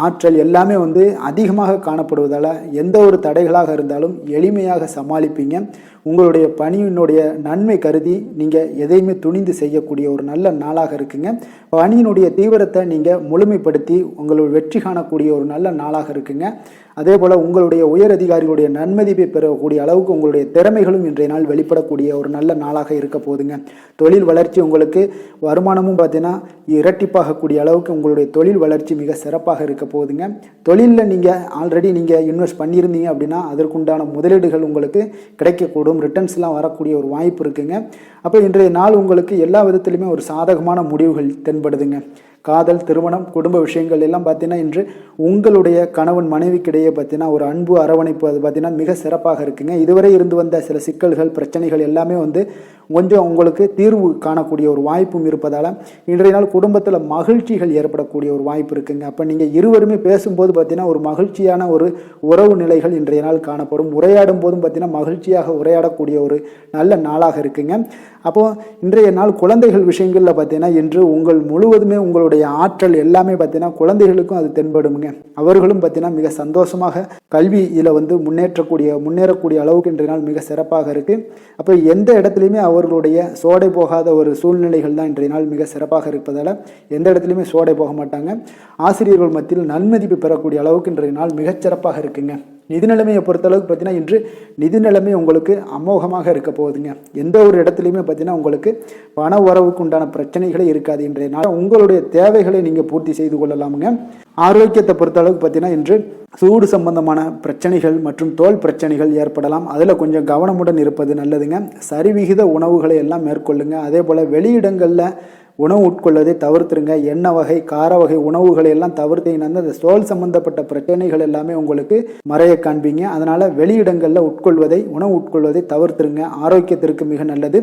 ஆற்றல் எல்லாமே அதிகமாக காணப்படுவதால் எந்த ஒரு தடைகளாக இருந்தாலும் எளிமையாக சமாளிப்பீங்க. உங்களுடைய பணியினுடைய நன்மை கருதி நீங்கள் எதையுமே துணிந்து செய்யக்கூடிய ஒரு நல்ல நாளாக இருக்குங்க. பணியினுடைய தீவிரத்தை நீங்கள் முழுமைப்படுத்தி உங்களுடைய வெற்றி காணக்கூடிய ஒரு நல்ல நாளாக இருக்குங்க. அதே போல் உங்களுடைய உயர் அதிகாரிகளுடைய நன்மதிப்பை பெறக்கூடிய அளவுக்கு உங்களுடைய திறமைகளும் இன்றைய நாள் வெளிப்படக்கூடிய ஒரு நல்ல நாளாக இருக்க போதுங்க. தொழில் வளர்ச்சி உங்களுக்கு வருமானமும் பார்த்தீங்கன்னா இரட்டிப்பாகக்கூடிய அளவுக்கு உங்களுடைய தொழில் வளர்ச்சி மிக சிறப்பாக இருக்க போகுதுங்க. தொழிலில் நீங்கள் ஆல்ரெடி இன்வெஸ்ட் பண்ணியிருந்தீங்க அப்படின்னா அதற்குண்டான முதலீடுகள் உங்களுக்கு கிடைக்கக்கூடும். ரிட்டர்ன்ஸ்லாம் வரக்கூடிய ஒரு வாய்ப்பு இருக்குங்க. அப்போ இன்றைய நாள் உங்களுக்கு எல்லா விதத்திலுமே ஒரு சாதகமான முடிவுகள் தென்படுதுங்க. காதல், திருமணம், குடும்ப விஷயங்கள் எல்லாம் பார்த்தீங்கன்னா இன்று உங்களுடைய கணவன் மனைவிக்கிடையே பார்த்தீங்கன்னா ஒரு அன்பு அரவணைப்பு அது பார்த்தீங்கன்னா மிக சிறப்பாக இருக்குங்க. இதுவரை இருந்து வந்த சில சிக்கல்கள் பிரச்சனைகள் எல்லாமே கொஞ்சம் உங்களுக்கு தீர்வு காணக்கூடிய ஒரு வாய்ப்பும் இருப்பதால் இன்றைய நாள் குடும்பத்தில் மகிழ்ச்சிகள் ஏற்படக்கூடிய ஒரு வாய்ப்பு இருக்குங்க. அப்போ நீங்கள் இருவருமே பேசும்போது பார்த்தீங்கன்னா ஒரு மகிழ்ச்சியான ஒரு உறவு நிலைகள் இன்றைய நாள் காணப்படும். உரையாடும் போதும் பார்த்தீங்கன்னா மகிழ்ச்சியாக உரையாடக்கூடிய ஒரு நல்ல நாளாக இருக்குங்க. அப்போது இன்றைய நாள் குழந்தைகள் விஷயங்களில் பார்த்தீங்கன்னா இன்று முழுவதுமே உங்களுடைய ஆற்றல் எல்லாமே பார்த்தீங்கன்னா குழந்தைகளுக்கும் அது தென்படுங்க. அவர்களும் பார்த்தீங்கன்னா மிக சந்தோஷமாக கல்வியில் முன்னேறக்கூடிய அளவுக்கு இன்றைய நாள் மிக சிறப்பாக இருக்குது. அப்போ எந்த இடத்துலையுமே அவர்களுடைய சோடை போகாத ஒரு சூழ்நிலைகள் தான் இன்றைய நாள் மிக சிறப்பாக இருப்பதால் எந்த இடத்துலையுமே சோடை போக மாட்டாங்க. ஆசிரியர்கள் மத்தியில் நன்மதிப்பு பெறக்கூடிய அளவுக்கு இன்றைய நாள் மிகச்சிறப்பாக இருக்குங்க. நிதி நிலைமையை பொறுத்தளவுக்கு பார்த்தீங்கன்னா இன்று நிதி நிலைமை உங்களுக்கு அமோகமாக இருக்க போகுதுங்க. எந்த ஒரு இடத்துலையுமே பார்த்தீங்கன்னா உங்களுக்கு பண உறவுக்கு உண்டான பிரச்சனைகளே இருக்காது. இன்றைய நாள் உங்களுடைய தேவைகளை நீங்கள் பூர்த்தி செய்து கொள்ளலாமுங்க. ஆரோக்கியத்தை பொறுத்தளவுக்கு பார்த்தீங்கன்னா இன்று சூடு சம்பந்தமான பிரச்சனைகள் மற்றும் தோல் பிரச்சனைகள் ஏற்படலாம். அதில் கொஞ்சம் கவனமுடன் இருப்பது நல்லதுங்க. சரிவிகித உணவுகளை எல்லாம் மேற்கொள்ளுங்க. அதே போல் வெளியிடங்களில் உணவு உட்கொள்வதை தவிர்த்துருங்க. எண்ணெய் வகை, கார வகை உணவுகளை எல்லாம் தவிர்த்தீங்கன்னா அந்த தோல் சம்பந்தப்பட்ட பிரச்சனைகள் எல்லாமே உங்களுக்கு மறைய காண்பீங்க. அதனால் வெளியிடங்களில் உணவு உட்கொள்வதை தவிர்த்துருங்க. ஆரோக்கியத்திற்கு மிக நல்லது.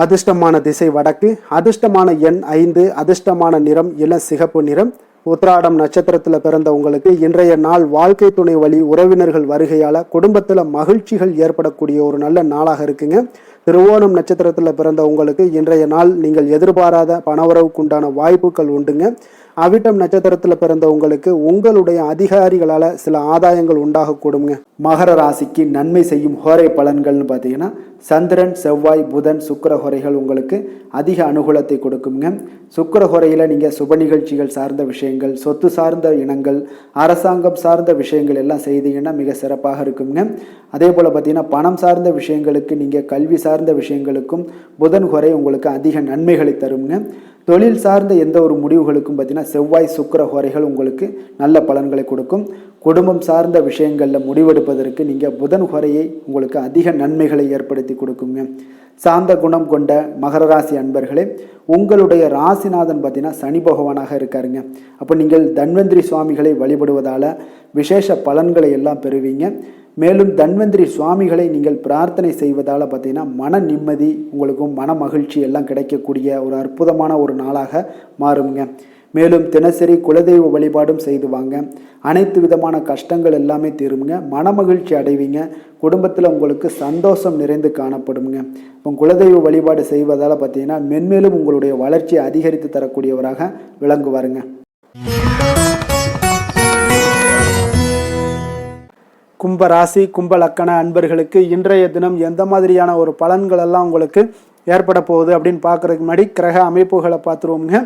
அதிர்ஷ்டமான திசை வடக்கு, அதிர்ஷ்டமான எண் 5, அதிர்ஷ்டமான நிறம் இளம் சிகப்பு நிறம். உத்திராடம் நட்சத்திரத்தில் பிறந்த உங்களுக்கு இன்றைய நாள் வாழ்க்கை துணை வழி உறவினர்கள் வருகையால் குடும்பத்தில் மகிழ்ச்சிகள் ஏற்படக்கூடிய ஒரு நல்ல நாளாக இருக்குங்க. திருவோணம் நட்சத்திரத்தில் பிறந்த உங்களுக்கு இன்றைய நாள் நீங்கள் எதிர்பாராத பணவரவுக்குண்டான வாய்ப்புகள் உண்டுங்க. அவிட்டம் நட்சத்திரத்தில் பிறந்த உங்களுக்கு உங்களுடைய அதிகாரிகளால் சில ஆதாயங்கள் உண்டாகக்கூடுங்க. மகர ராசிக்கு நன்மை செய்யும் ஹோரை பலன்கள்னு பார்த்தீங்கன்னா சந்திரன், செவ்வாய், புதன், சுக்கிர ஹோரைகள் உங்களுக்கு அதிக அனுகூலத்தை கொடுக்குங்க. சுக்கிர ஹோரையில் நீங்கள் சுப நிகழ்ச்சிகள் சார்ந்த விஷயங்கள், சொத்து சார்ந்த இனங்கள், அரசாங்கம் சார்ந்த விஷயங்கள் எல்லாம் செய்தீங்கன்னா மிக சிறப்பாக இருக்குங்க. அதே போல் பார்த்தீங்கன்னா பணம் சார்ந்த விஷயங்களுக்கு, நீங்கள் கல்வி சார்ந்த விஷயங்களுக்கும் புதன் ஹோரை உங்களுக்கு அதிக நன்மைகளை தருங்க. தொழில் சார்ந்த எந்த ஒரு முடிவுகளுக்கும் பார்த்தீங்கன்னா செவ்வாய், சுக்கிர ஹோரைகள் உங்களுக்கு நல்ல பலன்களை கொடுக்கும். குடும்பம் சார்ந்த விஷயங்களில் முடிவெடுப்பதற்கு நீங்கள் புதன் ஹோரையை உங்களுக்கு அதிக நன்மைகளை ஏற்படுத்தி ஏற்படுத்தி கொடுக்குங்க. சாந்த குணம் கொண்ட மகர ராசி அன்பர்களே, உங்களுடைய ராசிநாதன் பார்த்தீங்கன்னா சனி பகவானாக இருக்காருங்க. அப்போ நீங்கள் தன்வந்திரி சுவாமிகளை வழிபடுவதால் விசேஷ பலன்களை எல்லாம் பெறுவீங்க. மேலும் தன்வந்திரி சுவாமிகளை நீங்கள் பிரார்த்தனை செய்வதால் பார்த்தீங்கன்னா மன நிம்மதி, உங்களுக்கும் மன மகிழ்ச்சி எல்லாம் கிடைக்கக்கூடிய ஒரு அற்புதமான ஒரு நாளாக மாறுங்க. மேலும் தினசரி குலதெய்வ வழிபாடும் செய்து வாங்க. அனைத்து விதமான கஷ்டங்கள் எல்லாமே தீருங்க. மன மகிழ்ச்சி அடைவீங்க. குடும்பத்தில் உங்களுக்கு சந்தோஷம் நிறைந்து காணப்படுங்க. இப்போ குலதெய்வ வழிபாடு செய்வதால் பார்த்தீங்கன்னா மென்மேலும் உங்களுடைய வளர்ச்சியை அதிகரித்து தரக்கூடியவராக விளங்குவாருங்க. கும்ப ராசி கும்ப லக்கண அன்பர்களுக்கு இன்றைய தினம் எந்த மாதிரியான ஒரு பலன்கள் எல்லாம் உங்களுக்கு ஏற்பட போகுது அப்படின்னு பார்க்கறதுக்கு முன்னாடி கிரக அமைப்புகளை பார்த்துருவோம்ங்க.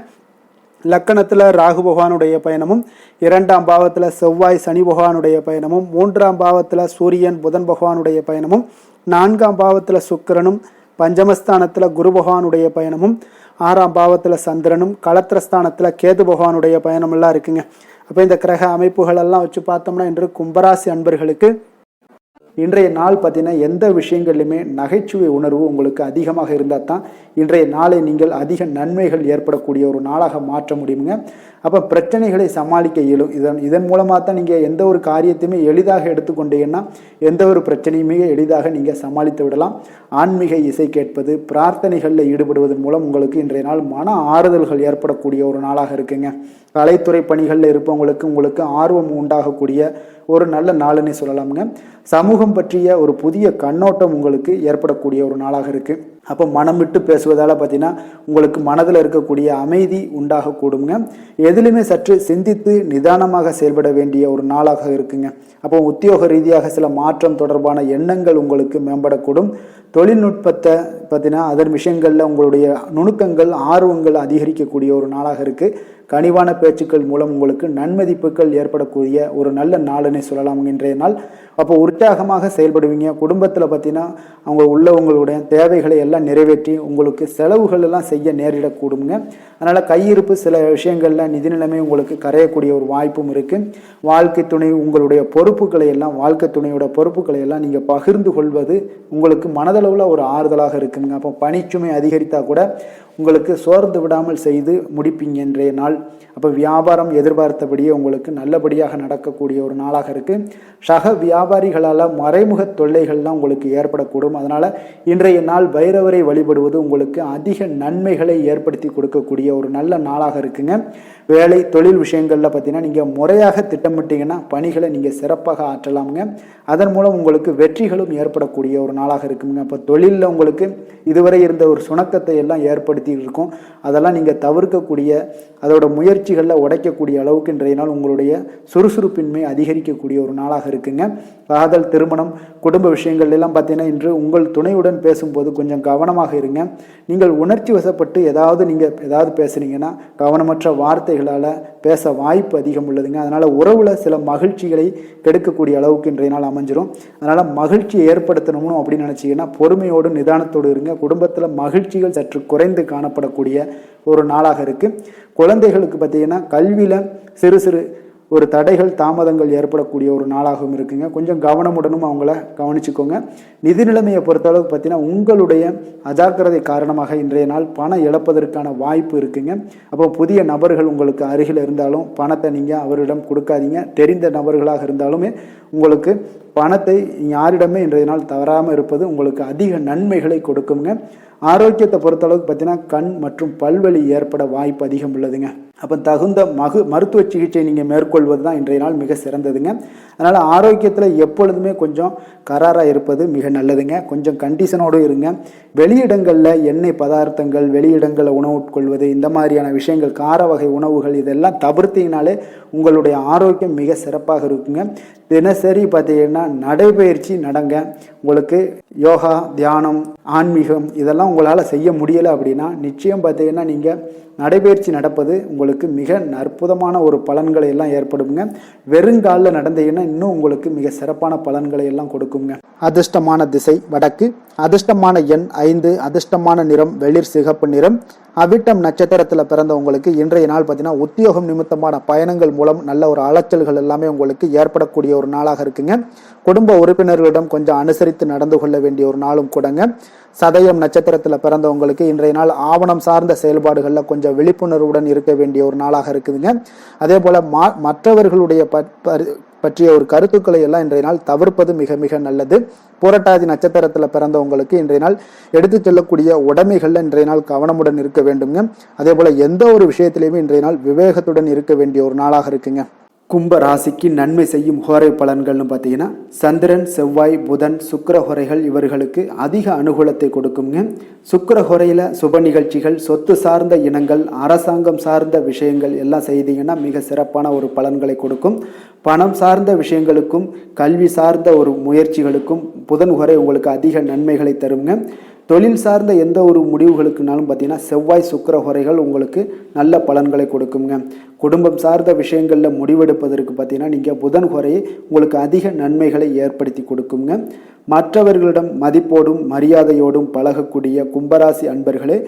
லக்கணத்தில் ராகு பகவானுடைய பயணமும், 2ஆம் பாவத்தில் செவ்வாய் சனி பகவானுடைய பயணமும், 3ஆம் பாவத்தில் சூரியன் புதன் பகவானுடைய பயணமும், 4ஆம் பாவத்தில் சுக்கிரனும், பஞ்சமஸ்தானத்தில் குரு பகவானுடைய பயணமும், 6ஆம் பாவத்தில் சந்திரனும், களத்திரஸ்தானத்தில் கேது பகவானுடைய பயணமெல்லாம் இருக்குங்க. அப்போ இந்த கிரக அமைப்புகள் எல்லாம் வச்சு பார்த்தோம்னா இன்று கும்பராசி அன்பர்களுக்கு இன்றைய நாள் பார்த்தீங்கன்னா எந்த விஷயங்கள்லையுமே நகைச்சுவை உணர்வு உங்களுக்கு அதிகமாக இருந்தால் தான் இன்றைய நாளை நீங்கள் அதிக நன்மைகள் ஏற்படக்கூடிய ஒரு நாளாக மாற்ற முடியுங்க. அப்போ பிரச்சனைகளை சமாளிக்க இயலும். இதன் மூலமாக தான் நீங்கள் எந்த ஒரு காரியத்தையுமே எளிதாக எடுத்துக்கொண்டீங்கன்னா எந்த ஒரு பிரச்சனையுமே எளிதாக நீங்கள் சமாளித்து விடலாம். ஆன்மீக இசை கேட்பது, பிரார்த்தனைகளில் ஈடுபடுவதன் மூலம் உங்களுக்கு இன்றைய நாள் மன ஆறுதல்கள் ஏற்படக்கூடிய ஒரு நாளாக இருக்குங்க. கலைத்துறை பணிகளில் இருப்பவங்களுக்கு உங்களுக்கு ஆர்வம் உண்டாகக்கூடிய ஒரு நல்ல நாளுன்னு சொல்லலாமுங்க. சமூகம் பற்றிய ஒரு புதிய கண்ணோட்டம் உங்களுக்கு ஏற்படக்கூடிய ஒரு நாளாக இருக்குது. அப்போ மனம் விட்டு பேசுவதால் பார்த்தீங்கன்னா உங்களுக்கு மனதில் இருக்கக்கூடிய அமைதி உண்டாகக்கூடுங்க. எதிலுமே சற்று சிந்தித்து நிதானமாக செயல்பட வேண்டிய ஒரு நாளாக இருக்குங்க. அப்போ உத்தியோக ரீதியாக சில மாற்றம் தொடர்பான எண்ணங்கள் உங்களுக்கு மேம்படக்கூடும். தொழில்நுட்பத்தை பார்த்தீங்கன்னா அதன் விஷயங்களில் உங்களுடைய நுணுக்கங்கள் ஆர்வங்கள் அதிகரிக்கக்கூடிய ஒரு நாளாக இருக்குது. கனிவான பேச்சுக்கள் மூலம் உங்களுக்கு நன்மதிப்புகள் ஏற்படக்கூடிய ஒரு நல்ல நாளுன்னு சொல்லலாம் இன்றைய நாள். அப்போ உற்சாகமாக செயல்படுவீங்க. குடும்பத்தில் பார்த்தீங்கன்னா அவங்க உங்களுடைய தேவைகளை எல்லாம் நிறைவேற்றி உங்களுக்கு செலவுகள் எல்லாம் செய்ய நேரிடக்கூடுங்க. அதனால் கையிருப்பு சில விஷயங்களில் நிதி நிலைமை உங்களுக்கு கரையக்கூடிய ஒரு வாய்ப்பும் இருக்குது. வாழ்க்கை துணை உங்களுடைய பொறுப்புகளை எல்லாம் வாழ்க்கை துணையோட பொறுப்புகளை எல்லாம் நீங்கள் பகிர்ந்து கொள்வது உங்களுக்கு மனதளவில் ஒரு ஆறுதலாக இருக்குங்க. அப்போ பணிச்சுமை அதிகரித்தா கூட உங்களுக்கு சோர்ந்து விடாமல் செய்து முடிப்பீங்க இன்றைய நாள். அப்போ வியாபாரம் எதிர்பார்த்தபடியே உங்களுக்கு நல்லபடியாக நடக்கக்கூடிய ஒரு நாளாக இருக்குது. சக வியாபாரிகளால் மறைமுக தொல்லைகள்லாம் உங்களுக்கு ஏற்படக்கூடும். அதனால் இன்றைய நாள் பைரவரை வழிபடுவது உங்களுக்கு அதிக நன்மைகளை ஏற்படுத்தி கொடுக்கக்கூடிய ஒரு நல்ல நாளாக இருக்குங்க. வேலை தொழில் விஷயங்களில் பார்த்தீங்கன்னா நீங்கள் முறையாக திட்டமிட்டீங்கன்னா பணிகளை நீங்கள் சிறப்பாக ஆற்றலாமுங்க. அதன் மூலம் உங்களுக்கு வெற்றிகளும் ஏற்படக்கூடிய ஒரு நாளாக இருக்குங்க. அப்போ தொழிலில் உங்களுக்கு இதுவரை இருந்த ஒரு சுணக்கத்தை எல்லாம் ஏற்படுத்தி இருக்கும். அதெல்லாம் நீங்கள் தவிர்க்கக்கூடிய அதோட முயற்சிகளில் உடைக்கக்கூடிய அளவுக்கு இன்றைய நாள் உங்களுடைய சுறுசுறுப்பின்மை அதிகரிக்கக்கூடிய ஒரு நாளாக இருக்குங்க. காதல், திருமணம், குடும்ப விஷயங்கள் எல்லாம் பார்த்தீங்கன்னா இன்று உங்கள் துணையுடன் பேசும்போது கொஞ்சம் கவனமாக இருங்க. நீங்கள் உணர்ச்சி வசப்பட்டு ஏதாவது பேசுனீங்கன்னா கவனமற்ற வார்த்தைகளால் பேச வாய்ப்பு அதிகம் உள்ளதுங்க. அதனால் உறவில் சில மகிழ்ச்சிகளை கெடுக்கக்கூடிய அளவுக்கு இன்றைய நாள் அமைஞ்சிரும். அதனால் மகிழ்ச்சியை ஏற்படுத்தணும்னு அப்படின்னு நினச்சிங்கன்னா பொறுமையோடு நிதானத்தோடு இருங்க. குடும்பத்தில் மகிழ்ச்சிகள் சற்று குறைந்து காணப்படக்கூடிய ஒரு நாளாக இருக்குது. குழந்தைகளுக்கு பார்த்தீங்கன்னா கல்வியில் சிறு சிறு ஒரு தடைகள் தாமதங்கள் ஏற்படக்கூடிய ஒரு நாளாகவும் இருக்குங்க. கொஞ்சம் கவனமுடனும் அவங்கள கவனிச்சுக்கோங்க. நிதி நிலைமையை பொறுத்தளவுக்கு பார்த்தீங்கன்னா உங்களுடைய அஜாக்கிரதை காரணமாக இன்றைய நாள் பணம் இழப்பதற்கான வாய்ப்பு இருக்குங்க. அப்போ புதிய நபர்கள் உங்களுக்கு அருகில் இருந்தாலும் பணத்தை நீங்கள் அவரிடம் கொடுக்காதீங்க. தெரிந்த நபர்களாக இருந்தாலுமே உங்களுக்கு பணத்தை யாரிடமே இன்றைய நாள் தவறாமல் இருப்பது உங்களுக்கு அதிக நன்மைகளை கொடுக்குங்க. ஆரோக்கியத்தை பொறுத்தளவுக்கு பார்த்தீங்கன்னா கண் மற்றும் பல்வலி ஏற்பட வாய்ப்பு அதிகம் உள்ளதுங்க. அப்போ தகுந்த மருத்துவ சிகிச்சை நீங்கள் மேற்கொள்வது தான் இன்றைய நாள் மிக சிறந்ததுங்க. அதனால் ஆரோக்கியத்தில் எப்பொழுதுமே கொஞ்சம் கராராக இருப்பது மிக நல்லதுங்க. கொஞ்சம் கண்டிஷனோடு இருங்க. வெளியிடங்களில் எண்ணெய் பதார்த்தங்கள், வெளியிடங்களில் உணவு உட்கொள்வது, இந்த மாதிரியான விஷயங்கள், கார வகை உணவுகள் இதெல்லாம் தவிர்த்தீங்கனாலே உங்களுடைய ஆரோக்கியம் மிக சிறப்பாக இருக்குங்க. தினசரி பார்த்தீங்கன்னா நடைபயிற்சி நடங்க. உங்களுக்கு யோகா, தியானம், ஆன்மீகம் இதெல்லாம் உங்களால் செய்ய முடியலை அப்படின்னா நிச்சயம் பார்த்தீங்கன்னா நீங்கள் நடைபயிற்சி நடப்பது உங்களுக்கு மிக அற்புதமான ஒரு பலன்களை எல்லாம் ஏற்படுங்க. வெறுங்காலில் நடந்தீங்கன்னா இன்னும் உங்களுக்கு மிக சிறப்பான பலன்களை எல்லாம் கொடுக்குங்க. அதிர்ஷ்டமான திசை வடக்கு, அதிர்ஷ்டமான எண் 5, அதிர்ஷ்டமான நிறம் வெளிர் சிகப்பு நிறம். அவிட்டம் நட்சத்திரத்தில் பிறந்த உங்களுக்கு இன்றைய நாள் பார்த்தீங்கன்னா உத்தியோகம் நிமித்தமான பயணங்கள் மூலம் நல்ல ஒரு அலைச்சல்கள் எல்லாமே உங்களுக்கு ஏற்படக்கூடிய ஒரு நாளாக இருக்குங்க. குடும்ப உறுப்பினர்களிடம் கொஞ்சம் அனுசரித்து நடந்து கொள்ள வேண்டிய ஒரு நாளும் கூடங்க. சதயம் நட்சத்திரத்தில் பிறந்தவங்களுக்கு இன்றைய நாள் ஆவணம் சார்ந்த செயல்பாடுகளில் கொஞ்சம் விழிப்புணர்வுடன் இருக்க வேண்டிய ஒரு நாளாக இருக்குதுங்க. அதே போல் மற்றவர்களுடைய பற்றிய ஒரு கருத்துக்களை எல்லாம் இன்றைய நாள் தவிர்ப்பது மிக மிக நல்லது. புரட்டாதி நட்சத்திரத்தில் பிறந்தவங்களுக்கு இன்றைய நாள் எடுத்து செல்லக்கூடிய உடைமைகள்ல இன்றைய நாள் கவனமுடன் இருக்க வேண்டுங்க. அதே போல எந்த ஒரு விஷயத்திலையுமே இன்றைய நாள் விவேகத்துடன் இருக்க வேண்டிய ஒரு நாளாக இருக்குங்க. கும்ப ராசிக்கு நன்மை செய்யும் ஹோரை பலன்கள்னு பார்த்தீங்கன்னா சந்திரன், செவ்வாய், புதன், சுக்கிர ஹோரைகள் இவர்களுக்கு அதிக அனுகூலத்தை கொடுக்குங்க. சுக்கிர ஹோரையில் சுப நிகழ்ச்சிகள், சொத்து சார்ந்த இனங்கள், அரசாங்கம் சார்ந்த விஷயங்கள் எல்லாம் செய்தீங்கன்னா மிக சிறப்பான ஒரு பலன்களை கொடுக்கும். பணம் சார்ந்த விஷயங்களுக்கும் கல்வி சார்ந்த ஒரு முயற்சிகளுக்கும் புதன் ஹோரை உங்களுக்கு அதிக நன்மைகளை தருங்க. தொழில் சார்ந்த எந்த ஒரு முடிவுகளுக்குனாலும் பார்த்தீங்கன்னா செவ்வாய், சுக்கிர ஹோரைகள் உங்களுக்கு நல்ல பலன்களை கொடுக்குங்க. குடும்பம் சார்ந்த விஷயங்களில் முடிவெடுப்பதற்கு பார்த்தீங்கன்னா நீங்கள் புதன் ஹோரையை உங்களுக்கு அதிக நன்மைகளை ஏற்படுத்தி கொடுக்குங்க. மற்றவர்களிடம் மதிப்போடும் மரியாதையோடும் பழகக்கூடிய கும்பராசி அன்பர்களே,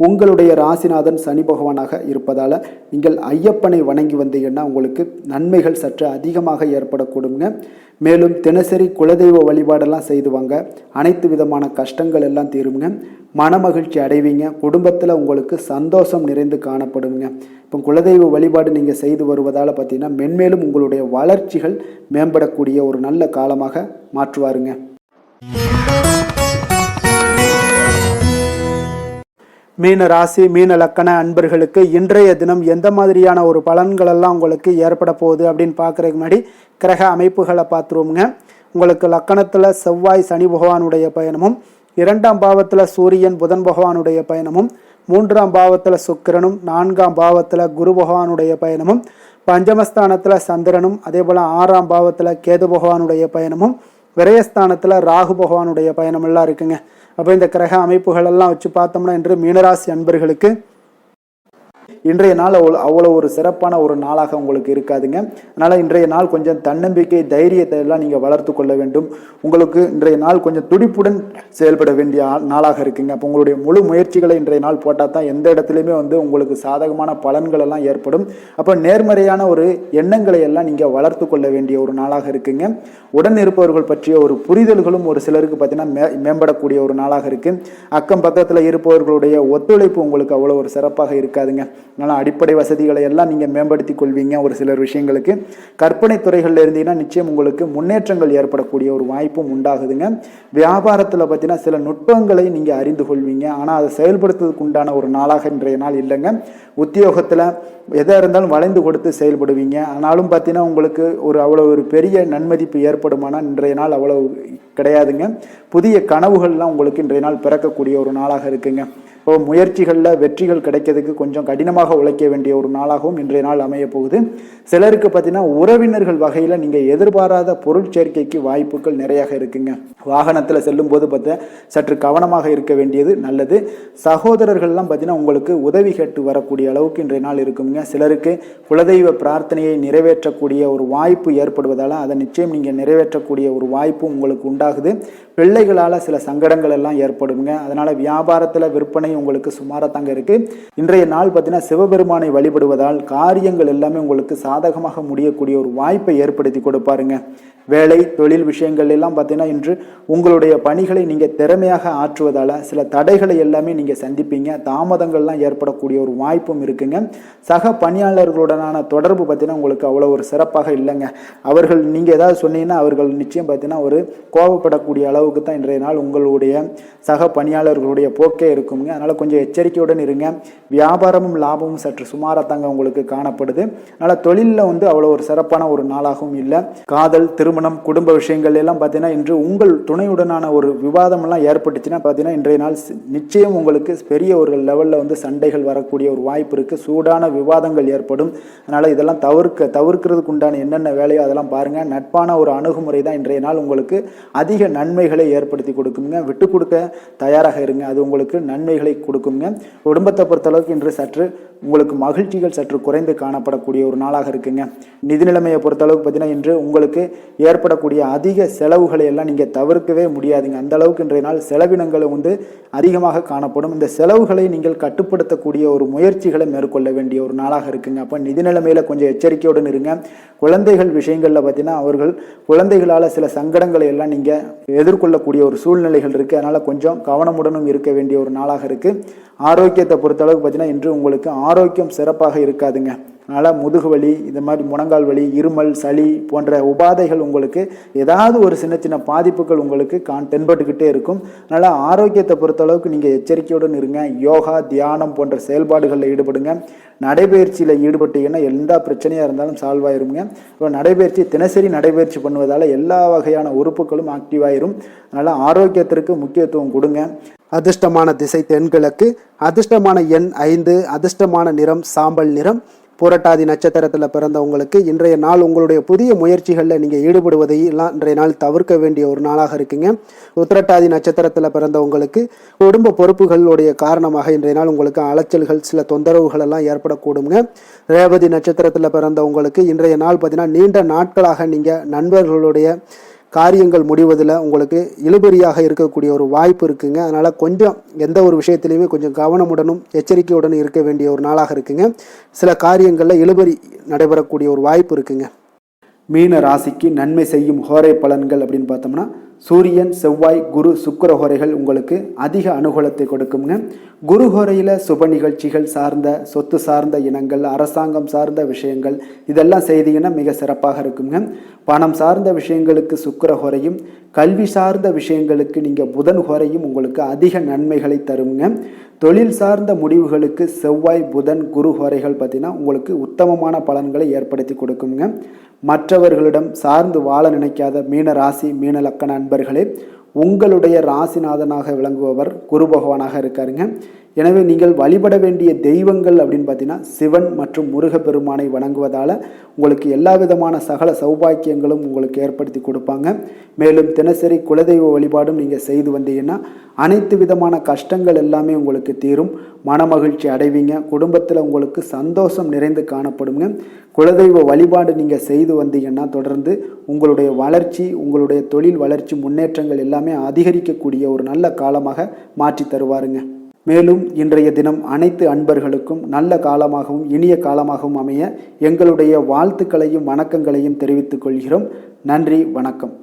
உங்களுடைய ராசிநாதன் சனி பகவானாக இருப்பதால் நீங்கள் ஐயப்பனை வணங்கி வந்தீங்கன்னா உங்களுக்கு நன்மைகள் சற்று அதிகமாக ஏற்படக்கூடுங்க. மேலும் தினசரி குலதெய்வ வழிபாடெல்லாம் செய்து வாங்க, அனைத்து விதமான கஷ்டங்கள் எல்லாம் தீருங்க, மனமகிழ்ச்சி அடைவீங்க, குடும்பத்தில் உங்களுக்கு சந்தோஷம் நிறைந்து காணப்படுங்க. இப்போ குலதெய்வ வழிபாடு நீங்கள் செய்து வருவதால் பார்த்தீங்கன்னா மென்மேலும் உங்களுடைய வளர்ச்சிகள் மேம்படக்கூடிய ஒரு நல்ல காலமாக மாற்றுவாருங்க. மீன ராசி, மீன லக்கண அன்பர்களுக்கு இன்றைய தினம் எந்த மாதிரியான ஒரு பலன்கள் எல்லாம் உங்களுக்கு ஏற்பட போகுது அப்படின்னு பார்க்குறதுக்கு முன்னாடி கிரக அமைப்புகளை பார்த்துருவோங்க. உங்களுக்கு லக்கணத்தில் செவ்வாய் சனி பகவானுடைய பயணமும், 2ஆம் பாவத்தில் சூரியன் புதன் பகவானுடைய பயணமும், 3ஆம் பாவத்தில் சுக்கிரனும், 4ஆம் பாவத்தில் குரு பகவானுடைய பயணமும், பஞ்சமஸ்தானத்தில் சந்திரனும், அதே போல் 6ஆம் பாவத்தில் கேது பகவானுடைய பயணமும், விரயஸ்தானத்தில் ராகு பகவானுடைய பயணம் எல்லாம் இருக்குங்க. அப்போ இந்த கிரக அமைப்புகள் எல்லாம் வச்சு பார்த்தோம்னா இன்று மீனராசி அன்பர்களுக்கு இன்றைய நாள் அவ்வளோ ஒரு சிறப்பான ஒரு நாளாக உங்களுக்கு இருக்காதுங்க. அதனால் இன்றைய நாள் கொஞ்சம் தன்னம்பிக்கை, தைரியத்தை எல்லாம் நீங்கள் வளர்த்து கொள்ள வேண்டும். உங்களுக்கு இன்றைய நாள் கொஞ்சம் துடிப்புடன் செயல்பட வேண்டிய நாளாக இருக்குங்க. அப்போ உங்களுடைய முழு முயற்சிகளை இன்றைய நாள் போட்டால் தான் எந்த இடத்துலையுமே உங்களுக்கு சாதகமான பலன்கள் எல்லாம் ஏற்படும். அப்போ நேர்மறையான ஒரு எண்ணங்களை எல்லாம் நீங்கள் வளர்த்து கொள்ள வேண்டிய ஒரு நாளாக இருக்குங்க. உடன் இருப்பவர்கள் பற்றிய ஒரு புரிதல்களும் ஒரு சிலருக்கு பார்த்தீங்கன்னா மேம்படக்கூடிய ஒரு நாளாக இருக்கு. அக்கம் பக்கத்தில் இருப்பவர்களுடைய ஒத்துழைப்பு உங்களுக்கு அவ்வளோ ஒரு சிறப்பாக இருக்காதுங்க. அதனால் அடிப்படை வசதிகளை எல்லாம் நீங்கள் மேம்படுத்தி கொள்வீங்க. ஒரு சிலர் விஷயங்களுக்கு கற்பனை துறைகளில் இருந்தீங்கன்னா நிச்சயம் உங்களுக்கு முன்னேற்றங்கள் ஏற்படக்கூடிய ஒரு வாய்ப்பும் உண்டாகுதுங்க. வியாபாரத்தில் பார்த்தீங்கன்னா சில நுட்பங்களை நீங்கள் அறிந்து கொள்வீங்க. ஆனால் அதை செயல்படுத்துவதற்கு உண்டான ஒரு நாளாக இன்றைய நாள் இல்லைங்க. உத்தியோகத்தில் எதாக இருந்தாலும் வளைந்து கொடுத்து செயல்படுவீங்க. ஆனாலும் பார்த்தீங்கன்னா உங்களுக்கு அவ்வளோ ஒரு பெரிய நன்மதிப்பு ஏற்படுமானால் இன்றைய நாள் அவ்வளோ கிடையாதுங்க. புதிய கனவுகள்லாம் உங்களுக்கு இன்றைய நாள் பிறக்கக்கூடிய ஒரு நாளாக இருக்குங்க. இப்போ முயற்சிகளில் வெற்றிகள் கிடைக்கிறதுக்கு கொஞ்சம் கடினமாக உழைக்க வேண்டிய ஒரு நாளாகவும் இன்றைய நாள் அமைய போகுது. சிலருக்கு பார்த்தீங்கன்னா உறவினர்கள் வகையில் நீங்கள் எதிர்பாராத பொருள் சேர்க்கைக்கு வாய்ப்புகள் நிறையாக இருக்குங்க. வாகனத்தில் செல்லும் போது பார்த்தா சற்று கவனமாக இருக்க வேண்டியது நல்லது. சகோதரர்கள்லாம் பார்த்தீங்கன்னா உங்களுக்கு உதவி கேட்டு வரக்கூடிய அளவுக்கு இன்றைய நாள் இருக்குங்க. சிலருக்கு குலதெய்வ பிரார்த்தனையை நிறைவேற்றக்கூடிய ஒரு வாய்ப்பு ஏற்படுவதால் அதை நிச்சயம் நீங்கள் நிறைவேற்றக்கூடிய ஒரு வாய்ப்பும் உங்களுக்கு உண்டாகுது. பிள்ளைகளால் சில சங்கடங்கள் எல்லாம் ஏற்படுங்க. அதனால் வியாபாரத்தில் விற்பனை உங்களுக்கு சுமாராக தாங்க இருக்குது. இன்றைய நாள் பார்த்தீங்கன்னா சிவபெருமானை வழிபடுவதால் காரியங்கள் எல்லாமே உங்களுக்கு சாதகமாக முடியக்கூடிய ஒரு வாய்ப்பை ஏற்படுத்தி கொடுப்பாருங்க. வேலை தொழில் விஷயங்கள் எல்லாம் பார்த்தீங்கன்னா இன்று உங்களுடைய பணிகளை நீங்கள் திறமையாக ஆற்றுவதால் சில தடைகளை எல்லாமே நீங்கள் சந்திப்பீங்க. தாமதங்கள்லாம் ஏற்படக்கூடிய ஒரு வாய்ப்பும் இருக்குங்க. சக பணியாளர்களுடனான தொடர்பு பார்த்தீங்கன்னா உங்களுக்கு அவ்வளோ ஒரு சிறப்பாக இல்லைங்க. அவர்கள் நீங்கள் ஏதாவது சொன்னீங்கன்னா அவர்கள் நிச்சயம் பார்த்தீங்கன்னா ஒரு கோபப்படக்கூடிய அளவுக்கு தான் இன்றைய நாள் உங்களுடைய சக பணியாளர்களுடைய போக்கே இருக்குங்க. அதனால் கொஞ்சம் எச்சரிக்கையுடன் இருங்க. வியாபாரமும் லாபமும் சற்று சுமாராக தாங்க உங்களுக்கு காணப்படுது. அதனால் தொழிலில் அவ்வளோ ஒரு சிறப்பான ஒரு நாளாகவும் இல்லை. காதல், திருமணம், குடும்ப விஷயங்கள் எல்லாம் பார்த்தீங்கன்னா இன்று உங்கள் துணையுடனான ஒரு விவாதம் எல்லாம் ஏற்பட்டுச்சுன்னா பார்த்தீங்கன்னா இன்றைய நாள் நிச்சயம் உங்களுக்கு பெரிய ஒரு லெவலில் சண்டைகள் வரக்கூடிய ஒரு வாய்ப்பு இருக்குது. சூடான விவாதங்கள் ஏற்படும். அதனால் இதெல்லாம் தவிர்க்கிறதுக்கு உண்டான என்னென்ன வேலையோ அதெல்லாம் பாருங்கள். நட்பான ஒரு அணுகுமுறை தான் இன்றைய நாள் உங்களுக்கு அதிக நன்மைகளை ஏற்படுத்தி கொடுக்குங்க. விட்டு கொடுக்க தயாராக இருங்க, அது உங்களுக்கு நன்மைகளை கொடுக்குங்க. குடும்பத்தை பொறுத்தளவுக்கு இன்று சற்று உங்களுக்கு மகிழ்ச்சிகள் சற்று குறைந்து காணப்படக்கூடிய ஒரு நாளாக இருக்குங்க. நிதி நிலைமையை பொறுத்தளவுக்கு பார்த்தீங்கன்னா இன்று உங்களுக்கு ஏற்படக்கூடிய அதிக செலவுகளை எல்லாம் நீங்கள் தவிர்க்கவே முடியாதுங்க. அந்த அளவுக்கு இன்றைய நாள் செலவினங்கள் அதிகமாக காணப்படும். இந்த செலவுகளை நீங்கள் கட்டுப்படுத்தக்கூடிய ஒரு முயற்சிகளை மேற்கொள்ள வேண்டிய ஒரு நாளாக இருக்குங்க. அப்போ நிதி நிலைமையில கொஞ்சம் எச்சரிக்கையுடன் இருங்க. குழந்தைகள் விஷயங்கள்ல பார்த்தீங்கன்னா அவர்கள் குழந்தைகளால் சில சங்கடங்களை எல்லாம் நீங்கள் எதிர்கொள்ளக்கூடிய ஒரு சூழ்நிலைகள் இருக்குது. அதனால் கொஞ்சம் கவனமுடனும் இருக்க வேண்டிய ஒரு நாளாக இருக்குது. ஆரோக்கியத்தை பொறுத்தளவுக்கு பார்த்தீங்கன்னா இன்று உங்களுக்கு ஆரோக்கியம் சிறப்பாக இருக்காதுங்க. அதனால் முதுகு வலி, இந்த மாதிரி முழங்கால் வலி, இருமல், சளி போன்ற உபாதைகள் உங்களுக்கு ஏதாவது ஒரு சின்ன சின்ன பாதிப்புகள் உங்களுக்கு தென்பட்டுக்கிட்டே இருக்கும். அதனால் ஆரோக்கியத்தை பொறுத்தளவுக்கு நீங்கள் எச்சரிக்கையுடன் இருங்க. யோகா, தியானம் போன்ற செயல்பாடுகளில் ஈடுபடுங்க. நடைபயிற்சியில் ஈடுபட்டீங்கன்னா எந்த பிரச்சனையாக இருந்தாலும் சால்வ் ஆயிருங்க. இப்போ நடைபயிற்சி தினசரி நடைபயிற்சி பண்ணுவதால் எல்லா வகையான உறுப்புகளும் ஆக்டிவ் ஆயிரும். அதனால் ஆரோக்கியத்திற்கு முக்கியத்துவம் கொடுங்க. அதிர்ஷ்டமான திசை தென்கிழக்கு, அதிர்ஷ்டமான எண் 5, அதிர்ஷ்டமான நிறம் சாம்பல் நிறம். புரட்டாதி நட்சத்திரத்தில் பிறந்தவங்களுக்கு இன்றைய நாள் உங்களுடைய புதிய முயற்சிகளில் நீங்கள் ஈடுபடுவதையெல்லாம் இன்றைய நாள் தவிர்க்க வேண்டிய ஒரு நாளாக இருக்குங்க. உத்திரட்டாதி நட்சத்திரத்தில் பிறந்தவங்களுக்கு குடும்ப பொறுப்புகளுடைய காரணமாக இன்றைய நாள் உங்களுக்கு அலைச்சல்கள், சில தொந்தரவுகள் எல்லாம் ஏற்படக்கூடுங்க. ரேவதி நட்சத்திரத்தில் பிறந்தவங்களுக்கு இன்றைய நாள் பார்த்தீங்கன்னா நீண்ட நாட்களாக நீங்கள் நண்பர்களுடைய காரியங்கள் முடிவதில் உங்களுக்கு இழுபறியாக இருக்கக்கூடிய ஒரு வாய்ப்பு இருக்குங்க. அதனால் கொஞ்சம் எந்த ஒரு விஷயத்திலையுமே கொஞ்சம் கவனமுடனும் எச்சரிக்கையுடனும் இருக்க வேண்டிய ஒரு நாளாக இருக்குங்க. சில காரியங்களில் இழுபறி நடைபெறக்கூடிய ஒரு வாய்ப்பு இருக்குங்க. மீன ராசிக்கு நன்மை செய்யும் ஹோரை பலன்கள் அப்படின்னு பார்த்தோம்னா சூரியன், செவ்வாய், குரு, சுக்கிர ஹோரைகள் உங்களுக்கு அதிக அனுகூலத்தை கொடுக்குங்க. குரு ஹோரையில் சுப நிகழ்ச்சிகள் சார்ந்த, சொத்து சார்ந்த இனங்கள், அரசாங்கம் சார்ந்த விஷயங்கள் இதெல்லாம் செய்தீங்கன்னா மிக சிறப்பாக இருக்குங்க. பணம் சார்ந்த விஷயங்களுக்கு சுக்கிர ஹோரையும், கல்வி சார்ந்த விஷயங்களுக்கு நீங்கள் புதன் ஹோரையும் உங்களுக்கு அதிக நன்மைகளை தருங்க. தொழில் சார்ந்த முடிவுகளுக்கு செவ்வாய், புதன், குரு ஹோரைகள் பார்த்தீங்கன்னா உங்களுக்கு உத்தமமான பலன்களை ஏற்படுத்தி கொடுக்குங்க. மற்றவர்களிடம் சார்ந்து வாழ நினைக்காத மீன ராசி, மீன லக்கண அன்பர்களே, உங்களுடைய ராசிநாதனாக விளங்குபவர் குரு பகவானாக இருக்காருங்க. எனவே நீங்கள் வழிபட வேண்டிய தெய்வங்கள் அப்படின்னு பார்த்தீங்கன்னா சிவன் மற்றும் முருகப்பெருமானை வணங்குவதால் உங்களுக்கு எல்லா விதமான சகல சௌபாக்கியங்களும் உங்களுக்கு ஏற்படுத்தி கொடுப்பாங்க. மேலும் தினசரி குலதெய்வ வழிபாடும் நீங்கள் செய்து வந்தீங்கன்னா அனைத்து விதமான கஷ்டங்கள் எல்லாமே உங்களுக்கு தீரும். மனமகிழ்ச்சி அடைவீங்க. குடும்பத்தில் உங்களுக்கு சந்தோஷம் நிறைந்து காணப்படுங்க. குலதெய்வ வழிபாடு நீங்கள் செய்து வந்தீங்கன்னா தொடர்ந்து உங்களுடைய வளர்ச்சி, உங்களுடைய தொழில் வளர்ச்சி, முன்னேற்றங்கள் எல்லாமே அதிகரிக்கக்கூடிய ஒரு நல்ல காலமாக மாற்றி தருவாருங்க. மேலும் இன்றைய தினம் அனைத்து அன்பர்களுக்கும் நல்ல காலமாகவும் இனிய காலமாகவும் அமைய எங்களுடைய வாழ்த்துக்களையும் வணக்கங்களையும் தெரிவித்துக் கொள்கிறோம். நன்றி, வணக்கம்.